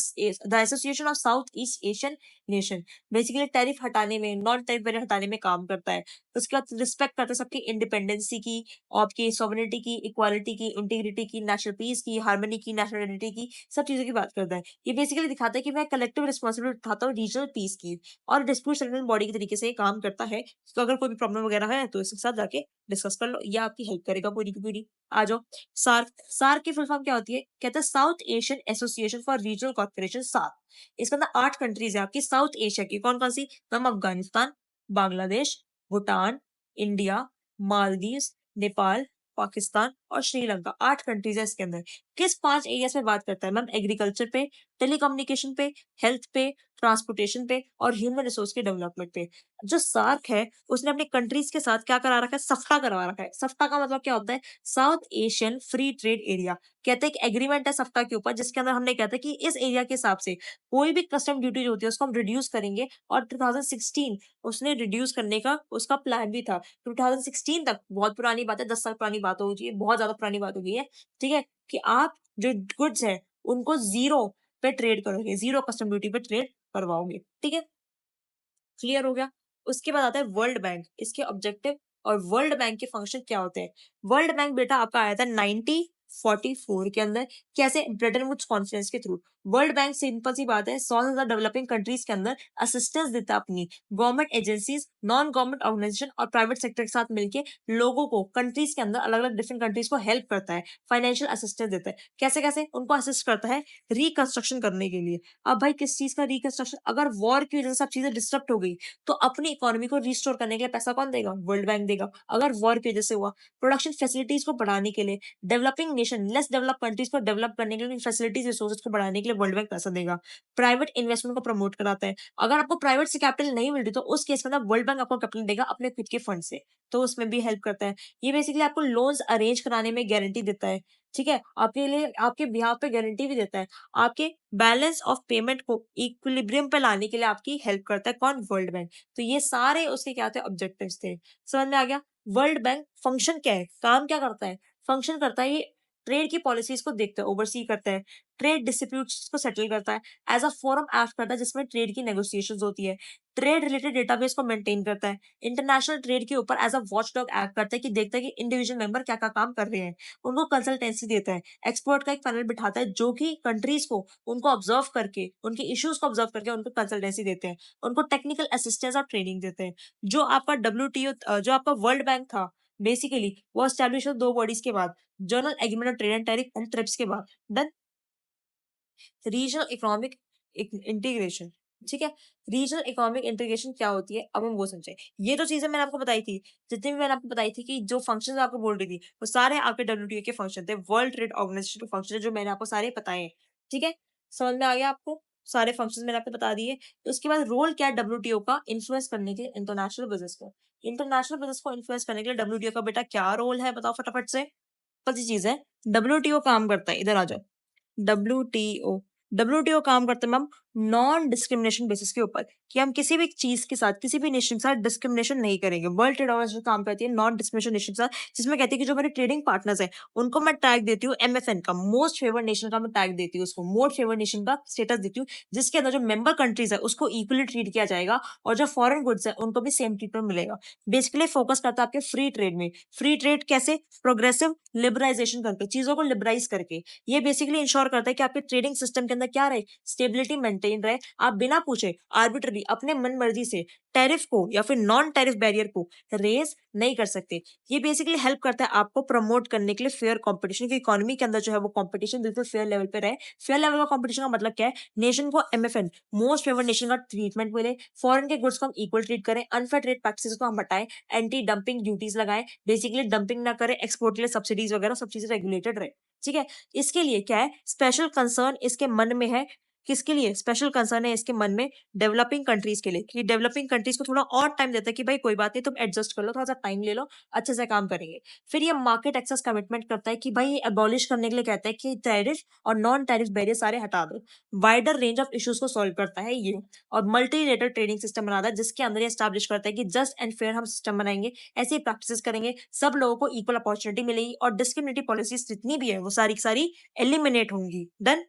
the association of south east Asian nation. Basically tariff हटाने में, नॉन टैरिफ बैरियर हटाने में काम करता है। उसके बाद रिस्पेक्ट करता है सबकी इंडिपेंडेंसी की, आपकी सॉवरेनिटी की, इक्वालिटी की, इंटीग्रिटी की, नेशनल पीस की, हार्मनी की, नेशनल आइडेंटिटी की, सब चीजों की बात करता है। ये बेसिकली दिखाता है कि मैं कलेक्टिव रिस्पॉन्सिबिलिटी उठाता हूँ रीजनल पीस की, और डिस्प्यूट सेटलमेंट बॉडी के तरीके से ये काम करता है। तो अगर कोई भी प्रॉब्लम वगैरह है तो इसके साथ जाके डिस्कस कर लो, ये आपकी हेल्प करेगा पूरी की पूरी। आ जाओ, सार्क, सार्क की फुल फॉर्म क्या होती है, कहते हैं South Asian Association for Regional Corporation, SAARC. इसके अंदर 8 कंट्रीज है आपकी साउथ एशिया की, कौन कौन सी, अफगानिस्तान, बांग्लादेश, भूटान, इंडिया, मालदीव्स, नेपाल, पाकिस्तान और श्रीलंका, 8 कंट्रीज है इसके अंदर। किस 5 एरियाज में बात करता है मैम? एग्रीकल्चर पे, टेलीकम्युनिकेशन पे, हेल्थ पे, ट्रांसपोर्टेशन पे और ह्यूमन रिसोर्स के डेवलपमेंट पे। जो सार्क है उसने अपने कंट्रीज के साथ क्या करा रखा है? सफ्टा करवा रखा है। सफ्टा का मतलब क्या होता है? South Asian free trade area. कहते हैं कि एग्रीमेंट है सफ्टा के ऊपर, जिसके अंदर हमने कहते हैं कि इस एरिया के हिसाब से कोई भी कस्टम ड्यूटी जो होती है उसको हम रिड्यूस करेंगे। और 2016 उसने रिड्यूस करने का उसका प्लान भी था। 2016 तक, बहुत पुरानी बात है, 10 साल पुरानी बात हो गई है, बहुत ज्यादा पुरानी बात हो गई है, ठीक है, कि आप जो गुड्स है उनको जीरो पे ट्रेड करोगे, जीरो कस्टम ड्यूटी पे ट्रेड करवाओगे, ठीक है। क्लियर हो गया? उसके बाद आता है वर्ल्ड बैंक, इसके ऑब्जेक्टिव और वर्ल्ड बैंक के फंक्शन क्या होते हैं। वर्ल्ड बैंक बेटा आपका आया था 1944 के अंदर। कैसे? ब्रेटन वुड्स कॉन्फ्रेंस के थ्रू। वर्ल्ड बैंक सिंपल सी बात है, 100 डेवलपिंग कंट्रीज के अंदर असिस्टेंस देता है अपनी government agencies, non government organisation और प्राइवेट सेक्टर के साथ मिलकर लोगों को कंट्रीज के अंदर, अलग अलग डिफरेंट कंट्रीज को हेल्प करता है, फाइनेंशियल असिस्टेंस देता है। कैसे कैसे उनको असिस्ट करता है? रिकंस्ट्रक्शन करने के लिए। अब भाई किस चीज का रिकंस्ट्रक्शन? अगर वॉर की वजह से सब चीजें डिस्टर्ब हो गई तो अपनी इकोनॉमी को रिस्टोर करने के लिए पैसा कौन देगा? वर्ल्ड बैंक देगा। अगर वॉर की वजह से हुआ, प्रोडक्शन फैसिलिटीज को बढ़ाने के लिए, developing nation, less develop countries को डेवलप करने के लिए, फैसिलिटीज रिसोर्सेज को बढ़ाने के लिए वर्ल्ड बैंक पैसा देगा। प्राइवेट इन्वेस्टमेंट को प्रमोट कराता है। अगर आपको प्राइवेट से कैपिटल नहीं मिल रही तो उस केस में ना वर्ल्ड बैंक आपको कैपिटल देगा अपने खुद के फंड से, तो उसमें भी हेल्प करता है। ये बेसिकली आपको लोन्स अरेंज कराने में गारंटी देता है, ठीक है, आपके लिए, आपके बिहाफ पे गारंटी भी देता है। आपके बैलेंस ऑफ पेमेंट को इक्विलिब्रियम पे लाने के लिए आपकी हेल्प करता है कौन? World bank. तो ये सारे उसके क्या थे? ऑब्जेक्टिव्स थे। समझ में आ गया? वर्ल्ड बैंक फंक्शन क्या है, काम क्या करता है? फंक्शन करता है, ये ट्रेड की पॉलिसीज को देखता है, ओवरसी करता है, ट्रेड डिस्प्यूट्स को सेटल करता है, एज अ फोरम एक्ट करता है जिसमें ट्रेड की नेगोशिएशंस होती है, ट्रेड रिलेटेड डेटाबेस को मेंटेन करता है, इंटरनेशनल ट्रेड के ऊपर एज अ वॉचडॉग एक्ट करता है कि देखता है कि इंडिविजुअल मेंबर क्या क्या काम कर रहे हैं, उनको कंसल्टेंसी देता है, एक्सपर्ट का एक पैनल बिठाता है जो कि कंट्रीज को उनको ऑब्जर्व करके, उनके इश्यूज को ऑब्जर्व करके उनको कंसल्टेंसी देते हैं, उनको टेक्निकल असिस्टेंस और ट्रेनिंग देते हैं। जो आपका डब्ल्यूटीओ, जो आपका वर्ल्ड बैंक था, बेसिकली वो एस्टैब्लिश हुआ 2 बॉडीज के बाद, journal agreement of trade and tariff and trips के बाद। डन। रीजनल इकोनॉमिक इंटीग्रेशन, ठीक है। रीजनल इकोनॉमिक इंटीग्रेशन क्या होती है, अब हम वो समझे। ये जो चीजें मैंने आपको बताई थी, जितनी भी मैंने आपको बताई थी कि जो फंक्शंस आपको बोल रही थी, वो सारे आपके डब्ल्यूटीओ के फंक्शन थे, वर्ल्ड ट्रेड ऑर्गेनाइजेशन के फंक्शन, जो मैंने आपको सारे बताए हैं, ठीक है। समझ में आ गया आपको? सारे फंक्शन मैंने आपको बता दिए। तो उसके बाद रोल क्या है डब्ल्यूटीओ का इन्फ्लुएंस करने के लिए इंटरनेशनल बिजनेस को? इंटरनेशनल बिजनेस को इन्फ्लुएंस करने के लिए डब्ल्यूटीओ का बेटा क्या रोल है, बताओ फटाफट से। पता चीज है, डब्ल्यूटीओ काम करता है, इधर आ जाओ। डब्ल्यूटीओ, डब्ल्यूटीओ काम करते हैं मैम नॉन डिस्क्रिमिनेशन बेसिस के ऊपर, कि हम किसी भी चीज के साथ, किसी भी नेशन के साथ डिस्क्रिमिनेशन नहीं करेंगे। वर्ल्ड ट्रेड ऑर्गेनाइजेशन काम करती है नॉन डिस्क्रिमिनेशन नेशन के साथ, जिसमें कहती है कि जो मेरे ट्रेडिंग पार्टनर्स हैं उनको मैं टैग देती हूँ एमएफएन का, मोस्ट फेवर्ड नेशन का मैं टैग देती हूँ, उसको मोस्ट फेवर्ड नेशन का स्टेटस देती हूँ, जिसके अंदर जो मेंबर कंट्रीज है उसको इक्वली ट्रीट किया जाएगा और जो फॉरेन गुड्स है उनको भी सेम ट्रीटमेंट मिलेगा। बेसिकली फोकस करता है आपके फ्री ट्रेड में। फ्री ट्रेड कैसे? प्रोग्रेसिव लिबराइजेशन करके, चीजों को लिबराइज करके। ये बेसिकली इंश्योर करता है कि आपके ट्रेडिंग सिस्टम के अंदर क्या रहे? स्टेबिलिटी मेंटेन रहे। आप बिना पूछे आर्बिट्ररी अपने मन मर्जी से टैरिफ को या फिर नॉन टैरिफ बैरियर को रेज नहीं कर सकते। ये बेसिकली हेल्प करता है आपको प्रमोट करने के लिए फेयर कंपटीशन की, इकोनॉमी के अंदर जो है वो कंपटीशन बिल्कुल फेयर लेवल पे रहे। फेयर लेवल का कंपटीशन का मतलब क्या है? नेशन को एमएफएन, मोस्ट फेवर्ड नेशन का ट्रीटमेंट मिले, फॉरेन के गुड्स को हम इक्वल ट्रीट करें, अनफेयर ट्रेड प्रैक्टिसेस को हम हटाएं, एंटी डंपिंग ड्यूटीज लगाएं, बेसिकली डंपिंग ना करें, एक्सपोर्ट के लिए सब्सिडीज वगैरह सब चीजें रेगुलेटेड रहे, ठीक है। इसके लिए क्या है? स्पेशल कंसर्न इसके मन में है। किसके लिए स्पेशल कंसर्न है इसके मन में? डेवलपिंग कंट्रीज के लिए, कि डेवलपिंग कंट्रीज को थोड़ा और टाइम देता है कि भाई कोई बात नहीं, तुम एडजस्ट कर लो, थोड़ा सा टाइम ले लो, अच्छे से काम करेंगे। फिर ये मार्केट एक्सेस कमिटमेंट करता है कि भाई ये अबॉलिश करने के लिए कहता है कि टैरिफ और नॉन टैरिफ बैरियर सारे हटा दो। वाइडर रेंज ऑफ इश्यूज को सॉल्व करता है ये, और मल्टीलेटरल ट्रेडिंग सिस्टम बनाता है जिसके अंदर ये एस्टैब्लिश करता है कि जस्ट एंड फेयर हम सिस्टम बनाएंगे, ऐसी प्रैक्टिस करेंगे, सब लोगों को इक्वल अपॉर्चुनिटी मिलेगी और डिस्क्रिमिनेटिव पॉलिसीज जितनी भी है वो सारी की सारी एलिमिनेट होंगी। डन।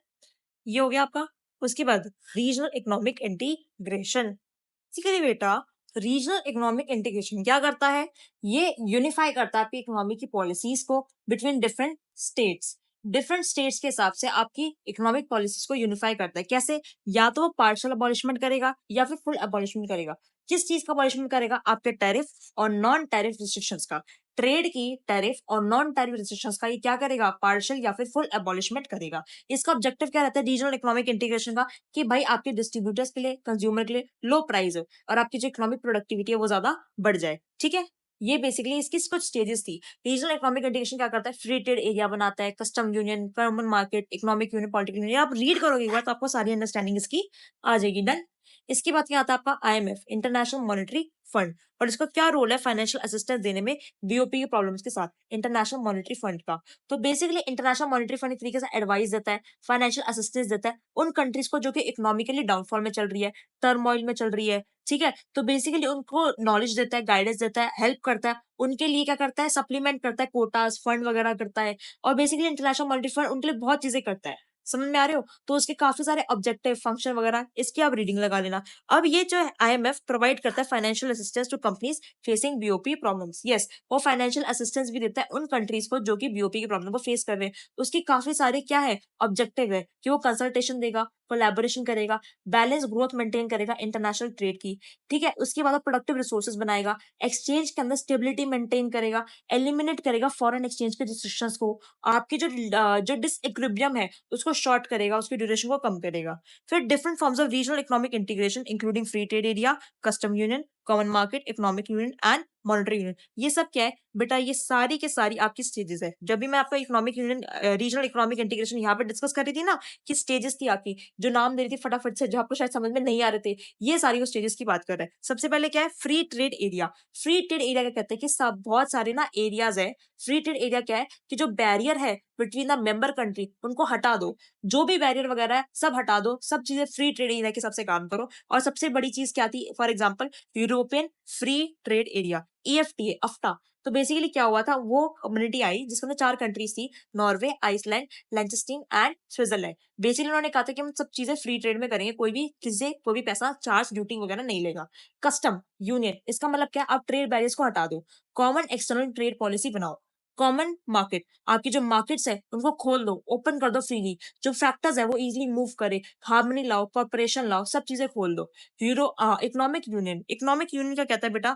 ये हो गया आपका। उसके बाद रीजनल इकोनॉमिक इंटीग्रेशन। बेसिकली बेटा रीजनल इकोनॉमिक इंटीग्रेशन क्या करता है? ये यूनिफाई करता है आपकी इकोनॉमी की पॉलिसीज को between different states. Different states के हिसाब से आपकी इकोनॉमिक पॉलिसीज को यूनिफाई करता है। कैसे? या तो वो पार्शियल अबॉलिशमेंट करेगा या फिर फुल अबॉलिशमेंट करेगा। किस चीज का अबॉलिशमेंट करेगा? आपके टैरिफ और नॉन टैरिफ रिस्ट्रिक्शंस का। ट्रेड की टैरिफ और नॉन टैरिफ रिस्ट्रिक्शंस का ये क्या करेगा? पार्शियल या फिर फुल अबॉलिशमेंट करेगा। इसका ऑब्जेक्टिव क्या रहता है रीजनल इकोनॉमिक इंटीग्रेशन का? कि भाई आपके डिस्ट्रीब्यूटर्स के लिए, कंज्यूमर के लिए लो प्राइस हो और आपकी जो इकोनॉमिक प्रोडक्टिविटी है वो ज्यादा बढ़ जाए, ठीक है। ये बेसिकली इसकी कुछ स्टेजेस थी। रीजनल इकोनॉमिक इंटीग्रेशन क्या करता है? फ्री ट्रेड एरिया बनाता है, custom union, common market, economic union, political union. आप रीड करोगे एक बार तो आपको सारी अंडरस्टैंडिंग इसकी आ जाएगी। डन। इसके बाद क्या आता है आपका? IMF, international monetary fund. और इसका क्या रोल है फाइनेंशियल असिस्टेंस देने में बीओपी की प्रॉब्लम्स के साथ? इंटरनेशनल मॉनेटरी फंड का। तो बेसिकली इंटरनेशनल मॉनेटरी फंड एक तरीके से एडवाइस देता है, फाइनेंशियल असिस्टेंस देता है उन कंट्रीज को जो कि इकोनॉमिकली डाउनफॉल में चल रही है, टर्मोइल में चल रही है। ठीक है, तो बेसिकली उनको नॉलेज देता है, गाइडेंस देता है, हेल्प करता है। उनके लिए क्या करता है? सप्लीमेंट करता है, कोटास फंड वगैरह करता है। और बेसिकली इंटरनेशनल मॉनेटरी फंड उनके लिए बहुत चीजें करता है। समझ में आ रहे हो? तो उसके काफी सारे ऑब्जेक्टिव, फंक्शन वगैरह इसकी आप रीडिंग लगा लेना। अब ये जो आईएमएफ प्रोवाइड करता है financial assistance to companies facing BOP problems. Yes, वो फाइनेंशियल असिस्टेंस भी देता है उन कंट्रीज को जो कि बीओपी की प्रॉब्लम को फेस कर रहे हैं। उसकी काफी सारे क्या है? ऑब्जेक्टिव है कि वो कंसल्टेशन देगा, कोलैबोरेशन करेगा, बैलेंस ग्रोथ मेंटेन करेगा इंटरनेशनल ट्रेड की। ठीक है, उसके बाद प्रोडक्टिव रिसोर्सेज बनाएगा, एक्सचेंज के अंदर स्टेबिलिटी मेंटेन करेगा, एलिमिनेट करेगा फॉरेन एक्सचेंज के रिस्ट्रिक्शंस को, आपकी जो डिसइक्विलिब्रियम है उसको शॉर्ट करेगा, उसकी ड्यूरेशन को कम करेगा। फिर different forms of regional economic integration including free trade area, custom union, common market, economic union and monetary union. ये सब क्या है बेटा? ये सारी के सारी आपकी स्टेजेस है। जब भी मैं आपका economic union, regional economic integration यहाँ पे डिस्कस कर रही थी ना, कि स्टेजेस थी आपकी, जो नाम दे रही थी फटाफट से, जो आपको शायद समझ में नहीं आ रहे थे, ये सारी वो स्टेजेस की बात कर रहे हैं। सबसे पहले क्या है? Free trade area. Free trade area क्या कहते हैं? कि सब बहुत सारे ना एरियाज है। फ्री ट्रेड एरिया क्या है? कि जो बैरियर है बिटवीन द मेंबर कंट्री उनको हटा दो, जो भी बैरियर वगैरह है सब हटा दो, सब चीजें फ्री ट्रेड एरिया के सबसे काम करो। और सबसे बड़ी चीज क्या थी? For example European free trade area, EFTA, AFTA. तो बेसिकली क्या हुआ था? वो कम्युनिटी आई जिसके अंदर 4 कंट्रीज थी, Norway, Iceland, Liechtenstein and Switzerland. Basically उन्होंने कहा था कि हम सब चीजें फ्री ट्रेड में करेंगे, कोई भी किसी से कोई भी पैसा चार्ज, ड्यूटी वगैरह नहीं लेगा। कस्टम यूनियन, इसका मतलब क्या है? आप ट्रेड बैरियर्स को हटा दो, कॉमन एक्सटर्नल ट्रेड पॉलिसी बनाओ। कॉमन मार्केट, आपकी जो मार्केट्स है उनको खोल दो, ओपन कर दो फ्रीली, जो फैक्टर्स है वो इजीली मूव करे, हार्मनी लाओ, कॉर्पोरेशन लाओ, सब चीजें खोल दो। इकोनॉमिक यूनियन, इकोनॉमिक यूनियन क्या कहता है बेटा?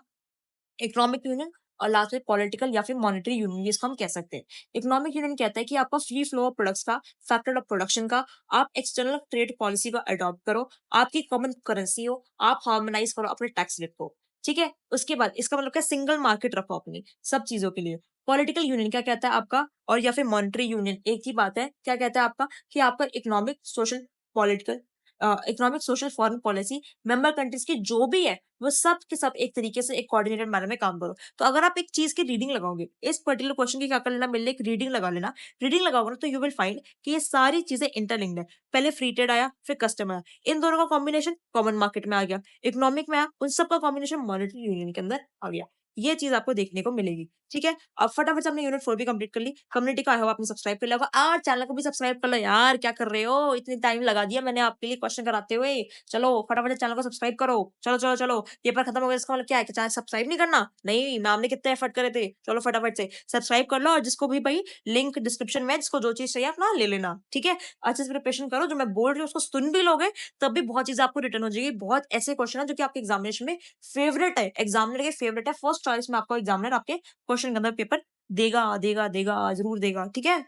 इकोनॉमिक यूनियन और लास्ट में पॉलिटिकल या फिर मॉनेटरी यूनियन, इसको हम कह सकते हैं। इकोनॉमिक यूनियन कहता है कि आपका फ्री फ्लो ऑफ प्रोडक्ट्स का, फैक्टर ऑफ प्रोडक्शन का, आप एक्सटर्नल ट्रेड पॉलिसी को अडॉप्ट करो, आपकी कॉमन करेंसी हो, आप हार्मोनाइज करो अपने टैक्स रेट को। ठीक है, उसके बाद इसका मतलब क्या? सिंगल मार्केट रखो अपनी सब चीजों के लिए। पॉलिटिकल यूनियन क्या कहता है आपका? और या फिर मॉनेटरी यूनियन एक ही बात है। क्या कहता है आपका? कि आपका economic social political, economic social foreign policy, member countries की जो भी है वो सब के सब एक तरीके से एक कोऑर्डिनेटेड मैनर में काम करो। तो अगर आप एक चीज की रीडिंग लगाओगे, इस पर्टिकुलर क्वेश्चन की क्या कर लेना, मिलने एक रीडिंग लगा लेना। रीडिंग लगाओगे ना तो यू विल फाइंड कि ये सारी चीजें इंटरलिंक्ड है। पहले फ्री ट्रेड आया, फिर कस्टम आया, इन दोनों का कॉम्बिनेशन कॉमन मार्केट में आ गया, इकोनॉमिक में आया, उन सब का कॉम्बिनेशन मॉनेटरी यूनियन के अंदर आ गया। ये चीज आपको देखने को मिलेगी। ठीक है, अब फटाफट से हमने यूनिट 4 भी कंप्लीट कर ली। कम्युनिटी का आई होप आपने सब्सक्राइब कर लिया होगा, और चैनल को भी सब्सक्राइब कर लो यार, क्या कर रहे हो? इतनी टाइम लगा दिया मैंने आपके लिए क्वेश्चन कराते हुए। चलो फटाफट से चैनल को सब्सक्राइब करो। चलो चलो चलो, पेपर खत्म हो गया, इसका मतलब क्या है कि चैनल सब्सक्राइब नहीं करना? नहीं, मैम ने कितने एफर्ट करे थे। चलो फटाफट से सब्सक्राइब कर लो, और जिसको भी भाई लिंक डिस्क्रिप्शन में है, जिसको जो चीज चाहिए अपना ले लेना। ठीक है, अच्छे से प्रिपरेशन करो, जो मैं बोल रही हूँ उसको सुन भी लोगे तब भी बहुत चीजें आपको रिटर्न हो जाएगी। बहुत ऐसे क्वेश्चन है जो कि आपके एग्जामिनेशन में फेवरेट है, एग्जामिनर के फेवरेट है, फर्स्ट चॉइस में आपको एग्जामिनर आपके क्वेश्चन के अंदर पेपर देगा देगा देगा, जरूर देगा। ठीक है,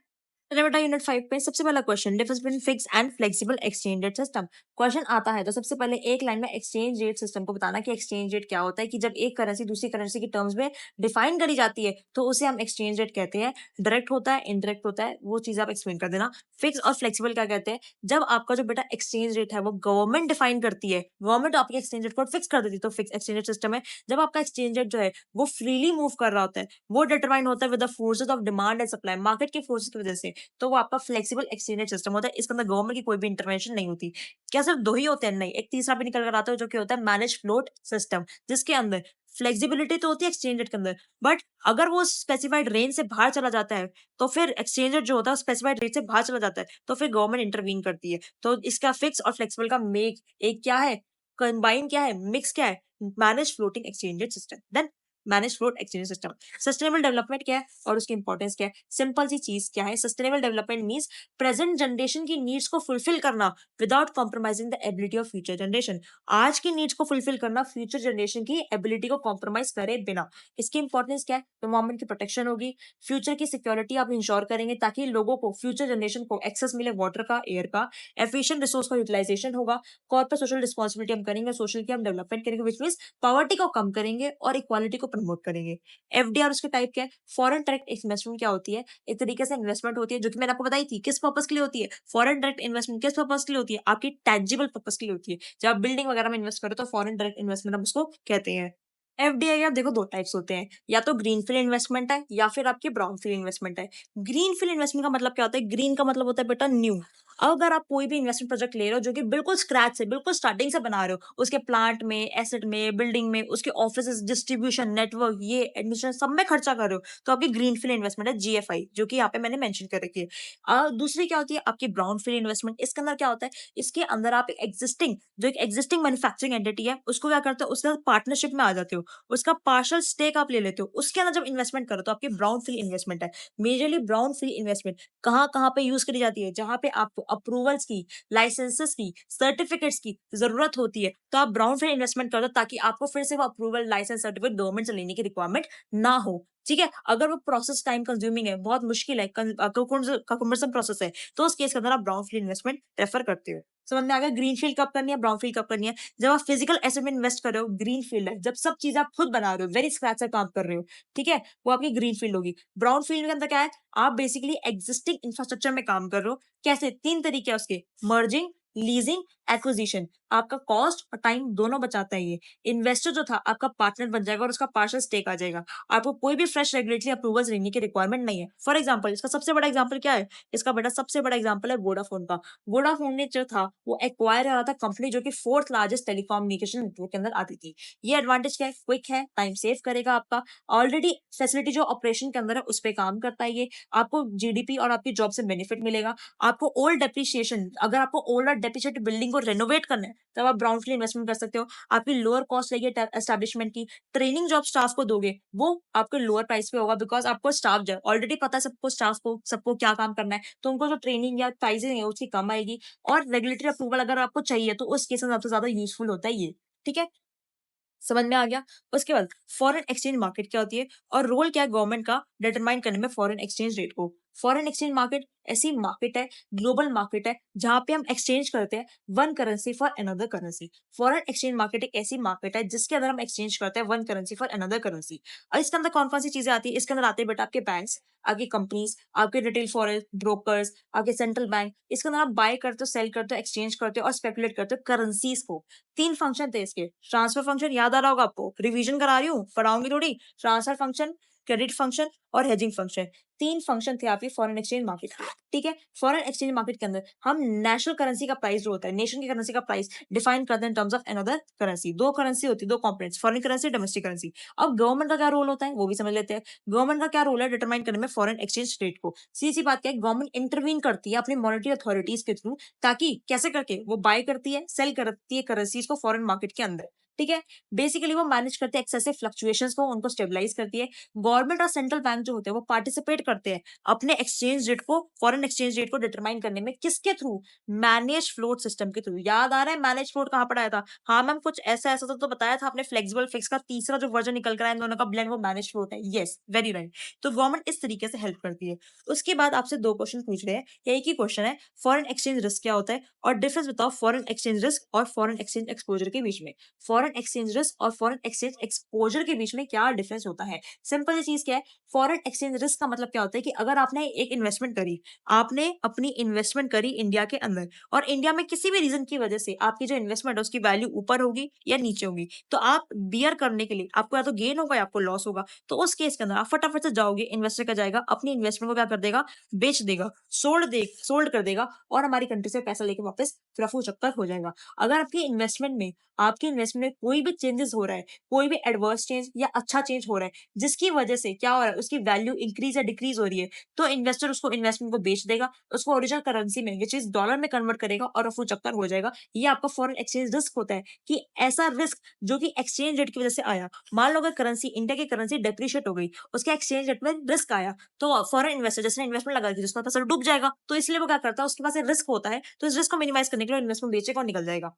चलिए बेटा यूनिट 5 पे सबसे पहला question, difference between fix and flexible exchange rate system. Question आता है तो सबसे पहले एक लाइन में एक्सचेंज रेट सिस्टम को बताना कि एक्सचेंज रेट क्या होता है, कि जब एक करेंसी दूसरी करेंसी की टर्म्स में डिफाइन करी जाती है तो उसे हम एक्सचेंज रेट कहते हैं। डायरेक्ट होता है, इनडायरेक्ट होता है, वो चीज आप एक्सप्लेन कर देना। फिक्स और फ्लेक्सिबल क्या कहते हैं? जब आपका जो बेटा एक्सचेंज रेट है वो गवर्नमेंट डिफाइन करती है, गवर्नमेंट आपके एक्सचेंज रेट को फिक्स कर देती है, तो फिक्स एक्सचेंज रेट सिस्टम है। जब आपका एक्सचेंज रेट जो है वो फ्रीली मूव कर रहा होता है, वो डिटरमाइन होता है with the forces of demand and supply, market के फोर्सेस की वजह से, तो वो आपका फ्लेक्सिबल एक्सचेंज सिस्टम होता है। इसके अंदर गवर्नमेंट की कोई भी इंटरवेंशन नहीं होती। क्या सिर्फ दो ही होते हैं? नहीं, एक तीसरा भी निकल कर आता है जो कि होता है मैनेज फ्लोट सिस्टम, जिसके अंदर फ्लेक्सिबिलिटी तो होती है एक्सचेंज रेट के अंदर, बट अगर वो स्पेसिफाइड रेंज से बाहर चला जाता है तो फिर एक्सचेंज रेट जो होता है स्पेसिफाइड रेट से बाहर चला जाता है तो फिर गवर्नमेंट इंटरवीन करती है। तो इसका फिक्स और फ्लेक्सिबल का मेक एक क्या है, कंबाइन क्या है, मिक्स क्या है? Manage floating exchange rate system. Then manage float exchange system. Sustainable development क्या है और उसकी इंपॉर्टेंस क्या है? सिंपल सी चीज क्या है, sustainable development means present generation की नीड्स को फुलफिल करना without compromising the ability of future generation. आज की नीड्स को फुलफिल करना फ्यूचर जनरेशन की एबिलिटी को कॉम्प्रोमाइज करे बिना। इसकी इंपॉर्टेंस क्या है? एनवायरमेंट की प्रोटेक्शन होगी, फ्यूचर की सिक्योरिटी आप इंश्योर करेंगे ताकि लोगों को, फ्यूचर जनरेशन को एक्सेस मिले वाटर का, एयर का, एफिशिएंट रिसोर्स का यूटिलाइजेशन होगा, कॉर्पोरेट सोशल रिस्पॉन्सिबिलिटी हम करेंगे, सोशल की हम डेवलपमेंट करेंगे, विच मींस पॉवर्टी को कम करेंगे और इक्वालिटी को प्रमोट करेंगे। एफडीआर उसके टाइप क्या है? फॉरेन डायरेक्ट इन्वेस्टमेंट क्या होती है? एक तरीके से इन्वेस्टमेंट होती है जो कि मैंने आपको बताई थी किस पर्पस के लिए होती है। फॉरेन डायरेक्ट इन्वेस्टमेंट किस पर्पस के लिए होती है? आपकी टैंजिबल पर्पस के लिए होती है। जब आप बिल्डिंग वगैरह में इन्वेस्ट करो तो फॉरेन डायरेक्ट इन्वेस्टमेंट हम उसको कहते हैं। एफडीआई आप देखो दो टाइप्स होते हैं, या तो ग्रीनफील्ड इन्वेस्टमेंट है या फिर आपकी ब्राउनफील्ड इन्वेस्टमेंट है। ग्रीनफील्ड इन्वेस्टमेंट का मतलब क्या होता है? ग्रीन का मतलब होता है बेटा न्यू। अगर आप कोई भी इन्वेस्टमेंट प्रोजेक्ट ले रहे हो जो कि बिल्कुल स्क्रैच से, बिल्कुल स्टार्टिंग से बना रहे हो, उसके प्लांट में, एसेट में, बिल्डिंग में, उसके ऑफिस, डिस्ट्रीब्यूशन, नेटवर्क, ये एडमिशन सब में खर्चा कर रहे हो, तो आपकी ग्रीनफील्ड इन्वेस्टमेंट है जीएफआई, जो कि यहाँ पे मैंने मेंशन कर रखी है। दूसरी क्या होती है? आपकी ब्राउनफील्ड इन्वेस्टमेंट। इसके अंदर क्या होता है? इसके अंदर आप एक एग्जिस्टिंग मैन्युफैक्चरिंग एंटिटी है उसको क्या करते हो? उसके साथ पार्टनरशिप में आ जाते हो, उसका पार्शियल स्टेक आप ले लेते हो, उसके अंदर जब इन्वेस्टमेंट करो तो आपकी ब्राउनफील्ड इन्वेस्टमेंट है। मेजरली ब्राउनफील्ड इन्वेस्टमेंट कहाँ कहाँ पे यूज करी जाती है? जहां पे आपको अप्रूवल्स की, लाइसेंसेस की, सर्टिफिकेट्स की जरूरत होती है, तो आप ब्राउनफील्ड इन्वेस्टमेंट कर दो ताकि आपको फिर से वो अप्रूवल, लाइसेंस, सर्टिफिकेट गवर्नमेंट से लेने की रिक्वायरमेंट ना हो। ठीक है, अगर वो प्रोसेस टाइम कंज्यूमिंग है, बहुत मुश्किल है, कम्बरसम प्रोसेस है, तो उस केस के अंदर आप ब्राउनफील्ड इन्वेस्टमेंट रेफर करते हो। समझ में आ गया? ग्रीनफील्ड कब करनी है, ब्राउनफील्ड कब करनी है? जब आप फिजिकल एसेट में इन्वेस्ट कर रहे हो, ग्रीनफील्ड है। जब सब चीज आप खुद बना रहे हो, वेरी स्क्रैच से काम कर रहे हो, ठीक है, वो आपकी ग्रीनफील्ड होगी। ब्राउनफील्ड के अंदर क्या है? आप बेसिकली एग्जिस्टिंग इंफ्रास्ट्रक्चर में काम कर रहे हो। कैसे? तीन तरीके हैं उसके, मर्जिंग, लीजिंग, एक्विजिशन। आपका कॉस्ट और टाइम दोनों बचाता है ये। इन्वेस्टर जो था आपका पार्टनर बन जाएगा और उसका पार्शियल स्टेक आ जाएगा। आपको कोई भी फ्रेश रेगुलेटरी अप्रूवल्स लेने की रिक्वायरमेंट नहीं है। फॉर एग्जांपल, इसका सबसे बड़ा एग्जांपल क्या है? इसका बेटा सबसे बड़ा एग्जांपल है वोडाफोन का। वोडाफोन ने जो था वो एक्वायर करा था कंपनी जो कि फोर्थ लार्जेस्ट टेलीकम्युनिकेशन नेटवर्क के अंदर आती थी। ये एडवांटेज क्या है? क्विक है, टाइम सेव करेगा आपका, ऑलरेडी फैसिलिटी जो ऑपरेशन के अंदर है उस पर काम करता है ये, आपको जीडीपी और आपकी जॉब से बेनिफिट मिलेगा। आपको ओल्ड डेप्रिसिएशन, अगर आपको ओल्ड और डेप्रिसिएटेड बिल्डिंग को रेनोवेट करना है तब आप ब्राउनफील्ड इन्वेस्टमेंट कर सकते हो। आपकी लोअर कॉस्ट रहेगी एस्टेब्लिशमेंट की। ट्रेनिंग जॉब स्टाफ को दोगे वो आपके लोअर प्राइस पे होगा, बिकॉज आपको स्टाफ जो ऑलरेडी पता है सबको, स्टाफ को सबको क्या काम करना है, तो उनको जो ट्रेनिंग या प्राइसिंग है उसकी कम आएगी। और रेगुलेटरी अप्रूवल अगर आपको चाहिए तो उस केस में सबसे ज्यादा यूजफुल होता है ये। ठीक है, समझ में आ गया? उसके बाद फॉरेन एक्सचेंज मार्केट क्या होती है और रोल क्या है गवर्नमेंट का डिटरमाइन करने में फॉरेन एक्सचेंज रेट को। फॉरेन एक्सचेंज मार्केट ऐसी मार्केट है, ग्लोबल मार्केट है, जहां पे हम एक्सचेंज करते हैं one currency for another currency. Foreign exchange market एक ऐसी मार्केट है जिसके अंदर हम एक्सचेंज करते हैं one currency for another currency. और इसके अंदर कौन कौन सी चीजें आती है? इसके अंदर आते हैं बेटा आपके बैंक्स, आपकी कंपनीज, आपके रिटेल फॉरेन ब्रोकर्स, आपके सेंट्रल बैंक। इसके अंदर आप बाय करते हो, सेल करते हो, एक्सचेंज करते हो और स्पेकुलेट करते हो करेंसीज को। तीन फंक्शन थे इसके। ट्रांसफर फंक्शन याद आ रहा होगा आपको, रिवीजन करा रही हूँ, पढ़ाऊंगी थोड़ी। ट्रांसफर फंक्शन, क्रेडिट फंक्शन और हेजिंग फंक्शन, तीन फंक्शन थे आपके फॉरेन एक्सचेंज मार्केट के। ठीक है, फॉरेन एक्सचेंज मार्केट के अंदर हम नेशनल करेंसी का प्राइस जो होता है, नेशन की करेंसी का प्राइस डिफाइन करते हैं in terms of another currency. दो करेंसी होती है, दो components, foreign currency, domestic currency. अब गवर्नमेंट का क्या रोल होता है वो भी समझ लेते हैं। गवर्नमेंट का क्या रोल है डिटरमाइन करने में फॉरेन एक्सचेंज रेट को? सीधी सी बात क्या है, गवर्नमेंट इंटरवीन करती है अपनी मॉनेटरी अथॉरिटीज के थ्रू, ताकि कैसे करके वो बाय करती है, सेल करती है करेंसीज को फॉरेन मार्केट के अंदर। ठीक है, बेसिकली वो मैनेज करते हैं एक्सेसिव फ्लक्चुएशंस को, उनको स्टेबलाइज करती है। गवर्नमेंट और सेंट्रल बैंक जो होते हैं वो पार्टिसिपेट करते हैं अपने एक्सचेंज रेट को, फॉरेन एक्सचेंज रेट को डिटरमाइन करने में। किसके थ्रू? मैनेज फ्लोट सिस्टम के थ्रू। याद आ रहा है मैनेज फ्लोट कहाँ पढ़ाया था? हाँ मैम, कुछ ऐसा ऐसा तो बताया था आपने। फ्लेक्सिबल फिक्स का तीसरा जो वर्जन निकल कर आया इन दोनों का ब्लेंड, वो मैनेज फ्लोट है। Yes, very right. तो गवर्नमेंट इस तरीके से हेल्प करती है। उसके बाद आपसे दो क्वेश्चन पूछ रहे हैं, या एक ही क्वेश्चन है, फॉरेन एक्सचेंज रिस्क क्या होता है और डिफरेंस बताओ फॉरेन एक्सचेंज रिस्क और फॉरेन एक्सचेंज एक्सपोजर के बीच में। फॉरेन एक्सचेंज रिस्क और फॉरेन एक्सचेंज एक्सपोजर के बीच में क्या डिफरेंस होता है? सिंपल सी चीज क्या है, फॉरेन एक्सचेंज रिस्क का मतलब क्या होता है कि अगर आपने एक इन्वेस्टमेंट करी, आपने अपनी इन्वेस्टमेंट करी इंडिया के अंदर, और इंडिया में किसी भी रीजन की वजह से आपकी जो इन्वेस्टमेंट है उसकी वैल्यू ऊपर होगी या नीचे होगी, तो आप बियर करने के लिए आपको या तो गेन होगा या आपको लॉस होगा। तो उस केस के अंदर आप फटाफट से जाओगे, इन्वेस्टर का जाएगा, अपनी इन्वेस्टमेंट को क्या कर देगा? बेच देगा, सोल्ड कर देगा, और हमारी कंट्री से पैसा लेके वापस रफू चक्कर हो जाएगा। अगर आपकी इन्वेस्टमेंट में, आपकी इन्वेस्टमेंट में कोई भी चेंजेस हो रहा है, कोई भी एडवर्स चेंज या अच्छा चेंज हो रहा है, जिसकी वजह से क्या हो रहा है, उसकी वैल्यू इंक्रीज या डिक्रीज हो रही है, तो इन्वेस्टर उसको इन्वेस्टमेंट को बेच देगा, उसको ओरिजिनल करेंसी में, विच इज डॉलर में कन्वर्ट करेगा और रफू चक्कर हो जाएगा। ये आपका फॉरेन एक्सचेंज रिस्क होता है कि ऐसा रिस्क जो कि एक्सचेंज रेट की वजह से आया। मान लो अगर करेंसी, इंडिया की करेंसी डेप्रिशिएट हो गई, उसके एक्सचेंज रेट में रिस्क आया, तो फॉरेन इन्वेस्टर जिसने इन्वेस्टमेंट लगा दी उसका पैसा डूब जाएगा। तो इसलिए वो क्या करता है, उसके पास रिस्क होता है, तो इस रिस्क को मिनिमाइज करने के लिए इन्वेस्टमेंट बेचेगा और निकल जाएगा।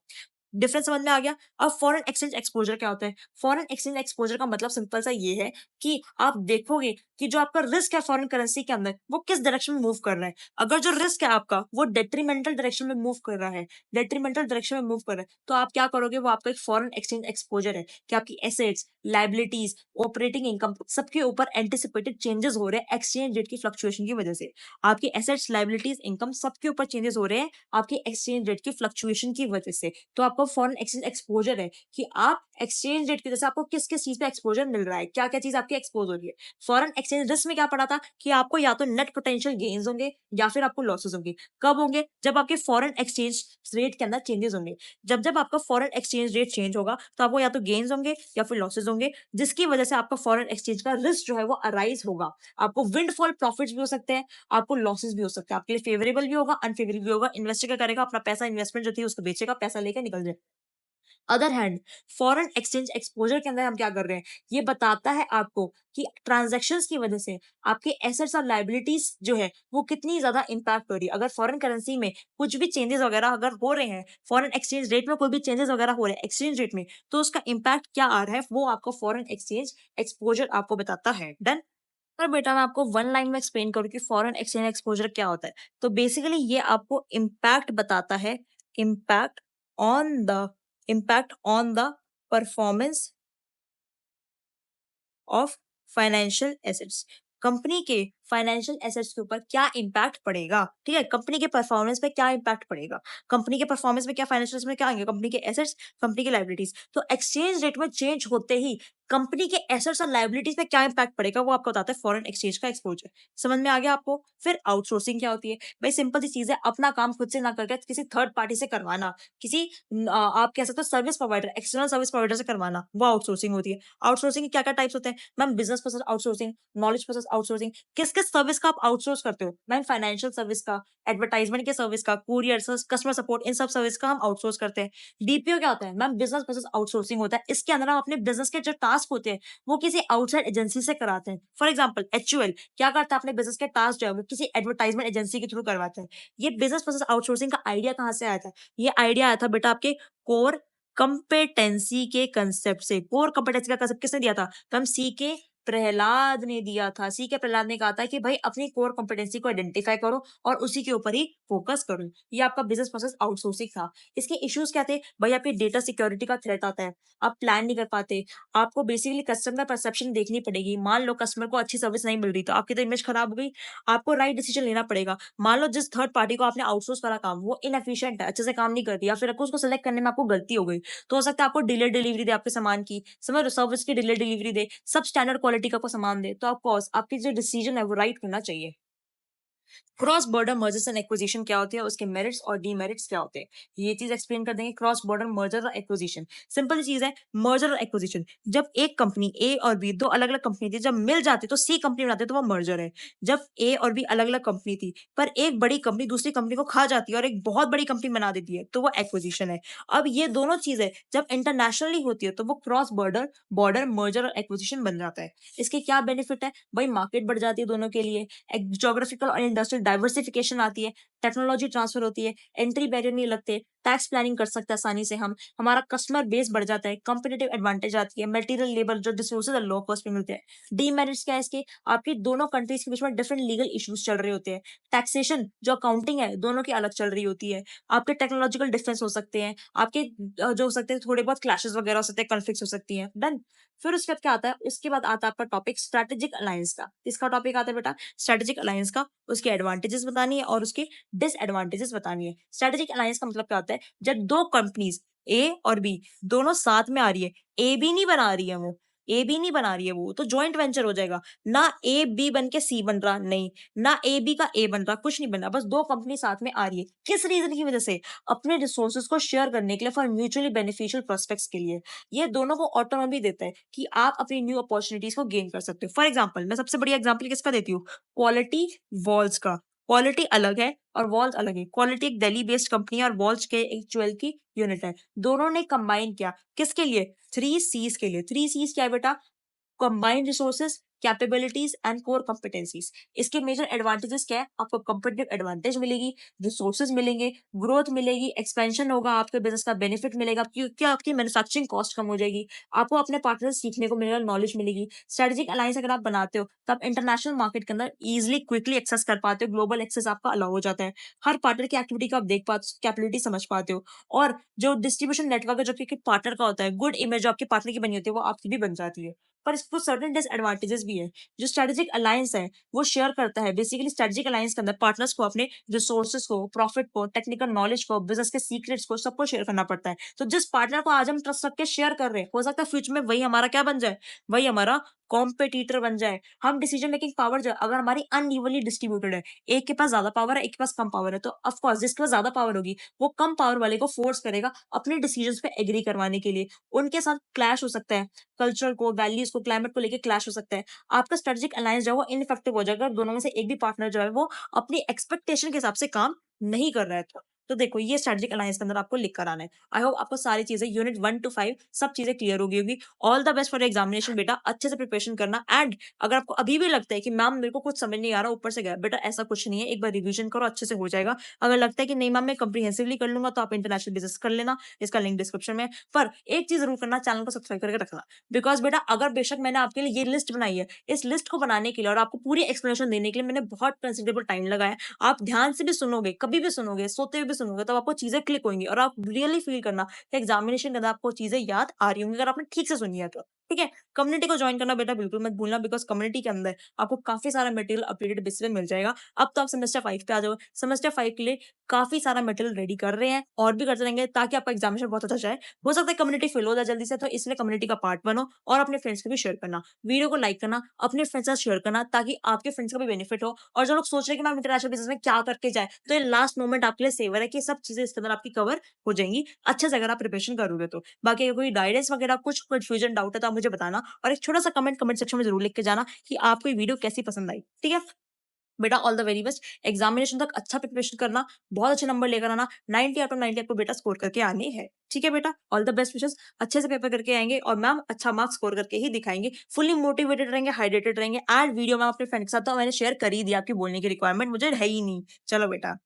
डिफरेंस समझ में आ गया? अब फॉरेन एक्सचेंज एक्सपोजर क्या होता है? फॉरेन एक्सचेंज एक्सपोजर का मतलब सिंपल सा ये है कि आप देखोगे कि जो आपका रिस्क है फॉरेन करेंसी के अंदर वो किस डायरेक्शन में मूव कर रहा है। अगर जो रिस्क है आपका वो डेट्रीमेंटल डायरेक्शन में मूव कर रहा है, डेट्रीमेंटल डायरेक्शन में मूव कर रहा है, तो आप क्या करोगे? वो आपका एक फॉरेन एक्सचेंज एक्सपोजर है कि आपकी एसेट्स, लायबिलिटीज, ऑपरेटिंग इनकम सबके ऊपर एंटिसिपेटेड चेंजेस हो रहे हैं एक्सचेंज रेट की फ्लक्चुएशन की वजह से। आपकी एसेट्स, लायबिलिटीज, इनकम सबके ऊपर चेंजेस हो रहे हैं आपकी एक्सचेंज रेट की फ्लक्चुएशन की वजह से। तो आपको फॉरेन एक्सचेंज एक्सपोजर है कि आप एक्सचेंज रेट की वजह से आपको किस किस चीज पे एक्सपोजर मिल रहा है, क्या क्या चीज आपकी एक्सपोज हो रही है। फॉरेन एक्सचेंज रिस्क में क्या पड़ा था कि आपको या तो नेट पोटेंशियल गेन्स होंगे या फिर आपको लॉसेस होंगे। कब होंगे? जब आपके फॉरेन एक्सचेंज रेट के अंदर चेंजेस होंगे। जब जब आपका फॉरेन एक्सचेंज रेट चेंज होगा तो आपको या तो गेन्स होंगे या फिर लॉसेस होंगे, जिसकी वजह से आपका फॉरेन एक्सचेंज का रिस्क जो है वो अराइज होगा। आपको विंडफॉल प्रॉफिट्स भी हो सकते हैं, आपको लॉसेस भी हो सकते हैं, आपके लिए फेवरेबल भी होगा, अनफेवरेबल भी होगा। इन्वेस्टर क्या करेगा? अपना पैसा, इन्वेस्टमेंट जो थी उसको बेचेगा, पैसा लेकर निकल जाए। Other hand foreign exchange exposure के अंदर हम क्या कर रहे हैं? ये बताता है आपको कि ट्रांजैक्शंस की वजह से आपके एसेट्स और लायबिलिटीज जो है वो कितनी ज्यादा इंपैक्ट हो रही है। अगर फॉरेन करेंसी में कुछ भी चेंजेस वगैरह अगर हो रहे हैं, फॉरेन एक्सचेंज रेट में कोई भी चेंजेस वगैरह हो रहे हैं एक्सचेंज रेट में, तो उसका इंपैक्ट क्या आ रहा है वो आपको फॉरेन एक्सचेंज एक्सपोजर आपको बताता है। डन। पर बेटा मैं आपको वन लाइन में एक्सप्लेन करूँ कि फॉरेन एक्सचेंज एक्सपोजर क्या होता है, तो बेसिकली ये आपको इम्पैक्ट बताता है, impact on the impact on the performance of financial assets. Company के फाइनेंशियल एसेट्स के ऊपर क्या इंपैक्ट पड़ेगा, ठीक है? कंपनी के परफॉर्मेंस पे क्या इंपैक्ट पड़ेगा, कंपनी के परफॉर्मेंस में क्या, फाइनेंशियल में क्या आएंगे, कंपनी के एसेट्स, कंपनी की लायबिलिटीज। तो एक्सचेंज रेट में चेंज होते ही कंपनी के एसेट्स और लायबिलिटीज पे क्या इंपैक्ट पड़ेगा वो आपको बताता है फॉरेन एक्सचेंज का एक्सपोजर। समझ में आ गया आपको? फिर आउटसोर्सिंग क्या होती है? भाई सिंपल सी चीज है, अपना काम खुद से ना करके किसी थर्ड पार्टी से करवाना, किसी आप कह सकते हो service provider, external service provider से करवाना, वो आउटसोर्सिंग होती है। आउटसोर्सिंग के क्या क्या टाइप्स होते हैं ma'am? Business process outsourcing, knowledge process outsourcing. किस किस सर्विस का आप आउटसोर्स करते हो मैम? फाइनेंशियल सर्विस का, एडवर्टाइजमेंट के सर्विस का, कुरियर, कस्टमर सपोर्ट, इन सब सर्विस का हम आउटसोर्स करते हैं। डीपीओ क्या होता है मैम? बिजनेस प्रोसेस आउटसोर्सिंग होता है। इसके अंदर हम अपने बिजनेस के जो टास्क होते हैं वो किसी आउटसाइड एजेंसी से कराते हैं। फॉर एग्जाम्पल एचयूएल क्या करता है? अपने बिजनेस के टास्क जो है वो किसी एडवर्टाइजमेंट एजेंसी के थ्रू करवाते हैं। ये बिजनेस प्रोसेस आउटसोर्सिंग का आइडिया कहाँ से आया था? ये आइडिया आया था बेटा आपके कोर कंपेटेंसी के कंसेप्ट से। कोर कंपेटेंसी का कंसेप्ट किसने दिया था? तो हम सी के प्रहलाद ने दिया था। सी के प्रहलाद ने कहा था कि भाई अपनी कोर कॉम्पिटेंसी को आइडेंटिफाई करो और उसी के ऊपर ही फोकस करो। ये आपका बिजनेस प्रोसेस आउटसोर्सिंग था। इसके इश्यूज क्या थे भाई? आपकी डेटा सिक्योरिटी का थ्रेट आता है, आप प्लान नहीं कर पाते, आपको बेसिकली कस्टमर परसेप्शन देखनी पड़ेगी। मान लो कस्टमर को अच्छी सर्विस नहीं मिल रही तो आपकी तो इमेज खराब हो गई, आपको राइट डिसीजन लेना पड़ेगा। मान लो जिस थर्ड पार्टी को आपने आउटसोर्स करा काम वो इनएफिशिएंट है, अच्छे से काम नहीं करती, या फिर आपको उसको सेलेक्ट करने में आपको गलती हो गई, तो हो सकता है आपको डिले डिलीवरी दे आपके सामान की, समझ रहे हो? सर्विस की डिले डिलीवरी दे, सब स्टैंडर्ड क्वालिटी का आपको सामान दे, तो आपको आपकी जो डिसीजन है वो राइट होना चाहिए। Cross border mergers and acquisition क्या होती है, उसके मेरिट्स और डीमेरिट्स क्या होते हैं, ये चीज एक्सप्लेन कर देंगे। क्रॉस बॉर्डर मर्जर और एक्विजिशन सिंपल चीज है। मर्जर और एक्विजिशन, जब एक कंपनी ए और बी, दो अलग अलग कंपनी थी, जब मिल जाती तो सी कंपनी बनाते तो वो मर्जर है। जब ए और बी अलग अलग कंपनी थी पर एक बड़ी कंपनी दूसरी कंपनी को खा जाती है और एक बहुत बड़ी कंपनी बना देती है तो वो एक्विजिशन है। अब ये दोनों चीजें जब इंटरनेशनली होती है तो वो क्रॉस बॉर्डर बॉर्डर मर्जर और एक्विजिशन बन जाता है। इसके क्या बेनिफिट है भाई? मार्केट बढ़ जाती है दोनों के लिए, एक ज्योग्राफिकल और इंडस्ट्रियल डाइवर्सिफिकेशन आती है, टेक्नोलॉजी ट्रांसफर होती है, एंट्री बैरियर नहीं लगते, टैक्स प्लानिंग कर सकते हैं आसानी से हम, हमारा कस्टमर बेस बढ़ जाता है, कंपेटिटिव एडवांटेज आती है, मटेरियल लेबर जो रिसोर्सेज लो कॉस्ट पे मिलते हैं। डीमेरिट्स क्या है इसके? आपकी दोनों कंट्रीज के बीच में डिफरेंट लीगल इश्यूज चल रहे होते हैं, टैक्सेशन जो अकाउंटिंग है दोनों की अलग चल रही होती है, आपके टेक्नोलॉजिकल डिफरेंस हो सकते हैं, आपके जो हो सकते हैं थोड़े बहुत क्लैशेस वगैरह हो सकते हैं, कॉन्फ्लिक्ट्स हो सकती हैं। डन। फिर उसके बाद क्या आता है? उसके बाद आता है आपका टॉपिक स्ट्रेटेजिक अलायंस का। इसका टॉपिक आता है बेटा स्ट्रेटेजिक अलायंस का, उसके एडवांटेजेस बतानी है और उसके डिसएडवांटेजेस बतानी है। स्ट्रेटेजिक अलायंस का मतलब क्या होता है? जब दो कंपनीज ए और बी दोनों साथ में आ रही है, ए बी नहीं बना रही है वो, ए बी नहीं बना रही है वो, तो जॉइंट वेंचर हो जाएगा ना। ए बी बन के सी बन रहा नहीं, ना ए बी का ए बन रहा, कुछ नहीं बन रहा, बस दो कंपनी साथ में आ रही है। किस रीजन की वजह से? अपने रिसोर्सेज को शेयर करने के लिए, फॉर म्यूचुअली बेनिफिशियल प्रोस्पेक्ट्स के लिए। ये दोनों को ऑटोनॉमी देता है कि आप अपनी न्यू अपॉर्चुनिटीज को गेन कर सकते हो। फॉर एग्जाम्पल मैं सबसे बढ़िया एग्जाम्पल किसका देती हूँ? क्वालिटी वॉल्स का। क्वालिटी अलग है और वॉल्स अलग है। क्वालिटी एक दिल्ली बेस्ड कंपनी है और वॉल्स के एक ज्वेल की यूनिट है। दोनों ने कंबाइन किया किसके लिए? 3 C's के लिए। 3 C's क्या है बेटा? Combined resources, capabilities and core competencies. इसके मेजर एडवांटेजेस क्या है? आपको कंपेटिटिव एडवांटेज मिलेगी, रिसोर्सेज मिलेंगे, ग्रोथ मिलेगी, एक्सपेंशन होगा, आपके बिजनेस का बेनिफिट मिलेगा क्योंकि आपकी मैन्युफैक्चरिंग कॉस्ट कम हो जाएगी, आपको अपने पार्टनर से सीखने को मिलेगा, नॉलेज मिलेगी। स्ट्रेटेजिक अलायंस अगर आप बनाते हो तो आप इंटरनेशनल मार्केट के अंदर इजिली क्विकली एक्सेस कर पाते हो, ग्लोबल एक्सेस आपका अलाउ हो जाता है। हर पार्टनर की एक्टिविटी को आप देख पाते हो, कैपेबिलिटी समझ पाते हो, और जो डिस्ट्रीब्यूशन नेटवर्क है जो कि पार्टनर का होता है, गुड इमेज जो आपके पार्टनर की बनी होती है वो आपकी भी बन जाती है। पर इसको सर्टेन डिसएडवांटेजेस भी है। जो स्ट्रेटेजिक अलायंस है वो शेयर करता है, बेसिकली स्ट्रेटेजिक अलायंस के अंदर पार्टनर्स को अपने रिसोर्सेज को, प्रॉफिट को, टेक्निकल नॉलेज को, बिजनेस के सीक्रेट्स को, सबको शेयर करना पड़ता है। तो जिस पार्टनर को आज हम ट्रस्ट करके शेयर कर रहे हैं, हो सकता है फ्यूचर में वही हमारा क्या बन जाए, वही हमारा कॉम्पिटिटर बन जाए। हम डिसीजन मेकिंग पावर जो है, अगर हमारी अनइवनली डिस्ट्रीब्यूटेड है, एक के पास ज्यादा पावर है, एक के पास कम पावर है, तो ऑफकोर्स जिसके पास ज्यादा पावर होगी वो कम पावर वाले को फोर्स करेगा अपने डिसीजंस पे एग्री करवाने के लिए। उनके साथ क्लैश हो सकता है, कल्चर को, वैल्यूज को, क्लाइमेट को लेके क्लैश हो सकता है। आपका स्ट्रेटेजिक अलायंस जो है वो इनइफेक्टिव हो जाएगा, दोनों में से एक भी पार्टनर जो है वो अपनी एक्सपेक्टेशन के हिसाब से काम नहीं कर रहा है। तो देखो ये स्ट्रेटेजिक अलायंस के अंदर आपको लिख कर आना है। आई होप आपको सारी चीजें यूनिट 1 to 5 सब चीजें क्लियर होगी होगी। All the best for examination बेटा, अच्छे से प्रिपरेशन करना। एंड अगर आपको अभी भी लगता है कि मैम मेरे को कुछ समझ नहीं आ रहा, ऊपर से गया, बेटा ऐसा कुछ नहीं है, एक बार रिवीजन करो, अच्छे से हो जाएगा। अगर लगता है कि नहीं मैम मैं कंप्रीहेंसिवली कर लूंगा, तो आप इंटरनेशनल बिजनेस कर लेना, इसका लिंक डिस्क्रिप्शन में है। पर एक चीज जरूर करना, चैनल को सब्सक्राइब करके रखना। बिकॉज बेटा अगर बेशक मैंने आपके लिए ये लिस्ट बनाई है, इस लिस्ट को बनाने के लिए और आपको पूरी एक्सप्लेनेशन देने के लिए मैंने बहुत कंसिडरेबल टाइम लगाया। आप ध्यान से भी सुनोगे, कभी भी सुनोगे, सोते हुए भी सुनोगे, तब आपको चीजें क्लिक होंगी और आप रियली फील करना कि एग्जामिनेशन के अंदर आपको चीजें याद आ रही होंगी, अगर आपने ठीक से सुनी है तो। ठीक है, कम्युनिटी को ज्वाइन करना बेटा बिल्कुल मत भूलना, बिकॉज कम्युनिटी के अंदर आपको काफी सारा मटेरियल अपडेटेड बेसिस पे मिल जाएगा। अब तो आप सेमेस्टर 5 पे आ जाओ, सेमेस्टर 5 के लिए काफी सारा मटेरियल रेडी कर रहे हैं और भी करते रहेंगे ताकि आपका एग्जामिनेशन बहुत अच्छा जाए। हो सकता है कम्युनिटी फिल हो जाए जल्दी से, तो इसलिए कम्युनिटी का पार्ट बनो और अपने फ्रेंड्स को भी शेयर करना, वीडियो को लाइक करना, अपने फ्रेंड्स के साथ शेयर करना, ताकि आपके फ्रेंड्स का भी बेनिफिट हो। और जो लोग सोच रहे हैं कि मैम इंटरनेशनल बिजनेस में क्या करके जाए, तो ये लास्ट मोमेंट आपके लिए सेवर है कि सब चीजें इसके अंदर आपकी कवर हो जाएंगी अच्छे से, अगर आप प्रिपरेशन करोगे तो। बाकी अगर कोई गाइडेंस वगैरह कुछ कंफ्यूजन डाउट है तो आप मुझे बताना, और एक छोटा सा कमेंट सेक्शन में जरूर लिख के जाना कि आपको ये वीडियो कैसी पसंद आई। ठीक है बेटा, all the very best. Examination तक अच्छा प्रिपरेशन करना, बहुत अच्छे नंबर लेकर आना, 90 आउट ऑफ 90 आपको बेटा स्कोर करके आने हैं। ठीक है बेटा, ऑल द बेस्ट विशेस, अच्छे से पेपर करके आएंगे और मैम अच्छा मार्क्स स्कोर करके ही दिखाएंगे। फुली मोटिवेटेड रहेंगे, हाइड्रेटेड रहेंगे, एंड वीडियो मैम अपने फ्रेंड के साथ तो मैंने शेयर कर ही दिया, आपकी बोलने की रिक्वायरमेंट मुझे है ही नहीं। चलो बेटा।